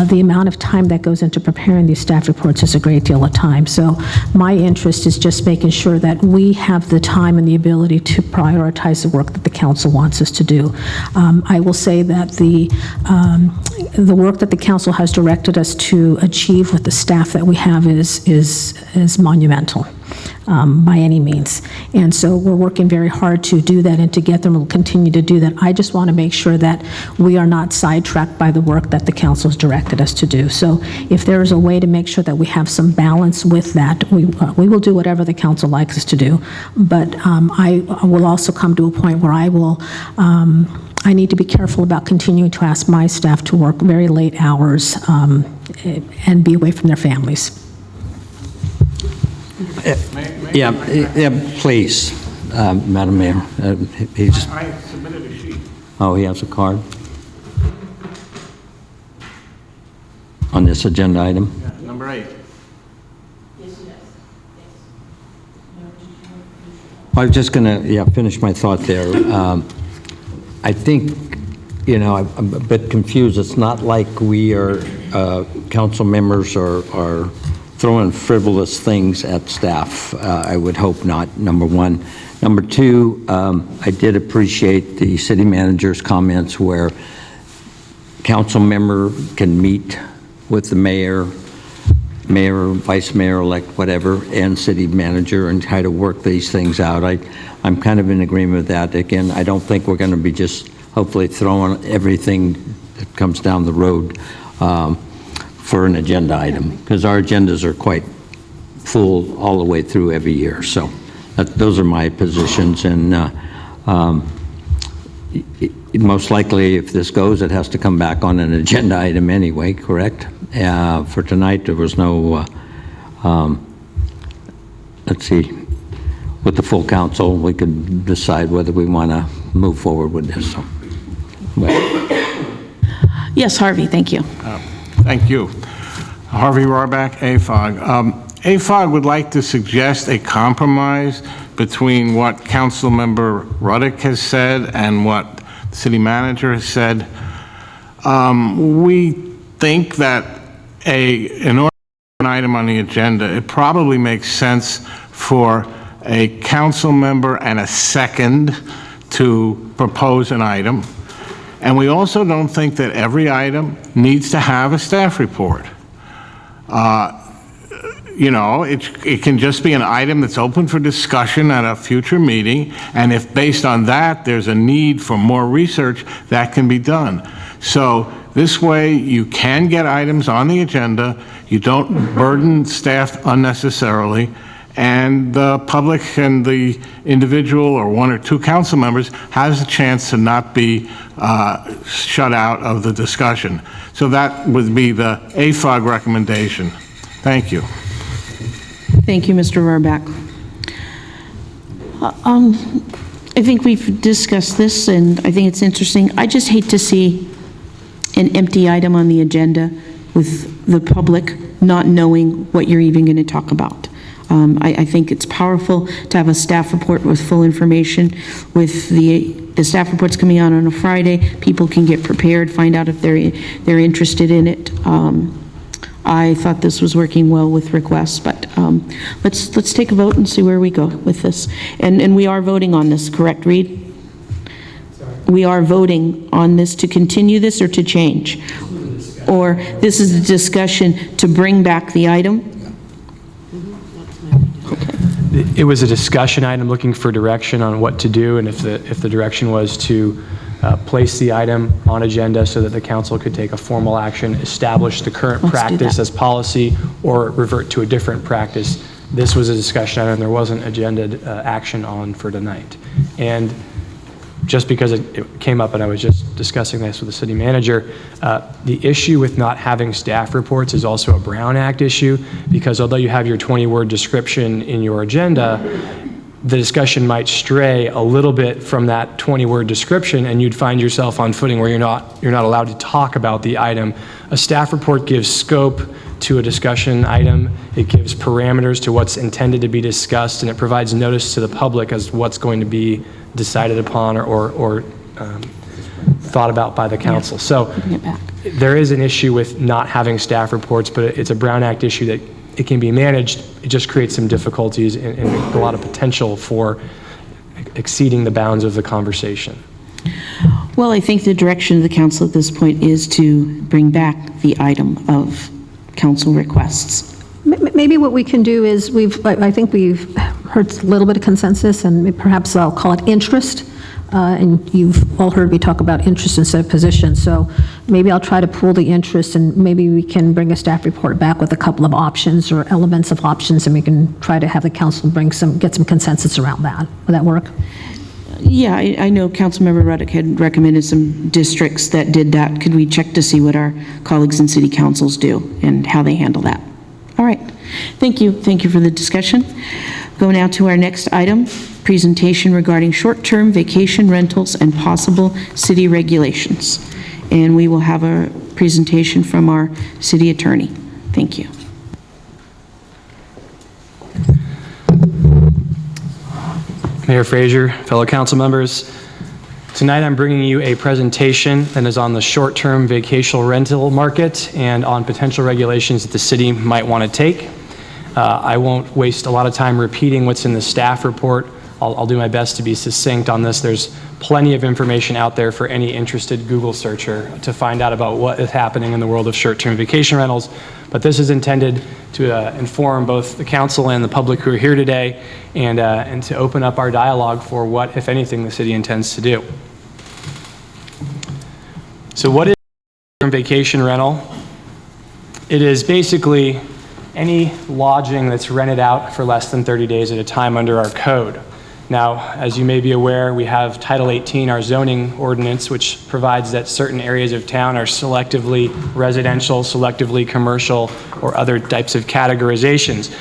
the amount of time that goes into preparing these staff reports is a great deal of time. So my interest is just making sure that we have the time and the ability to prioritize the work that the council wants us to do. I will say that the work that the council has directed us to achieve with the staff that we have is monumental. By any means. And so we're working very hard to do that and to get them. We'll continue to do that. I just want to make sure that we are not sidetracked by the work that the council has directed us to do. So if there is a way to make sure that we have some balance with that, we will do whatever the council likes us to do. But I will also come to a point where I need to be careful about continuing to ask my staff to work very late hours and be away from their families. Yeah, please, Madam Mayor. I submitted a sheet. Oh, he has a card? On this agenda item? Yeah, number 8. I was just going to, finish my thought there. I think, I'm a bit confused. It's not like we are, council members are throwing frivolous things at staff. I would hope not, number one. Number two, I did appreciate the city manager's comments where council member can meet with the mayor, vice mayor-elect, whatever, and city manager and try to work these things out. I'm kind of in agreement with that. Again, I don't think we're going to be just hopefully throwing everything that comes down the road for an agenda item, because our agendas are quite full all the way through every year. So those are my positions, and most likely, if this goes, it has to come back on an agenda item anyway, correct? For tonight, there was no, let's see, with the full council, we could decide whether we want to move forward with this. So, Yes, Harvey, thank you. Thank you. Harvey Rohrback, AFOG. AFOG would like to suggest a compromise between what Councilmember Ruddick has said and what the city manager has said. We think that in order to put an item on the agenda, it probably makes sense for a council member and a second to propose an item. And we also don't think that every item needs to have a staff report. You know, it can just be an item that's open for discussion at a future meeting, and if based on that there's a need for more research, that can be done. So this way you can get items on the agenda, you don't burden staff unnecessarily, and the public and the individual or one or two council members has a chance to not be shut out of the discussion. So that would be the AFOG recommendation. Thank you. Thank you, Mr. Rohrback. I think we've discussed this, and I think it's interesting. I just hate to see an empty item on the agenda with the public not knowing what you're even going to talk about. I think it's powerful to have a staff report with full information. With the staff reports coming out on a Friday, people can get prepared, find out if they're interested in it. I thought this was working well with requests, but let's take a vote and see where we go with this. And we are voting on this, correct, Reed? We are voting on this to continue this or to change? Or this is a discussion to bring back the item? It was a discussion item looking for direction on what to do, and if the direction was to place the item on agenda so that the council could take a formal action, establish the current practice as policy, or revert to a different practice. This was a discussion item. There wasn't agenda action on for tonight. And just because it came up and I was just discussing this with the city manager, the issue with not having staff reports is also a Brown Act issue, because although you have your 20-word description in your agenda, the discussion might stray a little bit from that 20-word description, and you'd find yourself on footing where you're not allowed to talk about the item. A staff report gives scope to a discussion item. It gives parameters to what's intended to be discussed, and it provides notice to the public as what's going to be decided upon or thought about by the council. So there is an issue with not having staff reports, but it's a Brown Act issue that it can be managed. It just creates some difficulties and a lot of potential for exceeding the bounds of the conversation. Well, I think the direction of the council at this point is to bring back the item of council requests. Maybe what we can do is I think we've heard a little bit of consensus, and perhaps I'll call it interest. And you've all heard me talk about interest instead of position. So maybe I'll try to pool the interest, and maybe we can bring a staff report back with a couple of options or elements of options, and we can try to have the council get some consensus around that. Would that work? Yeah, I know Councilmember Ruddick had recommended some districts that did that. Could we check to see what our colleagues in city councils do and how they handle that? All right. Thank you. Thank you for the discussion. Go now to our next item, presentation regarding short-term vacation rentals and possible city regulations. And we will have a presentation from our city attorney. Thank you. Mayor Frazier, fellow council members, tonight I'm bringing you a presentation that is on the short-term vacation rental market and on potential regulations that the city might want to take. I won't waste a lot of time repeating what's in the staff report. I'll do my best to be succinct on this. There's plenty of information out there for any interested Google searcher to find out about what is happening in the world of short-term vacation rentals. But this is intended to inform both the council and the public who are here today, and to open up our dialogue for what, if anything, the city intends to do. So what is short-term vacation rental? It is basically any lodging that's rented out for less than 30 days at a time under our code. Now, as you may be aware, we have Title 18, our zoning ordinance, which provides that certain areas of town are selectively residential, selectively commercial, or other types of categorizations.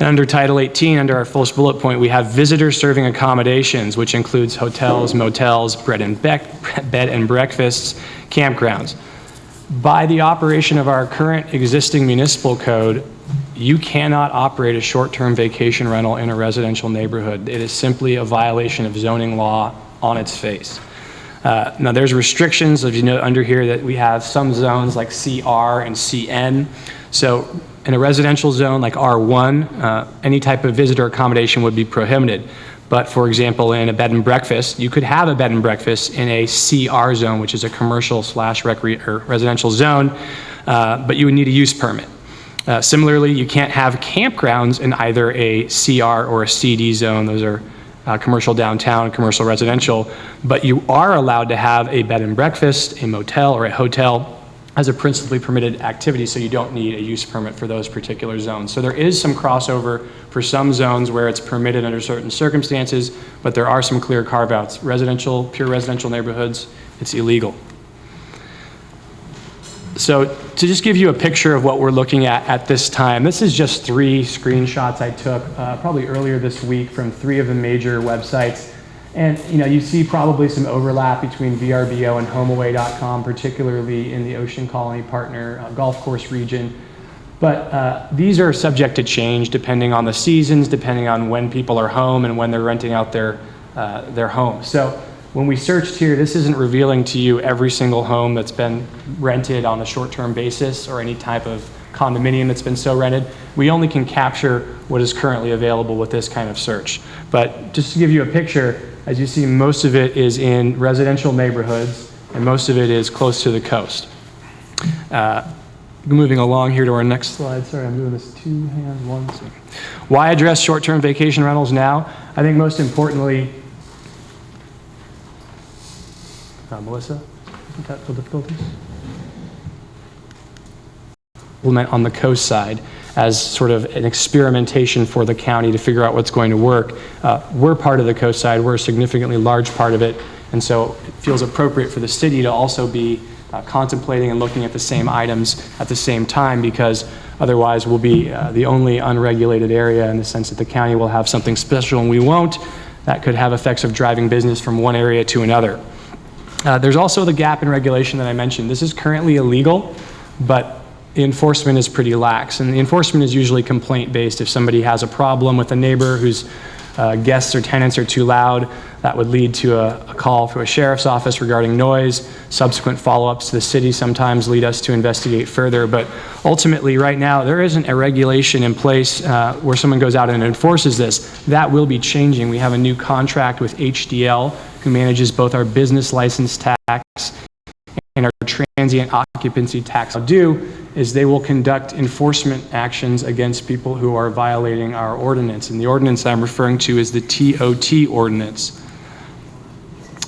And under Title 18, under our first bullet point, we have visitor serving accommodations, which includes hotels, motels, bed and breakfasts, campgrounds. By the operation of our current existing municipal code, you cannot operate a short-term vacation rental in a residential neighborhood. It is simply a violation of zoning law on its face. Now there's restrictions, as you know, under here that we have some zones like CR and CN. So in a residential zone like R1, any type of visitor accommodation would be prohibited. But for example, in a bed and breakfast, you could have a bed and breakfast in a CR zone, which is a commercial / residential zone, but you would need a use permit. Similarly, you can't have campgrounds in either a CR or a CD zone. Those are commercial downtown, commercial residential, but you are allowed to have a bed and breakfast, a motel, or a hotel as a principally permitted activity, so you don't need a use permit for those particular zones. So there is some crossover for some zones where it's permitted under certain circumstances, but there are some clear carve-outs. Residential, pure residential neighborhoods, it's illegal. So to just give you a picture of what we're looking at this time, this is just 3 screenshots I took probably earlier this week from 3 of the major websites. And you see probably some overlap between VRBO and HomeAway.com, particularly in the Ocean Colony Partner golf course region. But these are subject to change depending on the seasons, depending on when people are home and when they're renting out their home. So when we searched here, this isn't revealing to you every single home that's been rented on a short-term basis or any type of condominium that's been so rented. We only can capture what is currently available with this kind of search. But just to give you a picture, as you see, most of it is in residential neighborhoods, and most of it is close to the coast. Moving along here to our next slide. Sorry, I'm doing this 2 hands, 1 second. Why address short-term vacation rentals now? I think most importantly, Melissa, technical difficulties? On the coast side as sort of an experimentation for the county to figure out what's going to work. We're part of the coast side, we're a significantly large part of it, and so it feels appropriate for the city to also be contemplating and looking at the same items at the same time, because otherwise we'll be the only unregulated area in the sense that the county will have something special and we won't. That could have effects of driving business from one area to another. There's also the gap in regulation that I mentioned. This is currently illegal, but the enforcement is pretty lax, and the enforcement is usually complaint-based. If somebody has a problem with a neighbor whose guests or tenants are too loud, that would lead to a call to a sheriff's office regarding noise. Subsequent follow-ups to the city sometimes lead us to investigate further, but ultimately right now there isn't a regulation in place where someone goes out and enforces this. That will be changing. We have a new contract with HDL, who manages both our business license tax and our transient occupancy tax. What they'll do is they will conduct enforcement actions against people who are violating our ordinance. And the ordinance I'm referring to is the TOT ordinance.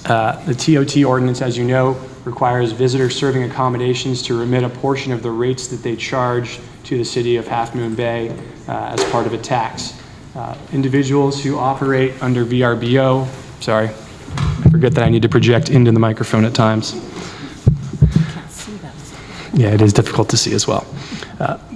The TOT ordinance, as you know, requires visitor serving accommodations to remit a portion of the rates that they charge to the city of Half Moon Bay as part of a tax. Individuals who operate under VRBO, sorry, I forget that I need to project into the microphone at times. Yeah, it is difficult to see as well.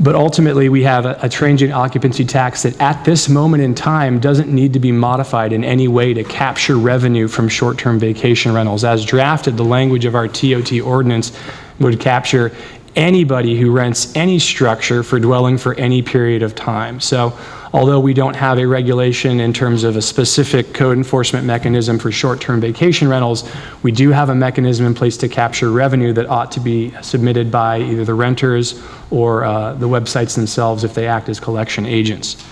But ultimately, we have a transient occupancy tax that at this moment in time doesn't need to be modified in any way to capture revenue from short-term vacation rentals. As drafted, the language of our TOT ordinance would capture anybody who rents any structure for dwelling for any period of time. So although we don't have a regulation in terms of a specific code enforcement mechanism for short-term vacation rentals, we do have a mechanism in place to capture revenue that ought to be submitted by either the renters or the websites themselves if they act as collection agents.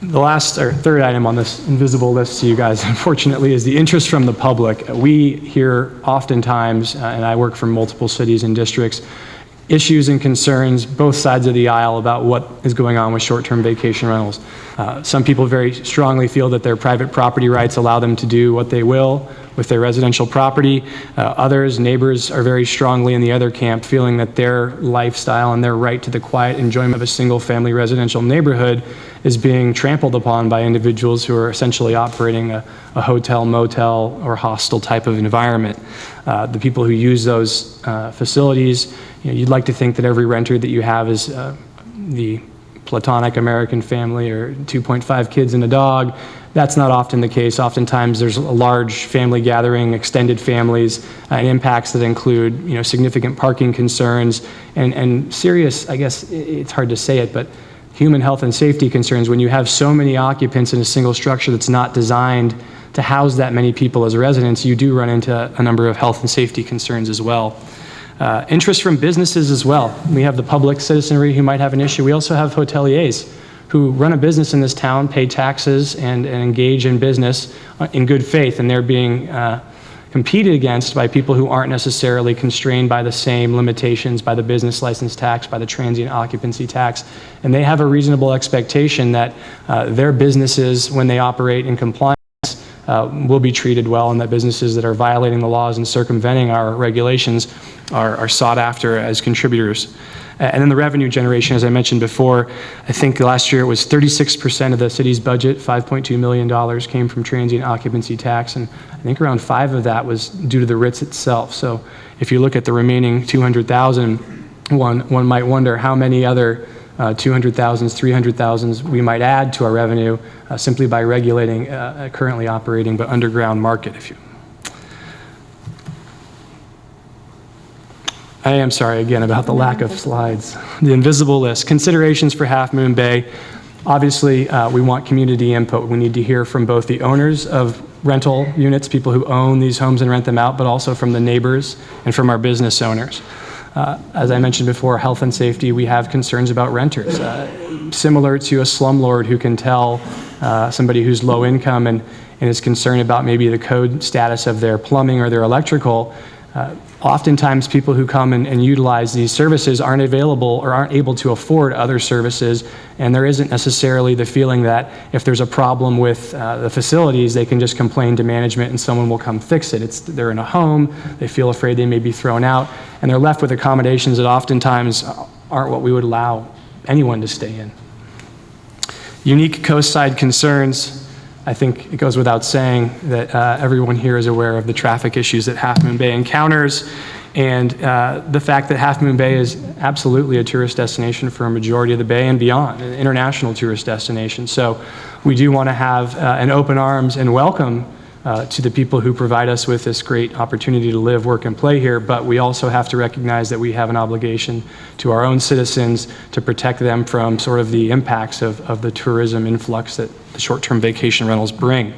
The last or third item on this invisible list to you guys, unfortunately, is the interest from the public. We hear oftentimes, and I work for multiple cities and districts, issues and concerns, both sides of the aisle, about what is going on with short-term vacation rentals. Some people very strongly feel that their private property rights allow them to do what they will with their residential property. Others, neighbors, are very strongly in the other camp, feeling that their lifestyle and their right to the quiet enjoyment of a single-family residential neighborhood is being trampled upon by individuals who are essentially operating a hotel, motel, or hostel type of environment. The people who use those facilities, you'd like to think that every renter that you have is the platonic American family or 2.5 kids and a dog. That's not often the case. Oftentimes there's a large family gathering, extended families, and impacts that include significant parking concerns and serious, I guess it's hard to say it, but human health and safety concerns. When you have so many occupants in a single structure that's not designed to house that many people as residents, you do run into a number of health and safety concerns as well. Interest from businesses as well. We have the public citizenry who might have an issue. We also have hoteliers who run a business in this town, pay taxes, and engage in business in good faith, and they're being competed against by people who aren't necessarily constrained by the same limitations, by the business license tax, by the transient occupancy tax, and they have a reasonable expectation that their businesses, when they operate in compliance, will be treated well, and that businesses that are violating the laws and circumventing our regulations are sought after as contributors. And then the revenue generation, as I mentioned before, I think last year it was 36% of the city's budget, $5.2 million, came from transient occupancy tax, and I think around 5 of that was due to the Ritz itself. So if you look at the remaining 200,000, one might wonder how many other 200,000s, 300,000s we might add to our revenue simply by regulating a currently operating but underground market. I am sorry again about the lack of slides. The invisible list. Considerations for Half Moon Bay. Obviously, we want community input. We need to hear from both the owners of rental units, people who own these homes and rent them out, but also from the neighbors and from our business owners. As I mentioned before, health and safety, we have concerns about renters. Similar to a slumlord who can tell somebody who's low income and is concerned about maybe the code status of their plumbing or their electrical, oftentimes people who come and utilize these services aren't available or aren't able to afford other services, and there isn't necessarily the feeling that if there's a problem with the facilities, they can just complain to management and someone will come fix it. They're in a home, they feel afraid they may be thrown out, and they're left with accommodations that oftentimes aren't what we would allow anyone to stay in. Unique coastside concerns. I think it goes without saying that everyone here is aware of the traffic issues that Half Moon Bay encounters, and the fact that Half Moon Bay is absolutely a tourist destination for a majority of the Bay and beyond, an international tourist destination. So we do want to have an open arms and welcome to the people who provide us with this great opportunity to live, work, and play here, but we also have to recognize that we have an obligation to our own citizens to protect them from sort of the impacts of the tourism influx that the short-term vacation rentals bring.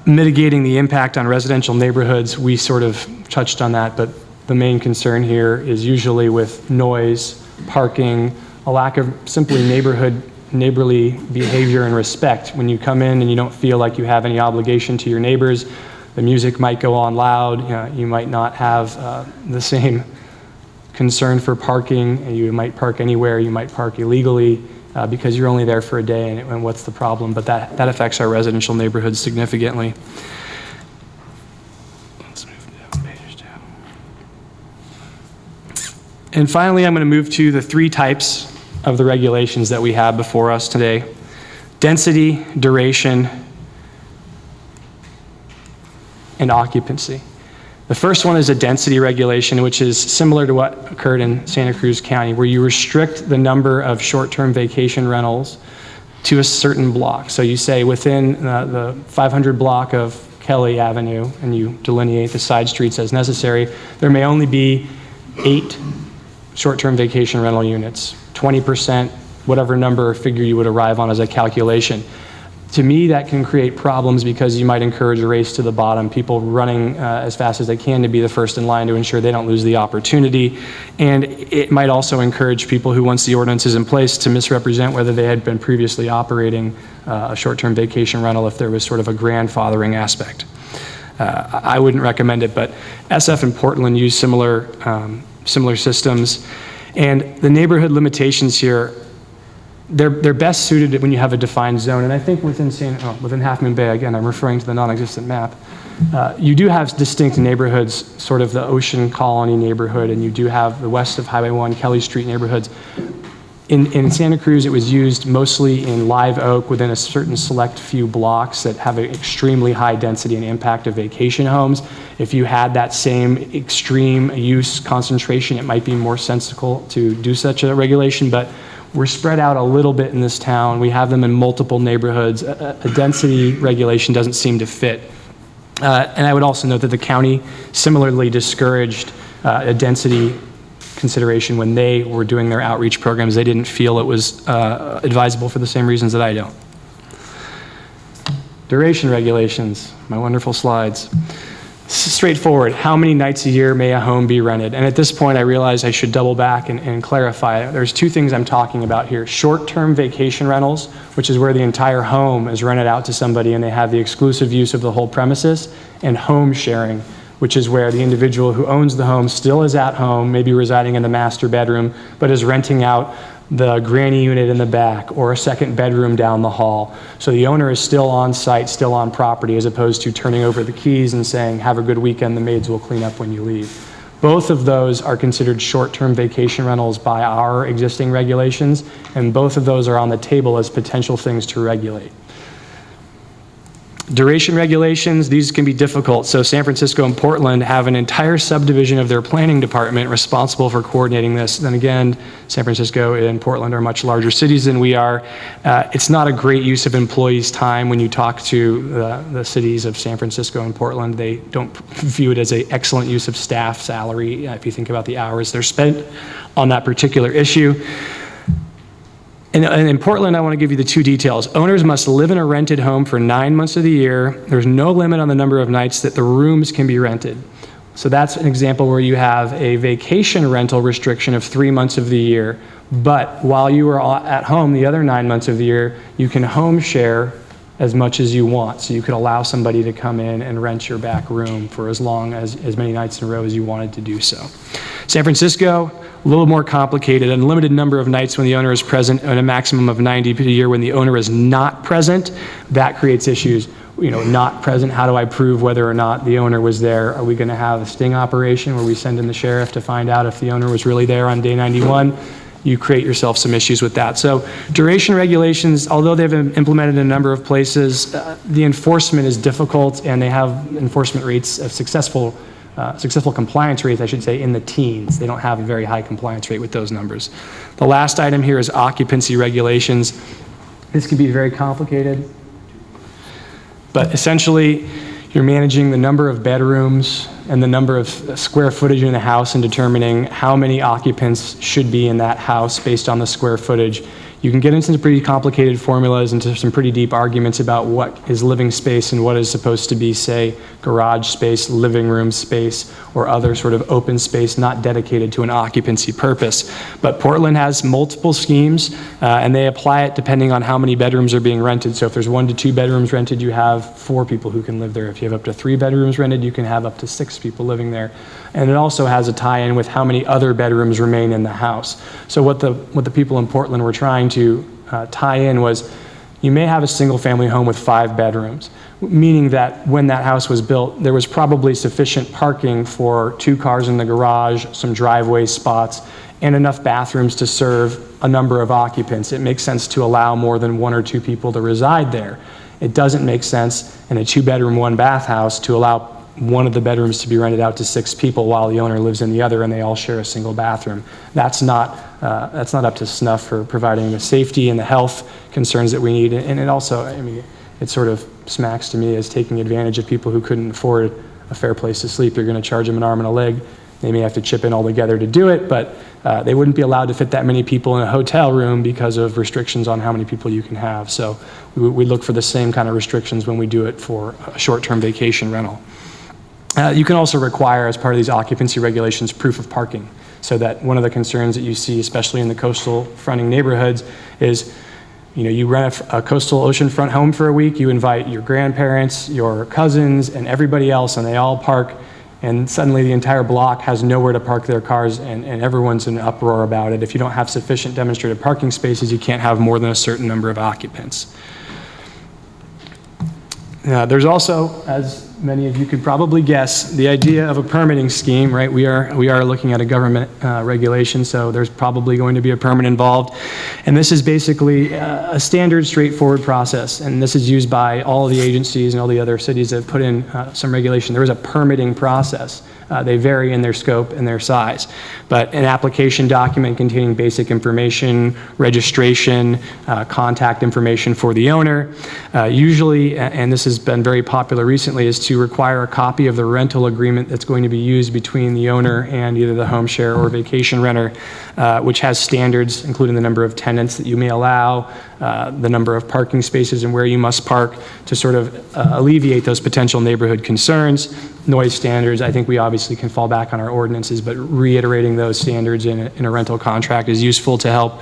Mitigating the impact on residential neighborhoods, we sort of touched on that, but the main concern here is usually with noise, parking, a lack of simply neighborly behavior and respect. When you come in and you don't feel like you have any obligation to your neighbors, the music might go on loud, you might not have the same concern for parking, and you might park anywhere, you might park illegally because you're only there for a day, and what's the problem? But that affects our residential neighborhoods significantly. Let's move down, page down. And finally, I'm going to move to the 3 types of the regulations that we have before us today: density, duration, and occupancy. The first one is a density regulation, which is similar to what occurred in Santa Cruz County, where you restrict the number of short-term vacation rentals to a certain block. So you say within the 500 block of Kelly Avenue, and you delineate the side streets as necessary, there may only be 8 short-term vacation rental units, 20%, whatever number or figure you would arrive on as a calculation. To me, that can create problems because you might encourage a race to the bottom, people running as fast as they can to be the first in line to ensure they don't lose the opportunity. And it might also encourage people who, once the ordinance is in place, to misrepresent whether they had been previously operating a short-term vacation rental if there was sort of a grandfathering aspect. I wouldn't recommend it, but SF and Portland use similar systems. And the neighborhood limitations here, they're best suited when you have a defined zone. And I think within Half Moon Bay, again, I'm referring to the non-existent map, you do have distinct neighborhoods, sort of the Ocean Colony neighborhood, and you do have the west of Highway 1, Kelly Street neighborhoods. In Santa Cruz, it was used mostly in Live Oak within a certain select few blocks that have an extremely high density and impact of vacation homes. If you had that same extreme use concentration, it might be more sensible to do such a regulation, but we're spread out a little bit in this town. We have them in multiple neighborhoods. A density regulation doesn't seem to fit. And I would also note that the county similarly discouraged a density consideration when they were doing their outreach programs. They didn't feel it was advisable for the same reasons that I don't. Duration regulations, my wonderful slides. Straightforward, how many nights a year may a home be rented? And at this point, I realize I should double back and clarify. There's two things I'm talking about here. Short-term vacation rentals, which is where the entire home is rented out to somebody and they have the exclusive use of the whole premises, and home sharing, which is where the individual who owns the home still is at home, maybe residing in the master bedroom, but is renting out the granny unit in the back or a second bedroom down the hall. So the owner is still on site, still on property, as opposed to turning over the keys and saying, have a good weekend, the maids will clean up when you leave. Both of those are considered short-term vacation rentals by our existing regulations, and both of those are on the table as potential things to regulate. Duration regulations, these can be difficult. So San Francisco and Portland have an entire subdivision of their planning department responsible for coordinating this. Then again, San Francisco and Portland are much larger cities than we are. It's not a great use of employees' time when you talk to the cities of San Francisco and Portland. They don't view it as an excellent use of staff salary if you think about the hours they're spent on that particular issue. And in Portland, I want to give you the two details. Owners must live in a rented home for 9 months of the year. There's no limit on the number of nights that the rooms can be rented. So that's an example where you have a vacation rental restriction of 3 months of the year. But while you are at home the other 9 months of the year, you can home share as much as you want. So you could allow somebody to come in and rent your back room for as many nights in a row as you wanted to do so. San Francisco, a little more complicated, a limited number of nights when the owner is present and a maximum of 90 per year when the owner is not present. That creates issues. Not present, how do I prove whether or not the owner was there? Are we going to have a sting operation where we send in the sheriff to find out if the owner was really there on day 91? You create yourself some issues with that. So duration regulations, although they've been implemented in a number of places, the enforcement is difficult, and they have enforcement rates of successful compliance rates, I should say, in the teens. They don't have a very high compliance rate with those numbers. The last item here is occupancy regulations. This can be very complicated, but essentially you're managing the number of bedrooms and the number of square footage in the house and determining how many occupants should be in that house based on the square footage. You can get into some pretty complicated formulas, into some pretty deep arguments about what is living space and what is supposed to be, say, garage space, living room space, or other sort of open space not dedicated to an occupancy purpose. But Portland has multiple schemes, and they apply it depending on how many bedrooms are being rented. So if there's 1 to 2 bedrooms rented, you have 4 people who can live there. If you have up to 3 bedrooms rented, you can have up to 6 people living there. And it also has a tie-in with how many other bedrooms remain in the house. So what the people in Portland were trying to tie in was, you may have a single-family home with 5 bedrooms, meaning that when that house was built, there was probably sufficient parking for 2 cars in the garage, some driveway spots, and enough bathrooms to serve a number of occupants. It makes sense to allow more than 1 or 2 people to reside there. It doesn't make sense in a 2-bedroom, 1-bath house to allow one of the bedrooms to be rented out to 6 people while the owner lives in the other and they all share a single bathroom. That's not up to snuff for providing the safety and the health concerns that we need. And it also, it sort of smacks to me as taking advantage of people who couldn't afford a fair place to sleep. You're going to charge them an arm and a leg. They may have to chip in all together to do it, but they wouldn't be allowed to fit that many people in a hotel room because of restrictions on how many people you can have. So we look for the same kind of restrictions when we do it for a short-term vacation rental. You can also require, as part of these occupancy regulations, proof of parking, so that one of the concerns that you see, especially in the coastal fronting neighborhoods, is you rent a coastal oceanfront home for a week, you invite your grandparents, your cousins, and everybody else, and they all park, and suddenly the entire block has nowhere to park their cars, and everyone's in an uproar about it. If you don't have sufficient demonstrated parking spaces, you can't have more than a certain number of occupants. There's also, as many of you could probably guess, the idea of a permitting scheme, right? We are looking at a government regulation, so there's probably going to be a permit involved. And this is basically a standard, straightforward process. And this is used by all of the agencies and all the other cities that put in some regulation. There is a permitting process. They vary in their scope and their size. But an application document containing basic information, registration, contact information for the owner. Usually, and this has been very popular recently, is to require a copy of the rental agreement that's going to be used between the owner and either the home share or vacation renter, which has standards, including the number of tenants that you may allow, the number of parking spaces and where you must park to sort of alleviate those potential neighborhood concerns. Noise standards, I think we obviously can fall back on our ordinances, but reiterating those standards in a rental contract is useful to help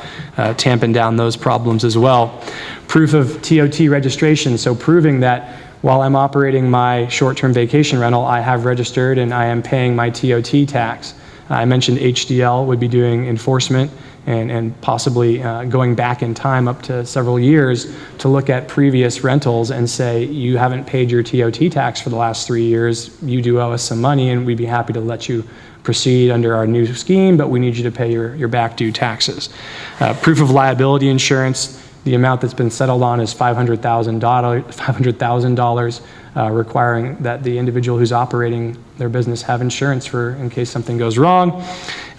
tampen down those problems as well. Proof of TOT registration, so proving that while I'm operating my short-term vacation rental, I have registered and I am paying my TOT tax. I mentioned HDL would be doing enforcement and possibly going back in time up to several years to look at previous rentals and say, you haven't paid your TOT tax for the last 3 years, you do owe us some money and we'd be happy to let you proceed under our new scheme, but we need you to pay your back due taxes. Proof of liability insurance, the amount that's been settled on is $500,000, requiring that the individual who's operating their business have insurance for in case something goes wrong.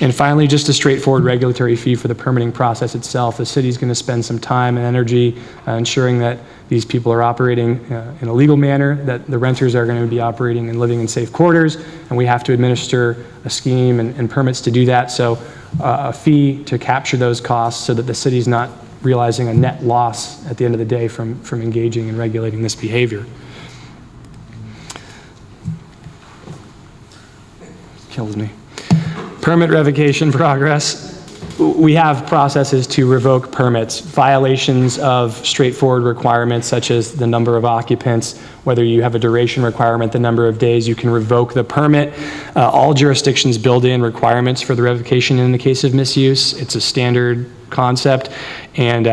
And finally, just a straightforward regulatory fee for the permitting process itself. The city's going to spend some time and energy ensuring that these people are operating in a legal manner, that the renters are going to be operating and living in safe quarters, and we have to administer a scheme and permits to do that. So a fee to capture those costs so that the city's not realizing a net loss at the end of the day from engaging and regulating this behavior. Kills me. Permit revocation progress. We have processes to revoke permits. Violations of straightforward requirements such as the number of occupants, whether you have a duration requirement, the number of days you can revoke the permit. All jurisdictions build in requirements for the revocation in the case of misuse. It's a standard concept, and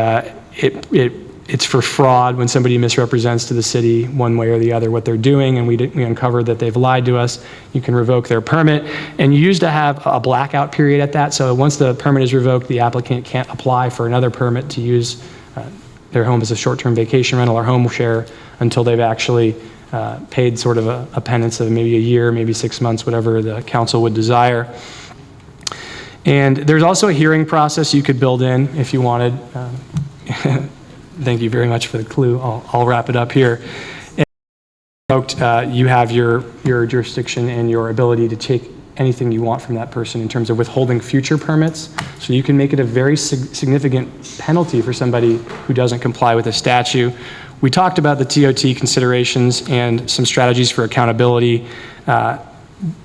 it's for fraud when somebody misrepresents to the city one way or the other what they're doing, and we uncover that they've lied to us. You can revoke their permit, and you used to have a blackout period at that, so once the permit is revoked, the applicant can't apply for another permit to use their home as a short-term vacation rental or home share until they've actually paid sort of a penance of maybe a year, maybe 6 months, whatever the council would desire. And there's also a hearing process you could build in if you wanted. Thank you very much for the clue. I'll wrap it up here. You have your jurisdiction and your ability to take anything you want from that person in terms of withholding future permits. So you can make it a very significant penalty for somebody who doesn't comply with a statute. We talked about the TOT considerations and some strategies for accountability.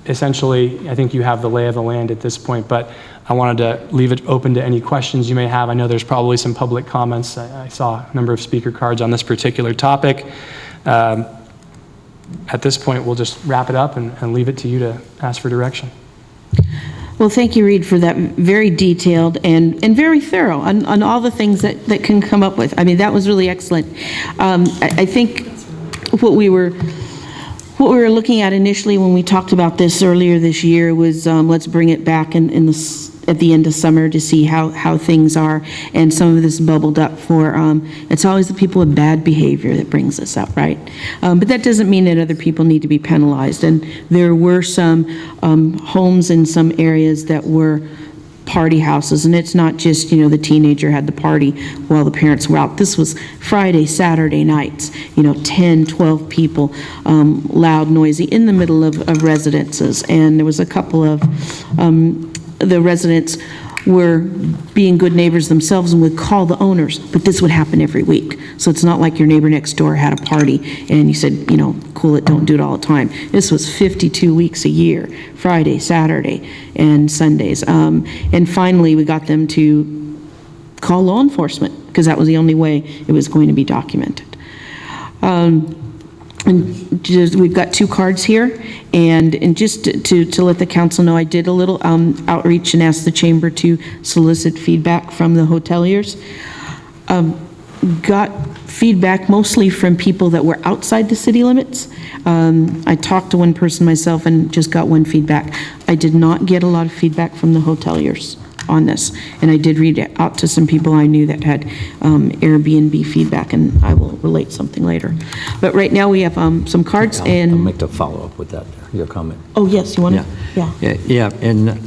Essentially, I think you have the lay of the land at this point, but I wanted to leave it open to any questions you may have. I know there's probably some public comments. I saw a number of speaker cards on this particular topic. At this point, we'll just wrap it up and leave it to you to ask for direction. Well, thank you, Reed, for that very detailed and very thorough on all the things that can come up with. I mean, that was really excellent. I think what we were looking at initially when we talked about this earlier this year was let's bring it back at the end of summer to see how things are, and some of this bubbled up for, it's always the people with bad behavior that brings this up, right? But that doesn't mean that other people need to be penalized, and there were some homes in some areas that were party houses, and it's not just, the teenager had the party while the parents were out. This was Friday, Saturday nights, 10, 12 people, loud, noisy, in the middle of residences. And there was a couple of the residents were being good neighbors themselves and would call the owners, but this would happen every week. So it's not like your neighbor next door had a party and you said, cool it, don't do it all the time. This was 52 weeks a year, Friday, Saturday, and Sundays. And finally, we got them to call law enforcement because that was the only way it was going to be documented. And we've got 2 cards here, and just to let the council know, I did a little outreach and asked the chamber to solicit feedback from the hoteliers. got feedback mostly from people that were outside the city limits. I talked to one person myself and just got one feedback. I did not get a lot of feedback from the hoteliers on this, and I did read it out to some people I knew that had Airbnb feedback, and I will relate something later. But right now, we have some cards I'll and... make a follow-up with that, your comment. Oh, yes, you want to? Yeah, and,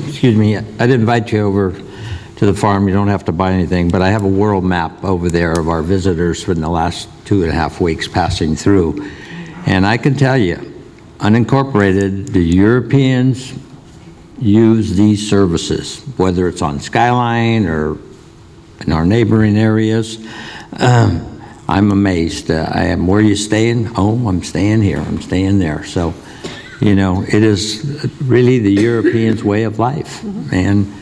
excuse me, I'd invite you over to the farm. You don't have to buy anything, but I have a world map over there of our visitors from the last 2.5 weeks passing through. And I can tell you, unincorporated, the Europeans use these services, whether it's on Skyline or in our neighboring areas. I'm amazed. I am, where are you staying? Oh, I'm staying here, I'm staying there. So, you know, it is really the Europeans' way of life. And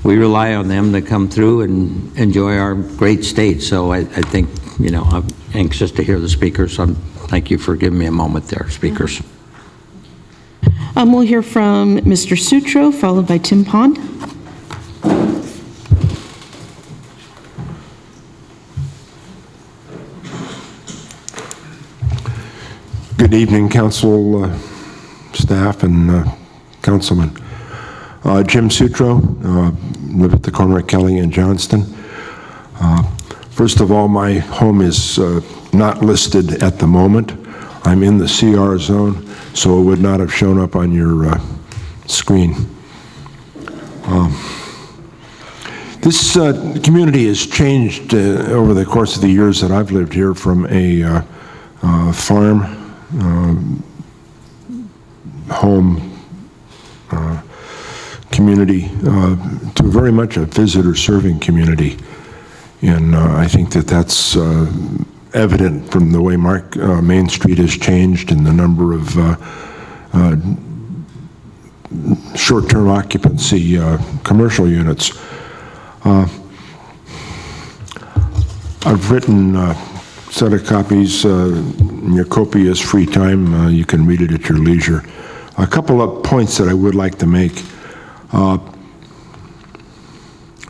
we rely on them to come through and enjoy our great state. So I think, you know, I'm anxious to hear the speakers. Thank you for giving me a moment there, speakers. We'll hear from Mr. Sutro, followed by Tim Pond. Good evening, council staff and councilmen. Jim Sutro, live at the corner of Kelly and Johnston. First of all, my home is not listed at the moment. I'm in the CR zone, so it would not have shown up on your screen. This community has changed over the course of the years that I've lived here from a farm home community to very much a visitor-serving community. And I think that that's evident from the way Main Street has changed and the number of short-term occupancy commercial units. I've written a set of copies in your copious free time. You can read it at your leisure. A couple of points that I would like to make.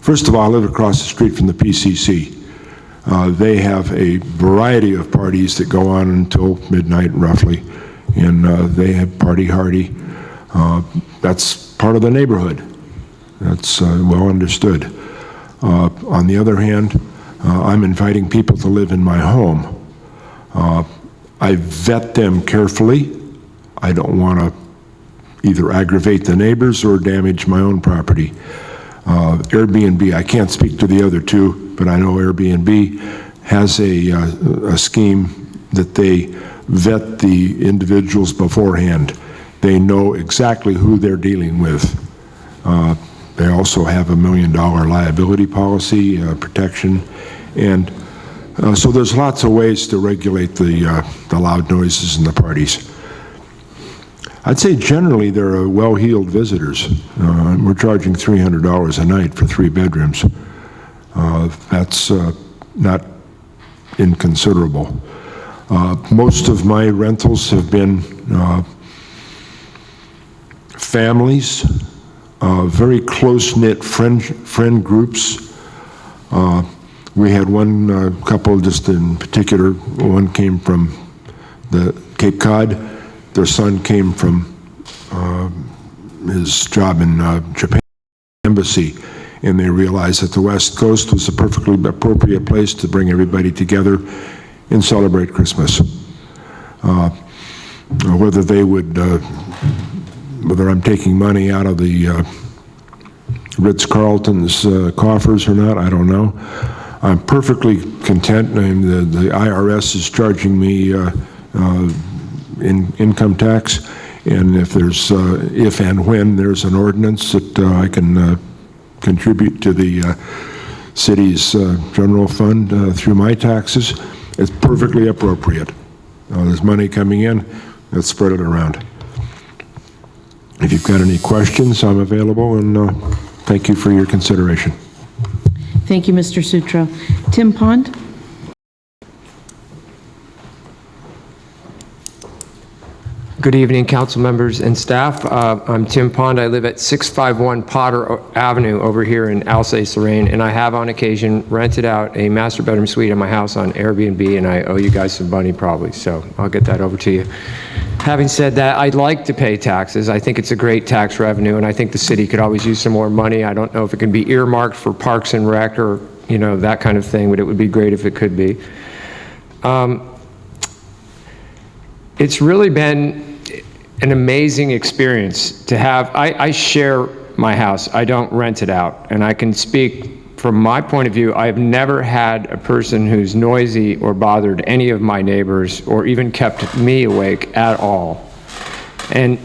First of all, I live across the street from the PCC. They have a variety of parties that go on until midnight, roughly, and they have party hardy. That's part of the neighborhood. That's well understood. On the other hand, I'm inviting people to live in my home. I vet them carefully. I don't want to either aggravate the neighbors or damage my own property. Airbnb, I can't speak to the other two, but I know Airbnb has a scheme that they vet the individuals beforehand. They know exactly who they're dealing with. They also have $1 million liability policy protection. And so there's lots of ways to regulate the loud noises and the parties. I'd say generally they're well-heeled visitors. We're charging $300 a night for 3 bedrooms. That's not inconsiderable. Most of my rentals have been families, very close-knit friend groups. We had one couple just in particular. One came from the Cape Cod. Their son came from his job in Japan embassy, and they realized that the West Coast was a perfectly appropriate place to bring everybody together and celebrate Christmas. Whether they would, whether I'm taking money out of the Ritz-Carlton's coffers or not, I don't know. I'm perfectly content. The IRS is charging me in income tax, and if there's, if and when there's an ordinance that I can contribute to the city's general fund through my taxes, it's perfectly appropriate. There's money coming in, let's spread it around. If you've got any questions, I'm available, and thank you for your consideration. Thank you, Mr. Sutro. Tim Pond? Good evening, council members and staff. I'm Tim Pond. I live at 651 Potter Avenue over here in Alsace-Lorraine, and I have on occasion rented out a master bedroom suite in my house on Airbnb, and I owe you guys some money probably, so I'll get that over to you. Having said that, I'd like to pay taxes. I think it's a great tax revenue, and I think the city could always use some more money. I don't know if it can be earmarked for Parks and Rec or, you know, that kind of thing, but it would be great if it could be. It's really been an amazing experience to have. I share my house. I don't rent it out. And I can speak from my point of view. I've never had a person who's noisy or bothered any of my neighbors or even kept me awake at all. And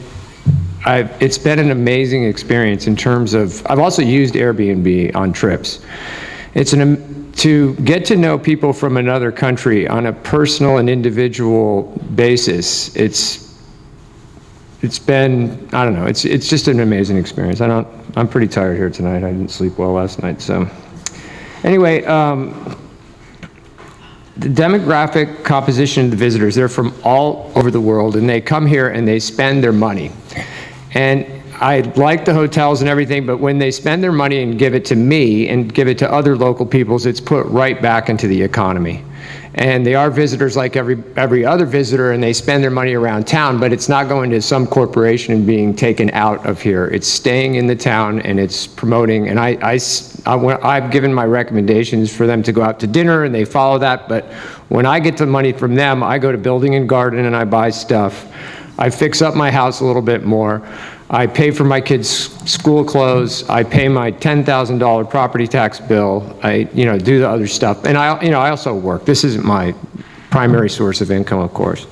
it's been an amazing experience in terms of, I've also used Airbnb on trips. To get to know people from another country on a personal and individual basis, it's been, I don't know, it's just an amazing experience. I'm pretty tired here tonight. I didn't sleep well last night, so. Anyway, the demographic composition of the visitors, they're from all over the world, and they come here and they spend their money. And I like the hotels and everything, but when they spend their money and give it to me and give it to other local peoples, it's put right back into the economy. And they are visitors like every other visitor, and they spend their money around town, but it's not going to some corporation and being taken out of here. It's staying in the town, and it's promoting. And I've given my recommendations for them to go out to dinner, and they follow that. But when I get the money from them, I go to Building and Garden, and I buy stuff. I fix up my house a little bit more. I pay for my kids' school clothes. I pay my $10,000 property tax bill. I, do the other stuff. And I also work. This isn't my primary source of income, of course.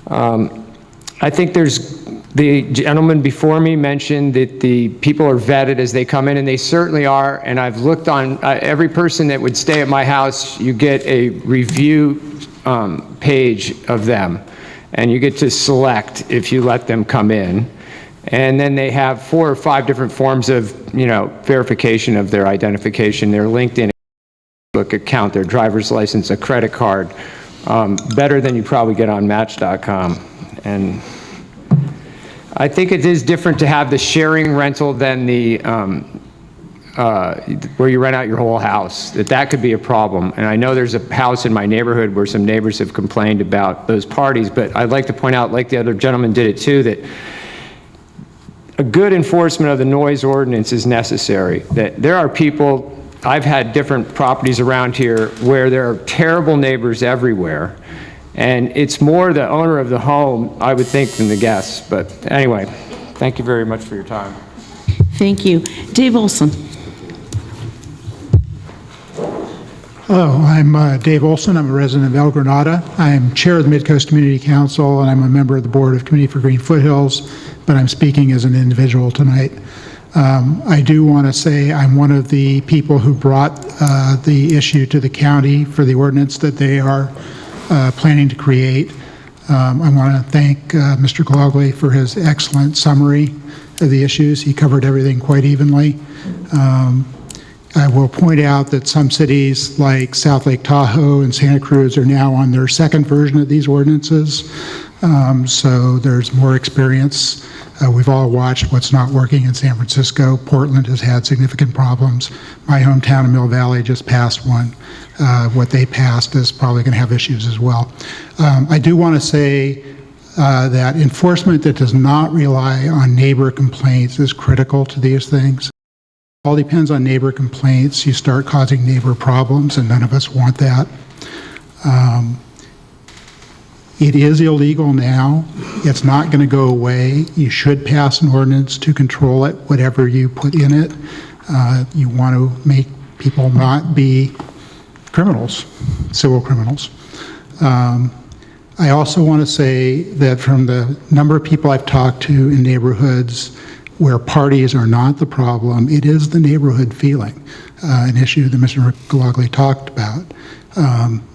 I think the gentleman before me mentioned that the people are vetted as they come in, and they certainly are. And I've looked on every person that would stay at my house, you get a review page of them. And you get to select if you let them come in. And then they have 4 or 5 different forms of, verification of their identification, their LinkedIn account, their driver's license, a credit card, better than you probably get on Match.com. And I think it is different to have the sharing rental than the, where you rent out your whole house, that could be a problem. And I know there's a house in my neighborhood where some neighbors have complained about those parties, but I'd like to point out, like the other gentleman did it too, that a good enforcement of the noise ordinance is necessary. That there are people, I've had different properties around here where there are terrible neighbors everywhere. And it's more the owner of the home, I would think, than the guests. But anyway, thank you very much for your time. Thank you. Dave Olson. Hello, I'm Dave Olson. I'm a resident of El Granada. I'm chair of the Mid-Coast Community Council, and I'm a member of the board of Committee for Green Foothills, but I'm speaking as an individual tonight. I do want to say I'm one of the people who brought the issue to the county for the ordinance that they are planning to create. I want to thank Mr. Glogly for his excellent summary of the issues. He covered everything quite evenly. I will point out that some cities like South Lake Tahoe and Santa Cruz are now on their second version of these ordinances, so there's more experience. We've all watched what's not working in San Francisco. Portland has had significant problems. My hometown of Mill Valley just passed one. What they passed is probably going to have issues as well. I do want to say that enforcement that does not rely on neighbor complaints is critical to these things. All depends on neighbor complaints. You start causing neighbor problems, and none of us want that. It is illegal now. It's not going to go away. You should pass an ordinance to control it, whatever you put in it. You want to make people not be criminals, civil criminals. I also want to say that from the number of people I've talked to in neighborhoods where parties are not the problem, it is the neighborhood feeling, an issue that Mr. Glogly talked about.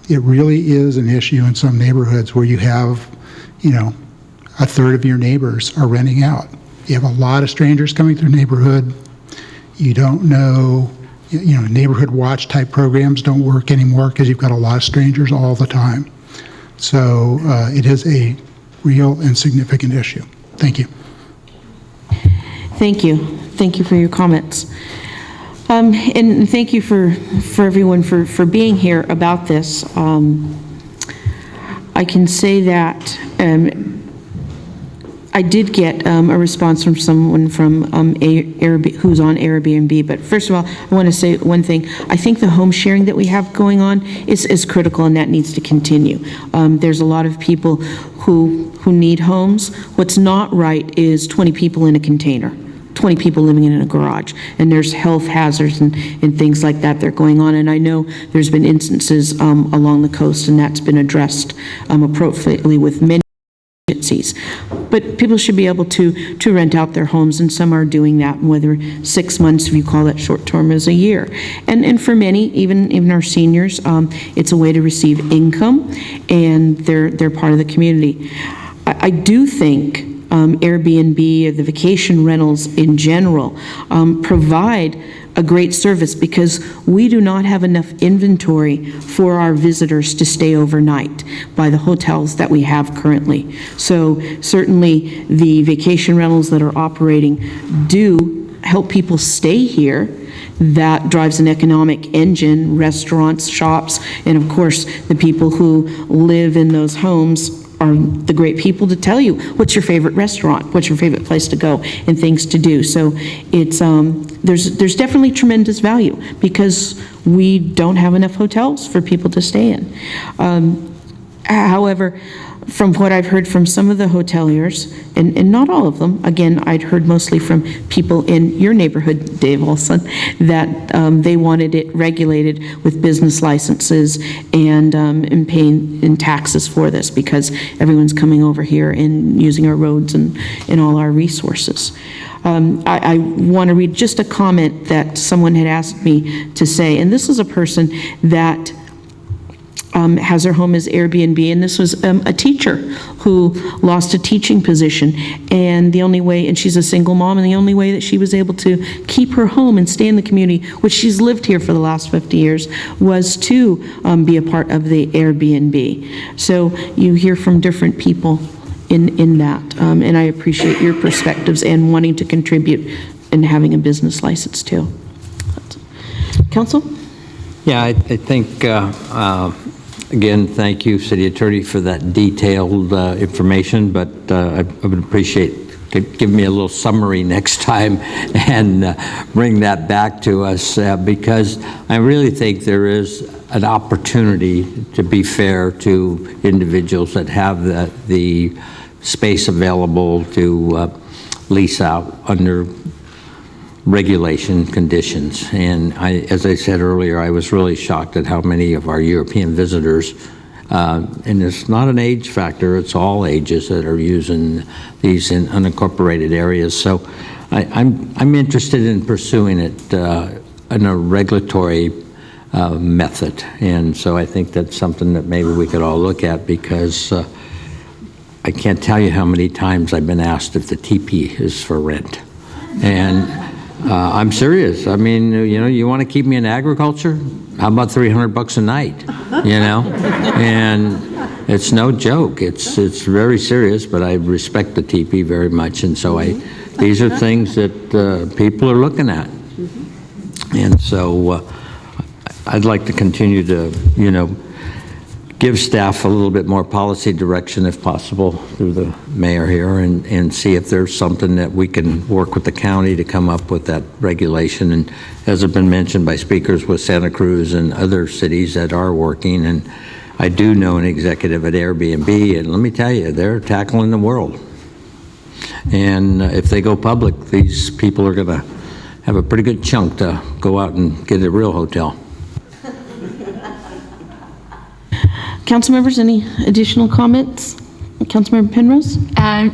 It really is an issue in some neighborhoods where you have, a third of your neighbors are renting out. You have a lot of strangers coming through the neighborhood. You don't know, neighborhood watch type programs don't work anymore because you've got a lot of strangers all the time. So it is a real and significant issue. Thank you. Thank you. Thank you for your comments. And thank you for everyone for being here about this. I can say that I did get a response from someone from who's on Airbnb, but first of all, I want to say one thing. I think the home sharing that we have going on is critical, and that needs to continue. There's a lot of people who need homes. What's not right is 20 people in a container. 20 people living in a garage, and there's health hazards and things like that are going on. And I know there's been instances along the coast, and that's been addressed appropriately with many agencies. But people should be able to rent out their homes, and some are doing that, whether 6 months, if you call that short term, is a year. And for many, even our seniors, it's a way to receive income, and they're part of the community. I do think Airbnb or the vacation rentals in general provide a great service, because we do not have enough inventory for our visitors to stay overnight by the hotels that we have currently. So certainly the vacation rentals that are operating do help people stay here. That drives an economic engine, restaurants, shops, and of course the people who live in those homes are the great people to tell you what's your favorite restaurant, what's your favorite place to go, and things to do. So it's there's definitely tremendous value, because we don't have enough hotels for people to stay in. However, from what I've heard from some of the hoteliers, and not all of them, again, I'd heard mostly from people in your neighborhood, Dave Olson, that they wanted it regulated with business licenses and paying in taxes for this, because everyone's coming over here and using our roads and all our resources. I want to read just a comment that someone had asked me to say, and this is a person that has her home as Airbnb, and this was a teacher who lost a teaching position, and she's a single mom, and the only way that she was able to keep her home and stay in the community, which she's lived here for the last 50 years, was to be a part of the Airbnb. So you hear from different people in that, and I appreciate your perspectives and wanting to contribute and having a business license too. Council? Yeah, I think again, thank you, City Attorney, for that detailed information, but I would appreciate give me a little summary next time and bring that back to us, because I really think there is an opportunity to be fair to individuals that have the space available to lease out under regulation conditions. And as I said earlier, I was really shocked at how many of our European visitors, and it's not an age factor, it's all ages that are using these in unincorporated areas. So I'm interested in pursuing it in a regulatory method. And so I think that's something that maybe we could all look at, because I can't tell you how many times I've been asked if the teepee is for rent. And I'm serious. I mean, you want to keep me in agriculture? How about $300 a night? And it's no joke. It's very serious, but I respect the teepee very much. And so these are things that people are looking at. And so I'd like to continue to, give staff a little bit more policy direction if possible through the mayor here, and see if there's something that we can work with the county to come up with that regulation. And as has been mentioned by speakers with Santa Cruz and other cities that are working, and I do know an executive at Airbnb, and let me tell you, they're tackling the world. And if they go public, these people are going to have a pretty good chunk to go out and get a real hotel. Council members, any additional comments? Councilmember Penrose?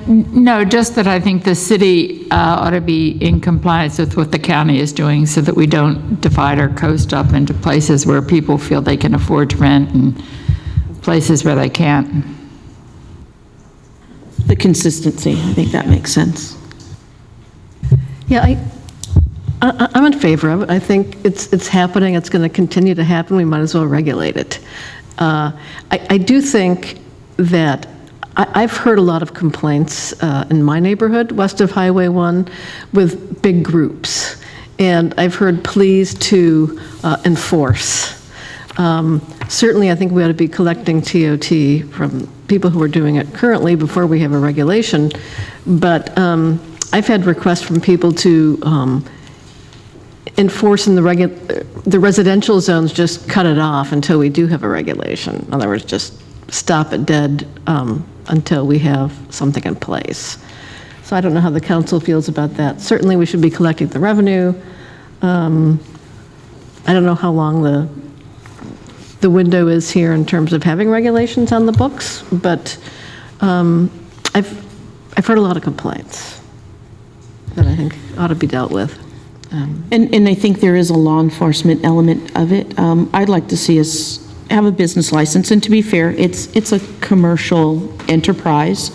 No, just that I think the city ought to be in compliance with what the county is doing, so that we don't divide our coast up into places where people feel they can afford to rent and places where they can't. The consistency, I think that makes sense. Yeah, I'm in favor of it. I think it's happening. It's going to continue to happen. We might as well regulate it. I do think that I've heard a lot of complaints in my neighborhood, west of Highway 1, with big groups. And I've heard pleas to enforce. Certainly, I think we ought to be collecting TOT from people who are doing it currently before we have a regulation. But I've had requests from people to enforce in the residential zones, just cut it off until we do have a regulation. In other words, just stop it dead until we have something in place. So I don't know how the council feels about that. Certainly, we should be collecting the revenue. I don't know how long the window is here in terms of having regulations on the books, but I've heard a lot of complaints that I think ought to be dealt with. And I think there is a law enforcement element of it. I'd like to see us have a business license, and to be fair, it's a commercial enterprise.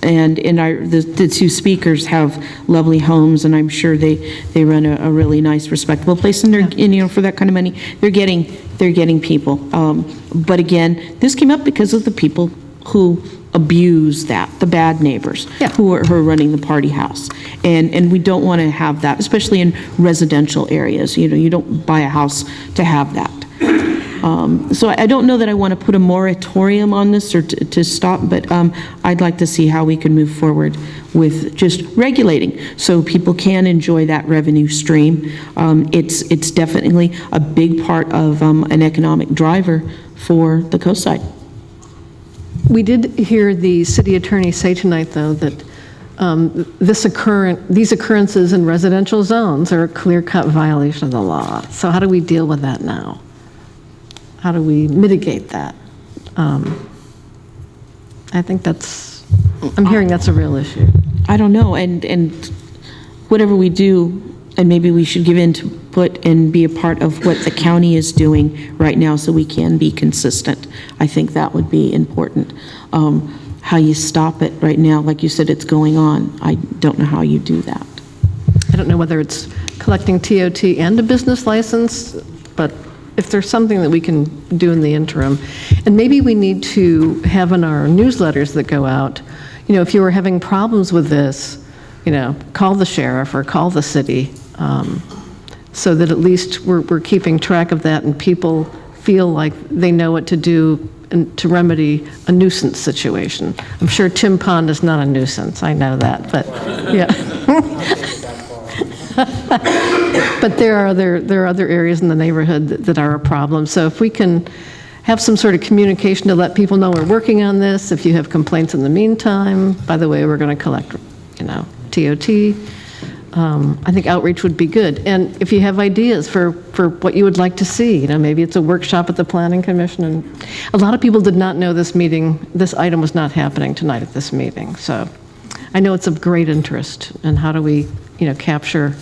And the two speakers have lovely homes, and I'm sure they run a really nice, respectable place. And they're, for that kind of money, they're getting people. But again, this came up because of the people who abuse that, the bad neighbors who are running the party house. And we don't want to have that, especially in residential areas. You don't buy a house to have that. So I don't know that I want to put a moratorium on this or to stop, but I'd like to see how we can move forward with just regulating so people can enjoy that revenue stream. It's definitely a big part of an economic driver for the coast side. We did hear the city attorney say tonight, though, that these occurrences in residential zones are a clear-cut violation of the law. So how do we deal with that now? How do we mitigate that? I think I'm hearing that's a real issue. I don't know, and whatever we do, and maybe we should give input and be a part of what the county is doing right now so we can be consistent. I think that would be important. How you stop it right now, like you said, it's going on. I don't know how you do that. I don't know whether it's collecting TOT and a business license, but if there's something that we can do in the interim. And maybe we need to have in our newsletters that go out, if you were having problems with this, call the sheriff or call the city, so that at least we're keeping track of that and people feel like they know what to do and to remedy a nuisance situation. I'm sure Tim Pond is not a nuisance, I know that, but yeah. But there are other areas in the neighborhood that are a problem. So if we can have some sort of communication to let people know we're working on this, if you have complaints in the meantime, by the way, we're going to collect, TOT. I think outreach would be good. And if you have ideas for what you would like to see, maybe it's a workshop at the Planning Commission. And a lot of people did not know this item was not happening tonight at this meeting. So I know it's of great interest. And how do we, capture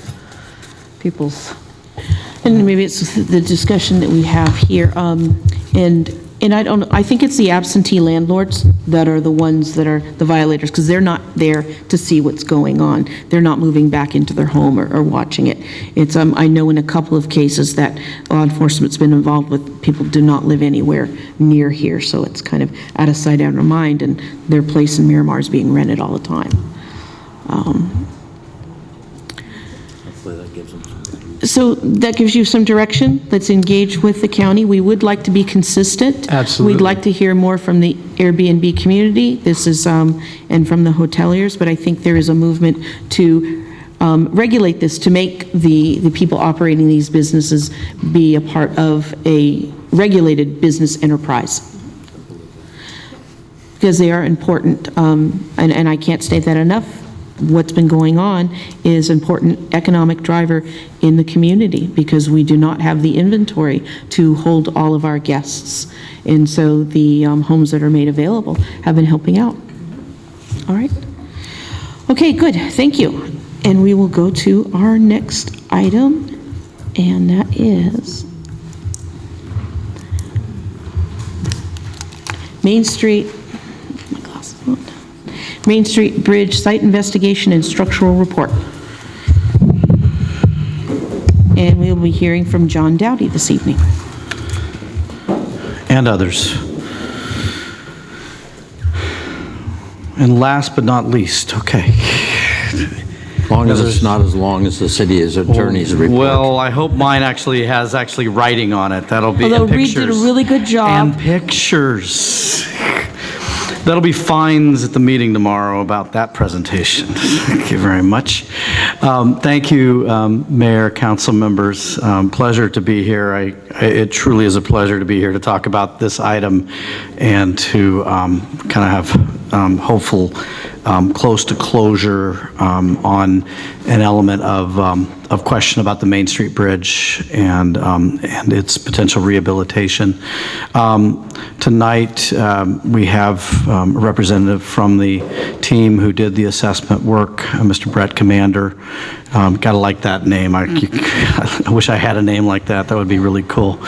people's... And maybe it's the discussion that we have here. And I think it's the absentee landlords that are the ones that are the violators, because they're not there to see what's going on. They're not moving back into their home or watching it. It's I know in a couple of cases that law enforcement's been involved with people do not live anywhere near here, so it's kind of out of sight, out of mind, and their place in Miramar is being rented all the time. So that gives you some direction. Let's engage with the county. We would like to be consistent. Absolutely. We'd like to hear more from the Airbnb community. This is, and from the hoteliers, but I think there is a movement to regulate this, to make the people operating these businesses be a part of a regulated business enterprise. Because they are important, and I can't state that enough. What's been going on is important economic driver in the community, because we do not have the inventory to hold all of our guests. And so the homes that are made available have been helping out. All right. Okay, good. Thank you. And we will go to our next item, and that is Main Street Bridge Site Investigation and Structural Report. And we'll be hearing from John Dowdy this evening. And others. And last but not least, okay. As long as it's not as long as the city attorney's report. Well, I hope mine actually has writing on it. That'll be Although and Reed pictures. did a really good job. And pictures. That'll be fines at the meeting tomorrow about that presentation. Thank you very much. Thank you, Mayor, council members. Pleasure to be here. It truly is a pleasure to be here to talk about this item and to kind of have hopeful close to closure on an element of question about the Main Street Bridge and its potential rehabilitation. Tonight, we have a representative from the team who did the assessment work, Mr. Brett Commander. Gotta like that name. I wish I had a name like that. That would be really cool.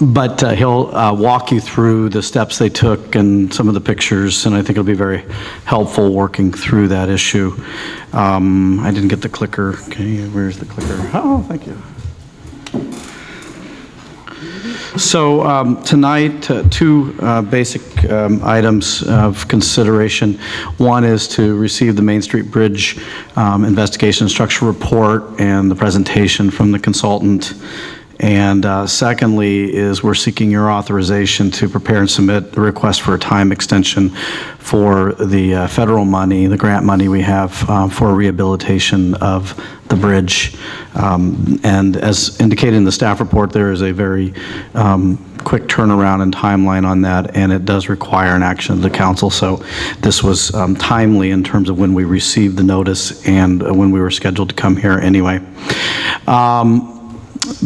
But he'll walk you through the steps they took and some of the pictures, and I think it'll be very helpful working through that issue. I didn't get the clicker. Okay, where's the clicker? Oh, thank you. So tonight, two basic items of consideration. One is to receive the Main Street Bridge investigation structure report and the presentation from the consultant. And secondly is we're seeking your authorization to prepare and submit the request for a time extension for the federal money, the grant money we have for rehabilitation of the bridge. And as indicated in the staff report, there is a very quick turnaround and timeline on that, and it does require an action of the council. So this was timely in terms of when we received the notice and when we were scheduled to come here anyway.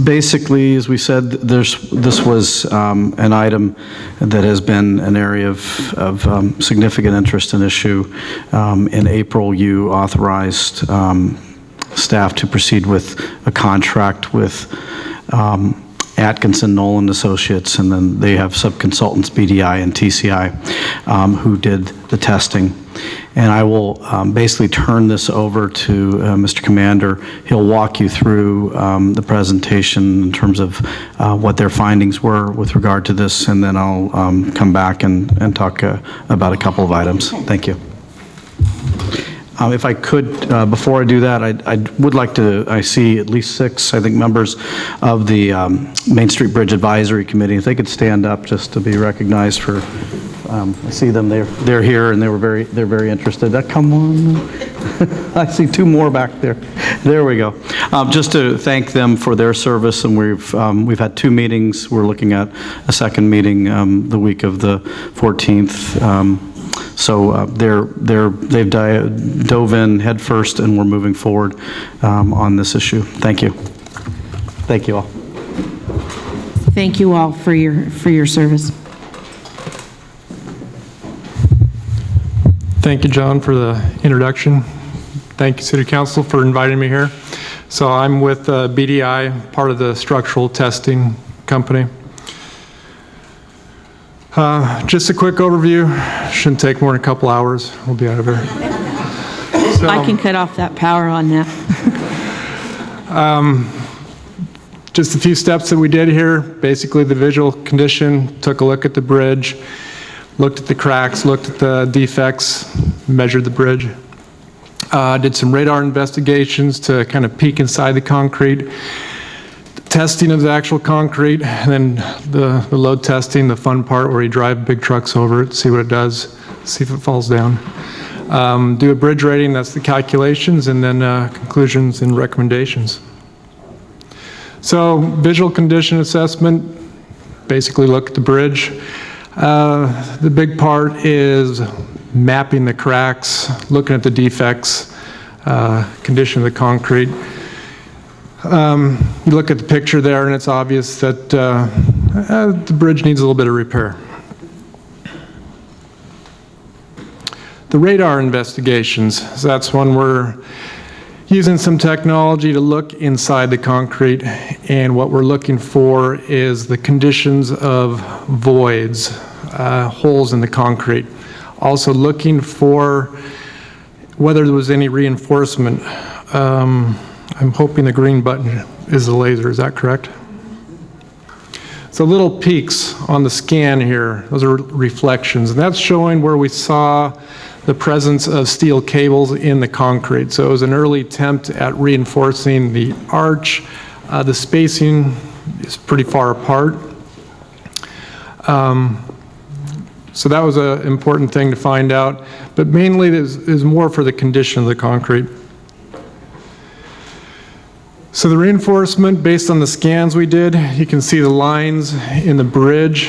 Basically, as we said, this was an item that has been an area of significant interest and issue. In April, you authorized staff to proceed with a contract with Atkinson, Nolan Associates, and then they have subconsultants, BDI and TCI, who did the testing. And I will basically turn this over to Mr. Commander. He'll walk you through the presentation in terms of what their findings were with regard to this, and then I'll come back and talk about a couple of items. Thank you. If I could, before I do that, I would like to, I see at least 6, I think, members of the Main Street Bridge Advisory Committee. If they could stand up just to be recognized for, I see them, they're here and they're very interested. That come on? I see 2 more back there. There we go. Just to thank them for their service, and we've had 2 meetings. We're looking at a second meeting the week of the 14th. So they've dove in head first, and we're moving forward on this issue. Thank you. Thank you all. Thank you all for your service. Thank you, John, for the introduction. Thank you, City Council, for inviting me here. So I'm with BDI, part of the structural testing company. Just a quick overview. Shouldn't take more than a couple hours. We'll be out of here. So, I can cut off that power on now. just a few steps that we did here. Basically, the visual condition, took a look at the bridge, looked at the cracks, looked at the defects, measured the bridge. Did some radar investigations to kind of peek inside the concrete. Testing of the actual concrete, and then the load testing, the fun part where you drive big trucks over it, see what it does, see if it falls down. Do a bridge rating, that's the calculations, and then conclusions and recommendations. So visual condition assessment, basically look at the bridge. The big part is mapping the cracks, looking at the defects, condition of the concrete. You look at the picture there and it's obvious that the bridge needs a little bit of repair. The radar investigations, so that's when we're using some technology to look inside the concrete, and what we're looking for is the conditions of voids, holes in the concrete. Also looking for whether there was any reinforcement. I'm hoping the green button is the laser, is that correct? So little peaks on the scan here, those are reflections, and that's showing where we saw the presence of steel cables in the concrete. So it was an early attempt at reinforcing the arch. The spacing is pretty far apart. So that was an important thing to find out, but mainly it is more for the condition of the concrete. So the reinforcement, based on the scans we did, you can see the lines in the bridge.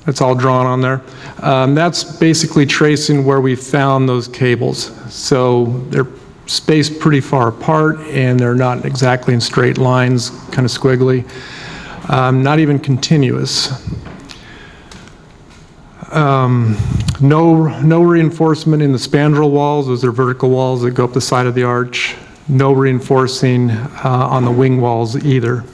That's all drawn on there. That's basically tracing where we found those cables. So they're spaced pretty far apart, and they're not exactly in straight lines, kind of squiggly, not even continuous. No reinforcement in the spandrel walls. Those are vertical walls that go up the side of the arch. No reinforcing on the wing walls either.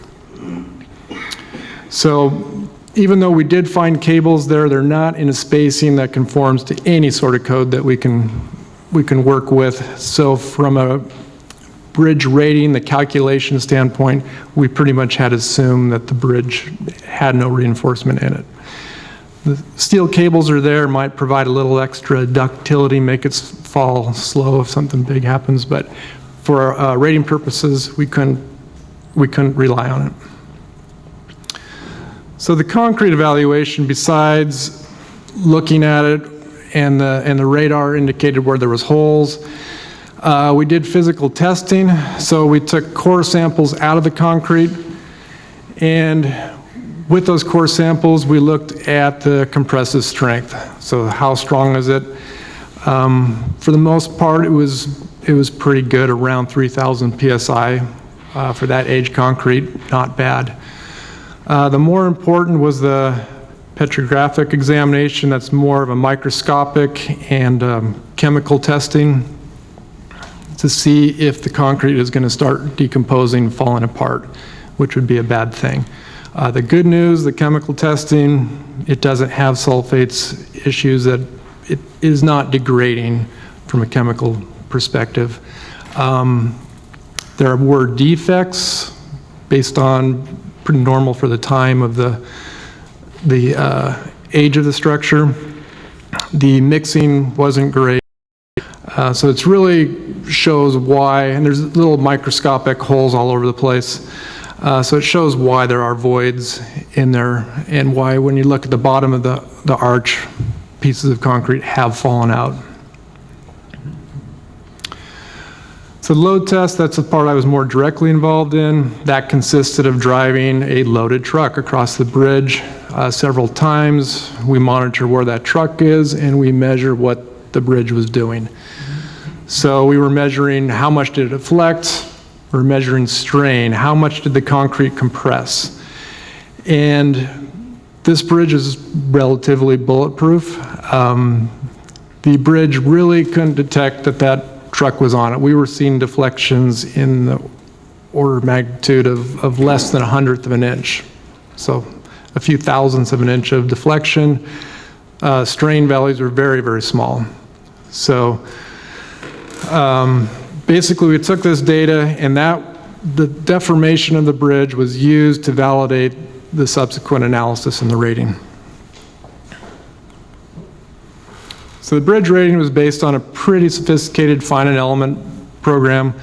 So even though we did find cables there, they're not in a spacing that conforms to any sort of code that we can work with. So from a bridge rating, the calculation standpoint, we pretty much had to assume that the bridge had no reinforcement in it. The steel cables are there, might provide a little extra ductility, make it fall slow if something big happens, but for rating purposes, we couldn't rely on it. So the concrete evaluation, besides looking at it and the radar indicated where there was holes, we did physical testing. So we took core samples out of the concrete, and with those core samples, we looked at the compressive strength. So how strong is it? For the most part, it was pretty good, around 3,000 PSI for that age concrete, not bad. The more important was the petrographic examination. That's more of a microscopic and chemical testing to see if the concrete is going to start decomposing, falling apart, which would be a bad thing. The good news, the chemical testing, it doesn't have sulfates issues, that it is not degrading from a chemical perspective. There were defects based on pretty normal for the time of the age of the structure. The mixing wasn't great. So it's really shows why, and there's little microscopic holes all over the place. So it shows why there are voids in there, and why when you look at the bottom of the arch, pieces of concrete have fallen out. So the load test, that's the part I was more directly involved in. That consisted of driving a loaded truck across the bridge several times. We monitor where that truck is, and we measure what the bridge was doing. So we were measuring how much did it deflect, we're measuring strain, how much did the concrete compress. And this bridge is relatively bulletproof. The bridge really couldn't detect that truck was on it. We were seeing deflections in the order of magnitude of less than 1/100th of an inch. So a few thousandths of an inch of deflection. Strain values were very, very small. So basically we took this data, and the deformation of the bridge was used to validate the subsequent analysis and the rating. So the bridge rating was based on a pretty sophisticated finite element program.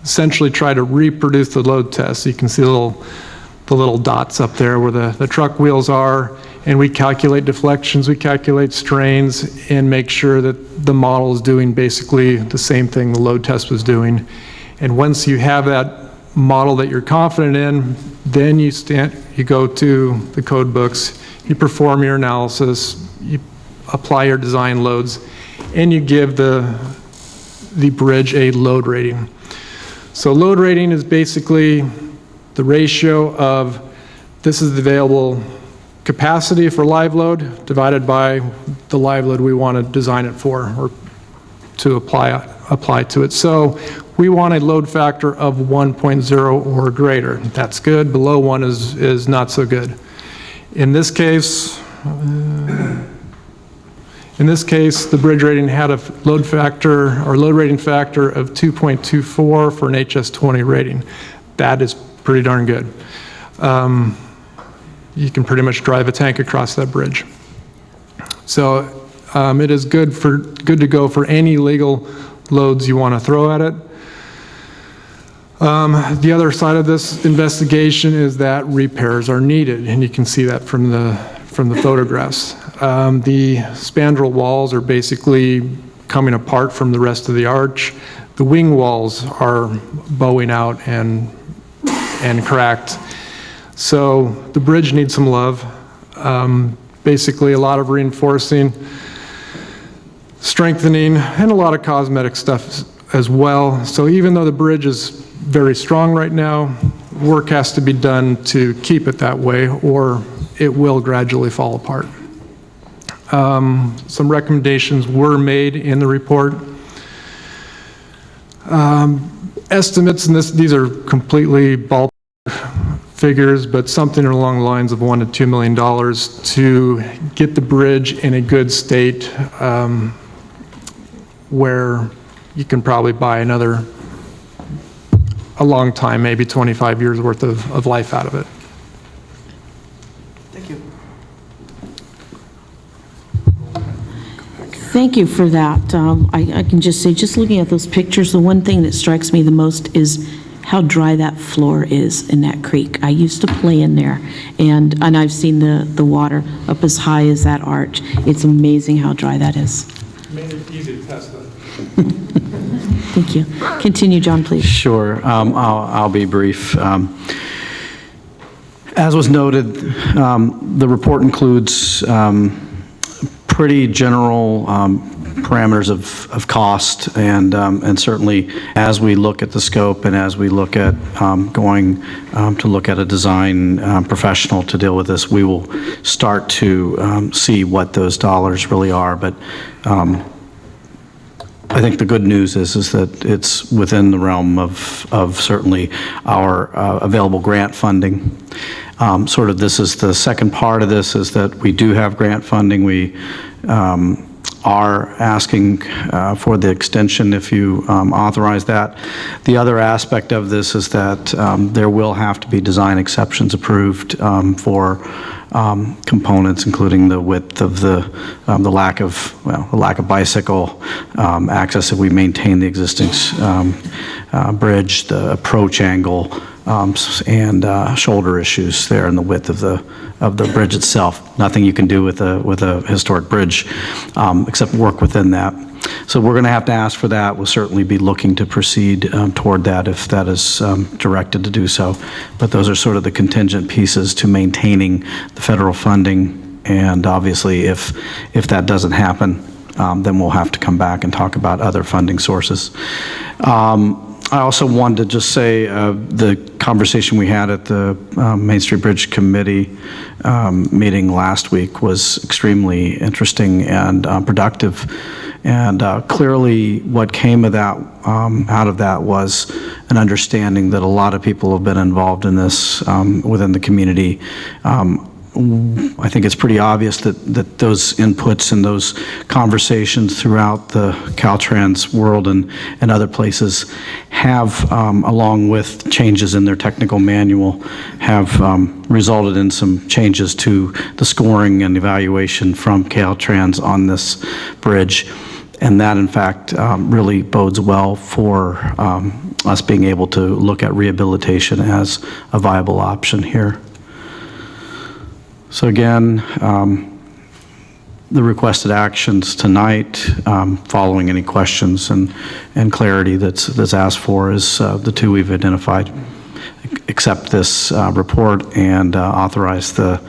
Essentially try to reproduce the load test. So you can see the little dots up there where the truck wheels are, and we calculate deflections, we calculate strains, and make sure that the model is doing basically the same thing the load test was doing. And once you have that model that you're confident in, then you go to the code books, you perform your analysis, you apply your design loads, and you give the bridge a load rating. So load rating is basically the ratio of, this is the available capacity for live load divided by the live load we want to design it for, or to apply to it. So we want a load factor of 1.0 or greater. That's good. Below 1 is not so good. In this case, the bridge rating had a load factor, or load rating factor, of 2.24 for an HS20 rating. That is pretty darn good. you can pretty much drive a tank across that bridge. So it is good to go for any legal loads you want to throw at it. The other side of this investigation is that repairs are needed, and you can see that from the photographs. The spandrel walls are basically coming apart from the rest of the arch. The wing walls are bowing out and cracked. So the bridge needs some love. Basically a lot of reinforcing, strengthening, and a lot of cosmetic stuff as well. So even though the bridge is very strong right now, work has to be done to keep it that way, or it will gradually fall apart. Some recommendations were made in the report. Estimates, and these are completely ballpark figures, but something along the lines of $1 to $2 million to get the bridge in a good state where you can probably buy a long time, maybe 25 years worth of life out of it. Thank you. Thank you for that. I can just say, just looking at those pictures, the one thing that strikes me the most is how dry that floor is in that creek. I used to play in there, and I've seen the water up as high as that arch. It's amazing how dry that is. Made it easy to test that. Thank you. Continue, John, please. Sure. I'll be brief. As was noted, the report includes pretty general parameters of cost, and certainly as we look at the scope and as we look at going to look at a design professional to deal with this, we will start to see what those dollars really are. But I think the good news is that it's within the realm of certainly our available grant funding. Sort of this is the second part of this, is that we do have grant funding. We are asking for the extension if you authorize that. The other aspect of this is that there will have to be design exceptions approved for components, including the width of the lack of bicycle access if we maintain the existing bridge, the approach angle, and shoulder issues there in the width of the bridge itself. Nothing you can do with a historic bridge except work within that. So we're going to have to ask for that. We'll certainly be looking to proceed toward that if that is directed to do so. But those are sort of the contingent pieces to maintaining the federal funding. And obviously, if that doesn't happen, then we'll have to come back and talk about other funding sources. I also wanted to just say the conversation we had at the Main Street Bridge Committee meeting last week was extremely interesting and productive. And clearly what came of that, out of that was an understanding that a lot of people have been involved in this within the community. I think it's pretty obvious that those inputs and those conversations throughout the Caltrans world and other places have, along with changes in their technical manual, have resulted in some changes to the scoring and evaluation from Caltrans on this bridge. And that, in fact, really bodes well for us being able to look at rehabilitation as a viable option here. So again, the requested actions tonight, following any questions and clarity that's asked for, is the two we've identified. Accept this report and authorize the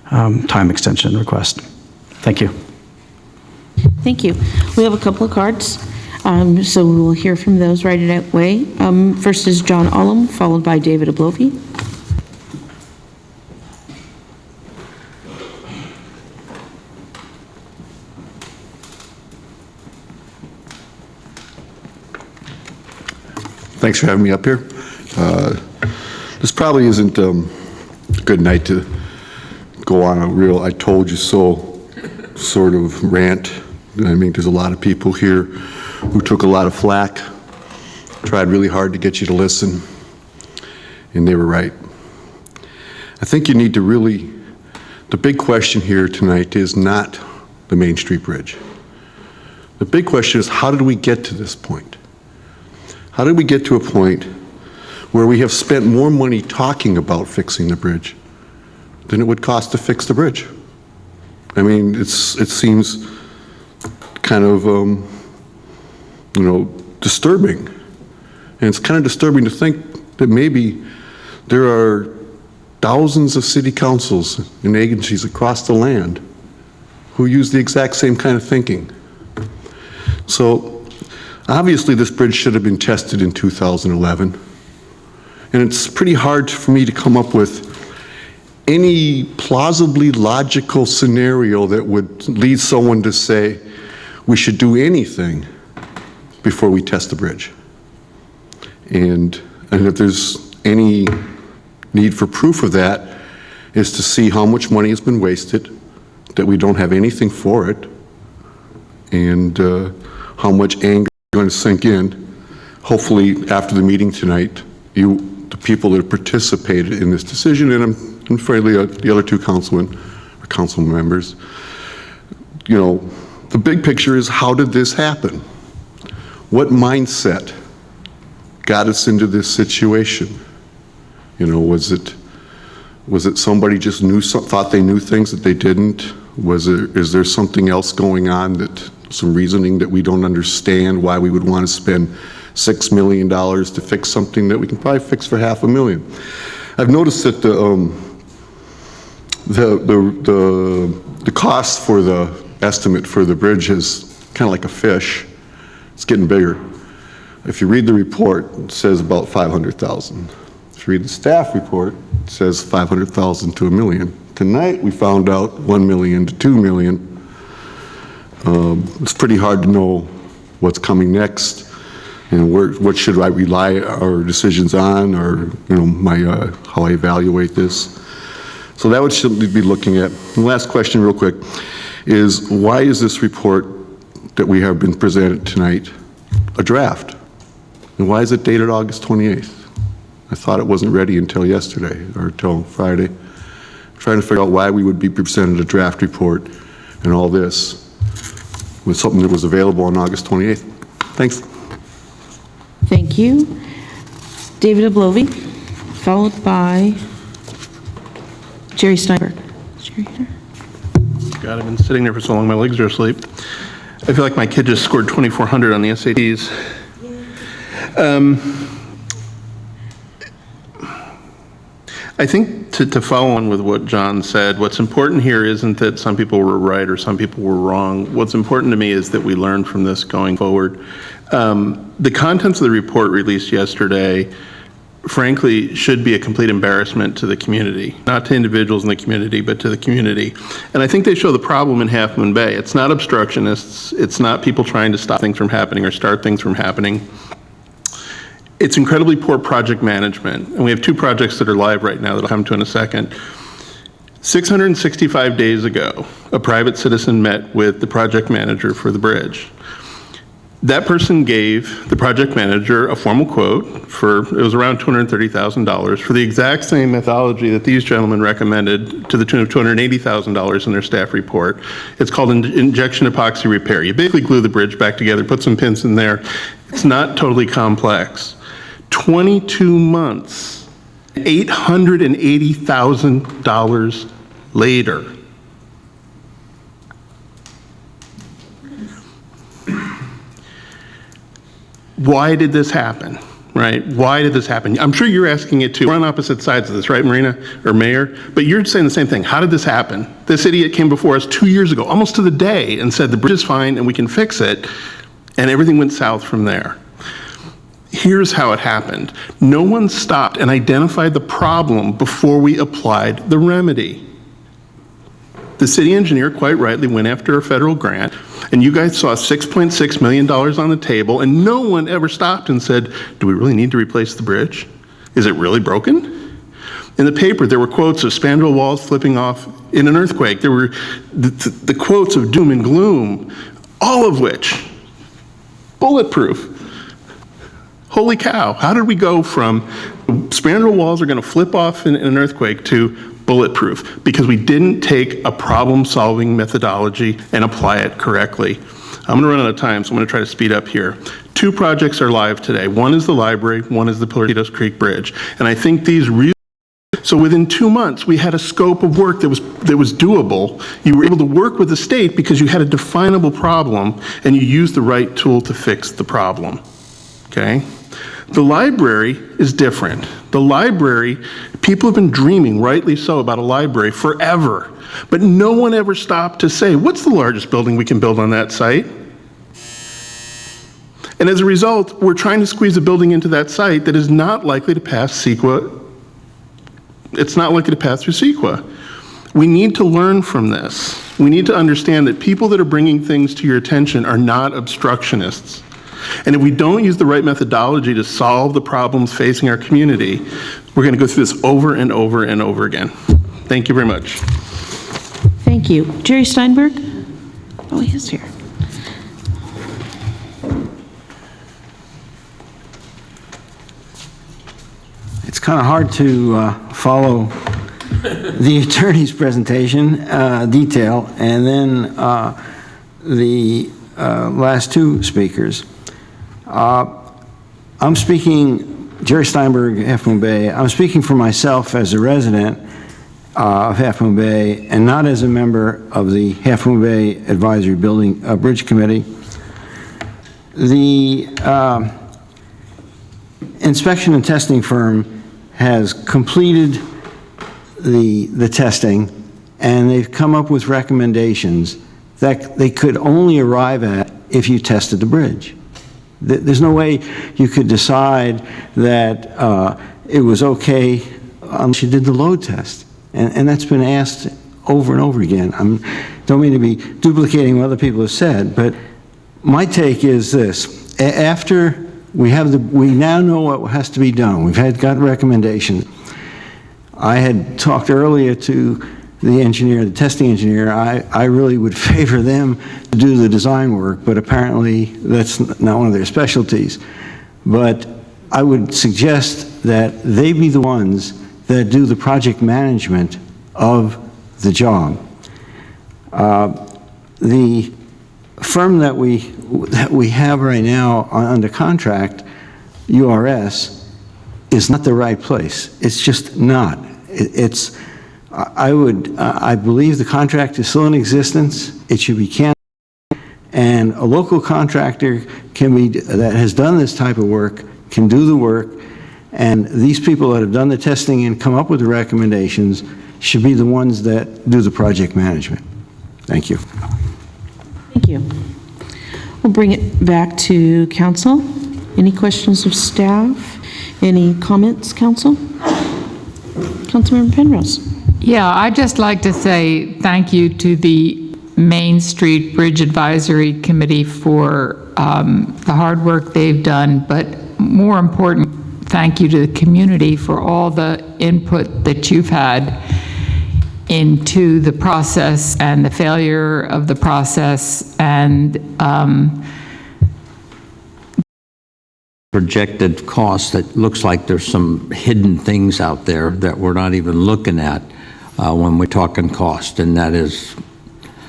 time extension request. Thank you. Thank you. We have a couple of cards, so we will hear from those right away. First is John Ullum, followed by David Ablofi. Thanks for having me up here. This probably isn't a good night to go on a real I told you so sort of rant. I mean, there's a lot of people here who took a lot of flack, tried really hard to get you to listen, and they were right. I think you need to really, the big question here tonight is not the Main Street Bridge. The big question is, how did we get to this point? How did we get to a point where we have spent more money talking about fixing the bridge than it would cost to fix the bridge? I mean, it seems kind of, disturbing. And it's kind of disturbing to think that maybe there are thousands of city councils and agencies across the land who use the exact same kind of thinking. So obviously this bridge should have been tested in 2011. And it's pretty hard for me to come up with any plausibly logical scenario that would lead someone to say we should do anything before we test the bridge. And if there's any need for proof of that, is to see how much money has been wasted, that we don't have anything for it, and how much anger is going to sink in. Hopefully, after the meeting tonight, the people that have participated in this decision, and I'm afraid the other two council members, the big picture is, how did this happen? What mindset got us into this situation? Was it somebody just thought they knew things that they didn't? Is there something else going on, some reasoning that we don't understand, why we would want to spend $6 million to fix something that we can probably fix for $500,000? I've noticed that the cost for the estimate for the bridge is kind of like a fish. It's getting bigger. If you read the report, it says about $500,000. If you read the staff report, it says $500,000 to $1 million. Tonight we found out $1 million to $2 million. It's pretty hard to know what's coming next and what should I rely our decisions on, or how I evaluate this. So that would should be looking at. And the last question, real quick, is why is this report that we have been presented tonight a draft? And why is it dated August 28th? I thought it wasn't ready until yesterday or until Friday. I'm trying to figure out why we would be presented a draft report and all this with something that was available on August 28th. Thanks. Thank you. David Ablovi, followed by Jerry Steinberg. Jerry here. God, I've been sitting there for so long, my legs are asleep. I feel like my kid just scored 2,400 on the SATs. I think to follow on with what John said, what's important here isn't that some people were right or some people were wrong. What's important to me is that we learn from this going forward. The contents of the report released yesterday, frankly, should be a complete embarrassment to the community, not to individuals in the community, but to the community. And I think they show the problem in Half Moon Bay. It's not obstructionists. It's not people trying to stop things from happening or start things from happening. It's incredibly poor project management. And we have two projects that are live right now that I'll come to in a second. 665 days ago, a private citizen met with the project manager for the bridge. That person gave the project manager a formal quote for, it was around $230,000 for the exact same methodology that these gentlemen recommended, to the tune of $280,000 in their staff report. It's called injection epoxy repair. You basically glue the bridge back together, put some pins in there. It's not totally complex. 22 months, $880,000 later. Why did this happen, right? Why did this happen? I'm sure you're asking it too. We're on opposite sides of this, right, Marina or Mayor? But you're saying the same thing. How did this happen? This idiot came before us 2 years ago, almost to the day, and said the bridge is fine and we can fix it, and everything went south from there. Here's how it happened. No one stopped and identified the problem before we applied the remedy. The city engineer quite rightly went after a federal grant, and you guys saw $6.6 million on the table, and no one ever stopped and said, do we really need to replace the bridge? Is it really broken? In the paper, there were quotes of spandrel walls flipping off in an earthquake. There were the quotes of doom and gloom, all of which bulletproof. Holy cow, how did we go from spandrel walls are going to flip off in an earthquake to bulletproof? Because we didn't take a problem-solving methodology and apply it correctly. I'm going to run out of time, so I'm going to try to speed up here. 2 projects are live today. One is the library, one is the Pillars Creek Bridge. And I think these really, so within 2 months, we had a scope of work that was doable. You were able to work with the state because you had a definable problem and you used the right tool to fix the problem, okay? The library is different. The library, people have been dreaming, rightly so, about a library forever. But no one ever stopped to say, what's the largest building we can build on that site? And as a result, we're trying to squeeze a building into that site that is not likely to pass CEQA. It's not likely to pass through CEQA. We need to learn from this. We need to understand that people that are bringing things to your attention are not obstructionists. And if we don't use the right methodology to solve the problems facing our community, we're going to go through this over and over and over again. Thank you very much. Thank you. Jerry Steinberg? Oh, he is here. It's kind of hard to follow the attorney's presentation detail and then the last 2 speakers. I'm speaking, Jerry Steinberg, Half Moon Bay. I'm speaking for myself as a resident of Half Moon Bay and not as a member of the Half Moon Bay Advisory Bridge Committee. The inspection and testing firm has completed the testing, and they've come up with recommendations that they could only arrive at if you tested the bridge. There's no way you could decide that it was okay unless you did the load test. And that's been asked over and over again. I don't mean to be duplicating what other people have said, but my take is this. After we now know what has to be done. We've got recommendations. I had talked earlier to the engineer, the testing engineer. I really would favor them to do the design work, but apparently that's not one of their specialties. But I would suggest that they be the ones that do the project management of the job. The firm that we have right now under contract, URS, is not the right place. It's just not. I believe the contract is still in existence. It should be canceled. And a local contractor that has done this type of work can do the work. And these people that have done the testing and come up with the recommendations should be the ones that do the project management. Thank you. Thank you. We'll bring it back to council. Any questions of staff? Any comments, council? Councilmember Penrose. Yeah, I'd just like to say thank you to the Main Street Bridge Advisory Committee for the hard work they've done, but more important, thank you to the community for all the input that you've had into the process and the failure of the process and projected costs that looks like there's some hidden things out there that we're not even looking at when we're talking cost, and that is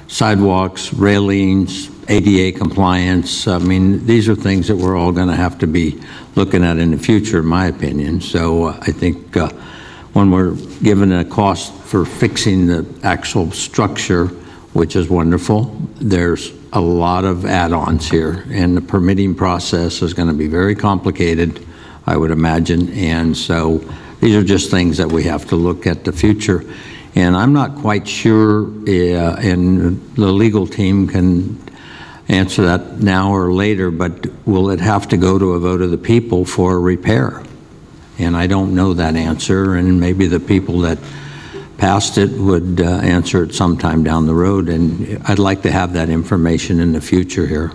sidewalks, railings, ADA compliance. I mean, these are things that we're all going to have to be looking at in the future, in my opinion. So I think when we're given a cost for fixing the actual structure, which is wonderful, there's a lot of add-ons here, and the permitting process is going to be very complicated, I would imagine. And so these are just things that we have to look at the future. And I'm not quite sure, and the legal team can answer that now or later, but will it have to go to a vote of the people for a repair? And I don't know that answer, and maybe the people that passed it would answer it sometime down the road, and I'd like to have that information in the future here.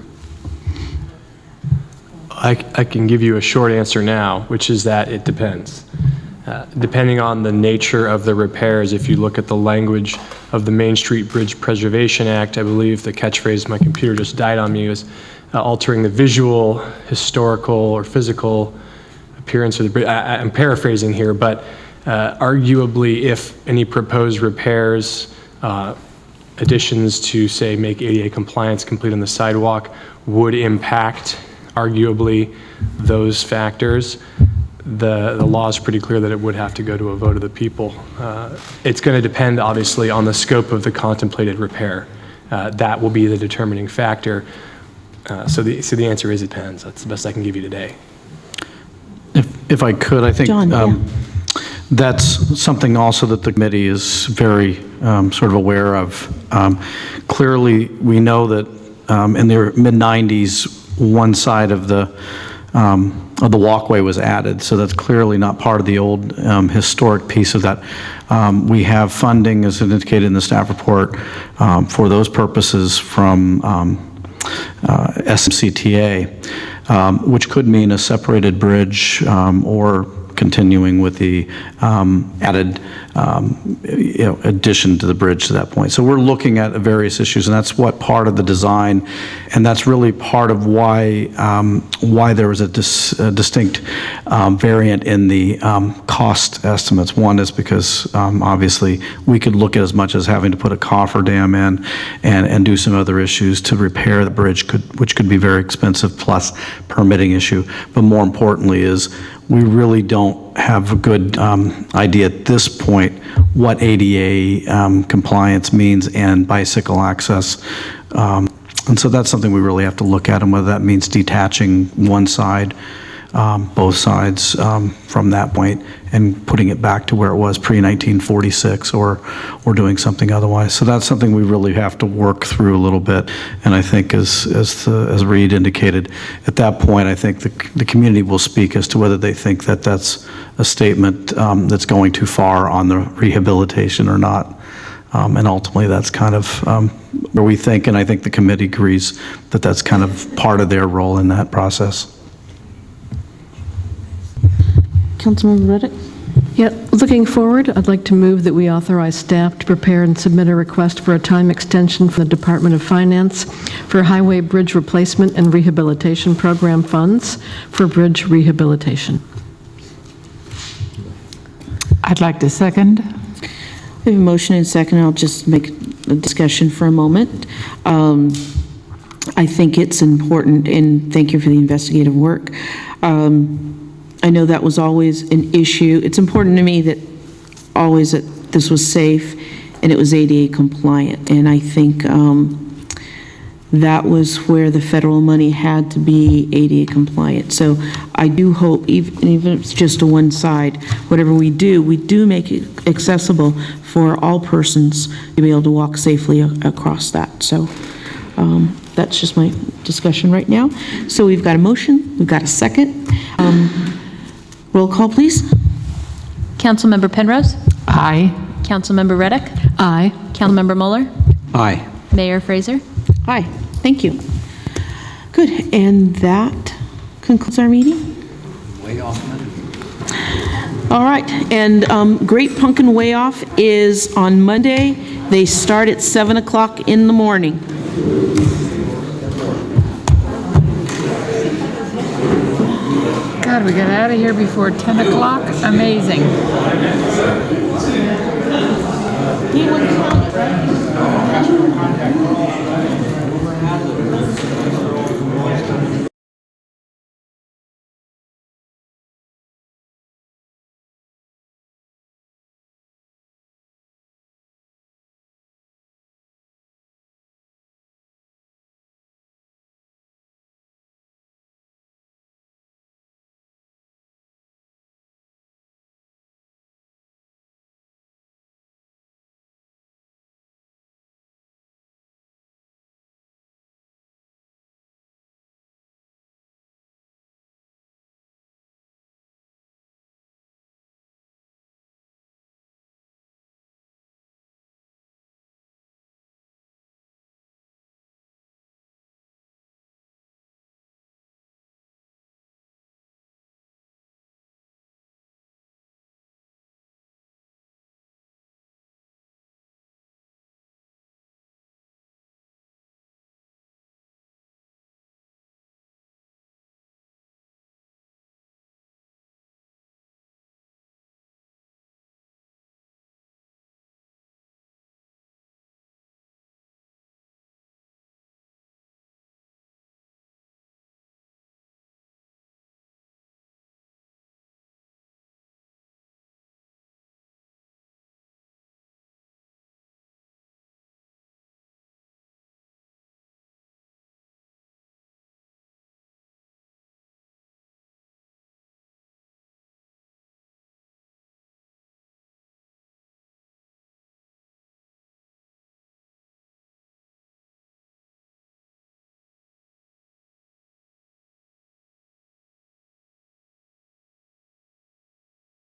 I can give you a short answer now, which is that it depends. Depending on the nature of the repairs, if you look at the language of the Main Street Bridge Preservation Act, I believe the catchphrase, my computer just died on me, is altering the visual, historical, or physical appearance of the bridge. I'm paraphrasing here, but arguably if any proposed repairs, additions to, say, make ADA compliance complete on the sidewalk would impact, arguably, those factors, the law is pretty clear that it would have to go to a vote of the people. It's going to depend, obviously, on the scope of the contemplated repair. That will be the determining factor. So the answer is it depends. That's the best I can give you today. If I could, I think John, that's something also that the committee is very sort of aware of. Clearly, we know that in the mid-'90s, one side of the walkway was added, so that's clearly not part of the old historic piece of that. We have funding, as indicated in the staff report, for those purposes from SMCTA, which could mean a separated bridge or continuing with the added addition to the bridge to that point. So we're looking at various issues, and that's what part of the design, and that's really part of why there was a distinct variant in the cost estimates. One is because obviously we could look at as much as having to put a cofferdam in and do some other issues to repair the bridge, which could be very expensive, plus permitting issue. But more importantly is we really don't have a good idea at this point what ADA compliance means and bicycle access. And so that's something we really have to look at, and whether that means detaching one side, both sides from that point and putting it back to where it was pre-1946 or doing something otherwise. So that's something we really have to work through a little bit. And I think as Reed indicated, at that point, I think the community will speak as to whether they think that that's a statement that's going too far on the rehabilitation or not. And ultimately, that's kind of where we think, and I think the committee agrees that that's kind of part of their role in that process. Councilmember Reddick? Yeah, looking forward, I'd like to move that we authorize staff to prepare and submit a request for a time extension from the Department of Finance for Highway Bridge Replacement and Rehabilitation Program funds for bridge rehabilitation. I'd like to second. We have a motion and second. I'll just make a discussion for a moment. I think it's important, and thank you for the investigative work. I know that was always an issue. It's important to me that always that this was safe and it was ADA compliant. And I think that was where the federal money had to be ADA compliant. So I do hope, even if it's just to one side, whatever we do make it accessible for all persons to be able to walk safely across that. So that's just my discussion right now. So we've got a motion, we've got a second. Roll call, please. Councilmember Penrose? Aye. Councilmember Reddick? Aye. Councilmember Mueller? Aye. Mayor Fraser? Aye. Thank you. Good. And that concludes our meeting. Way off. All right. And Great Pumpkin Way Off is on Monday. They start at 7 o'clock in the morning. God, we got out of here before 10 o'clock? Amazing. He wouldn't count it, right?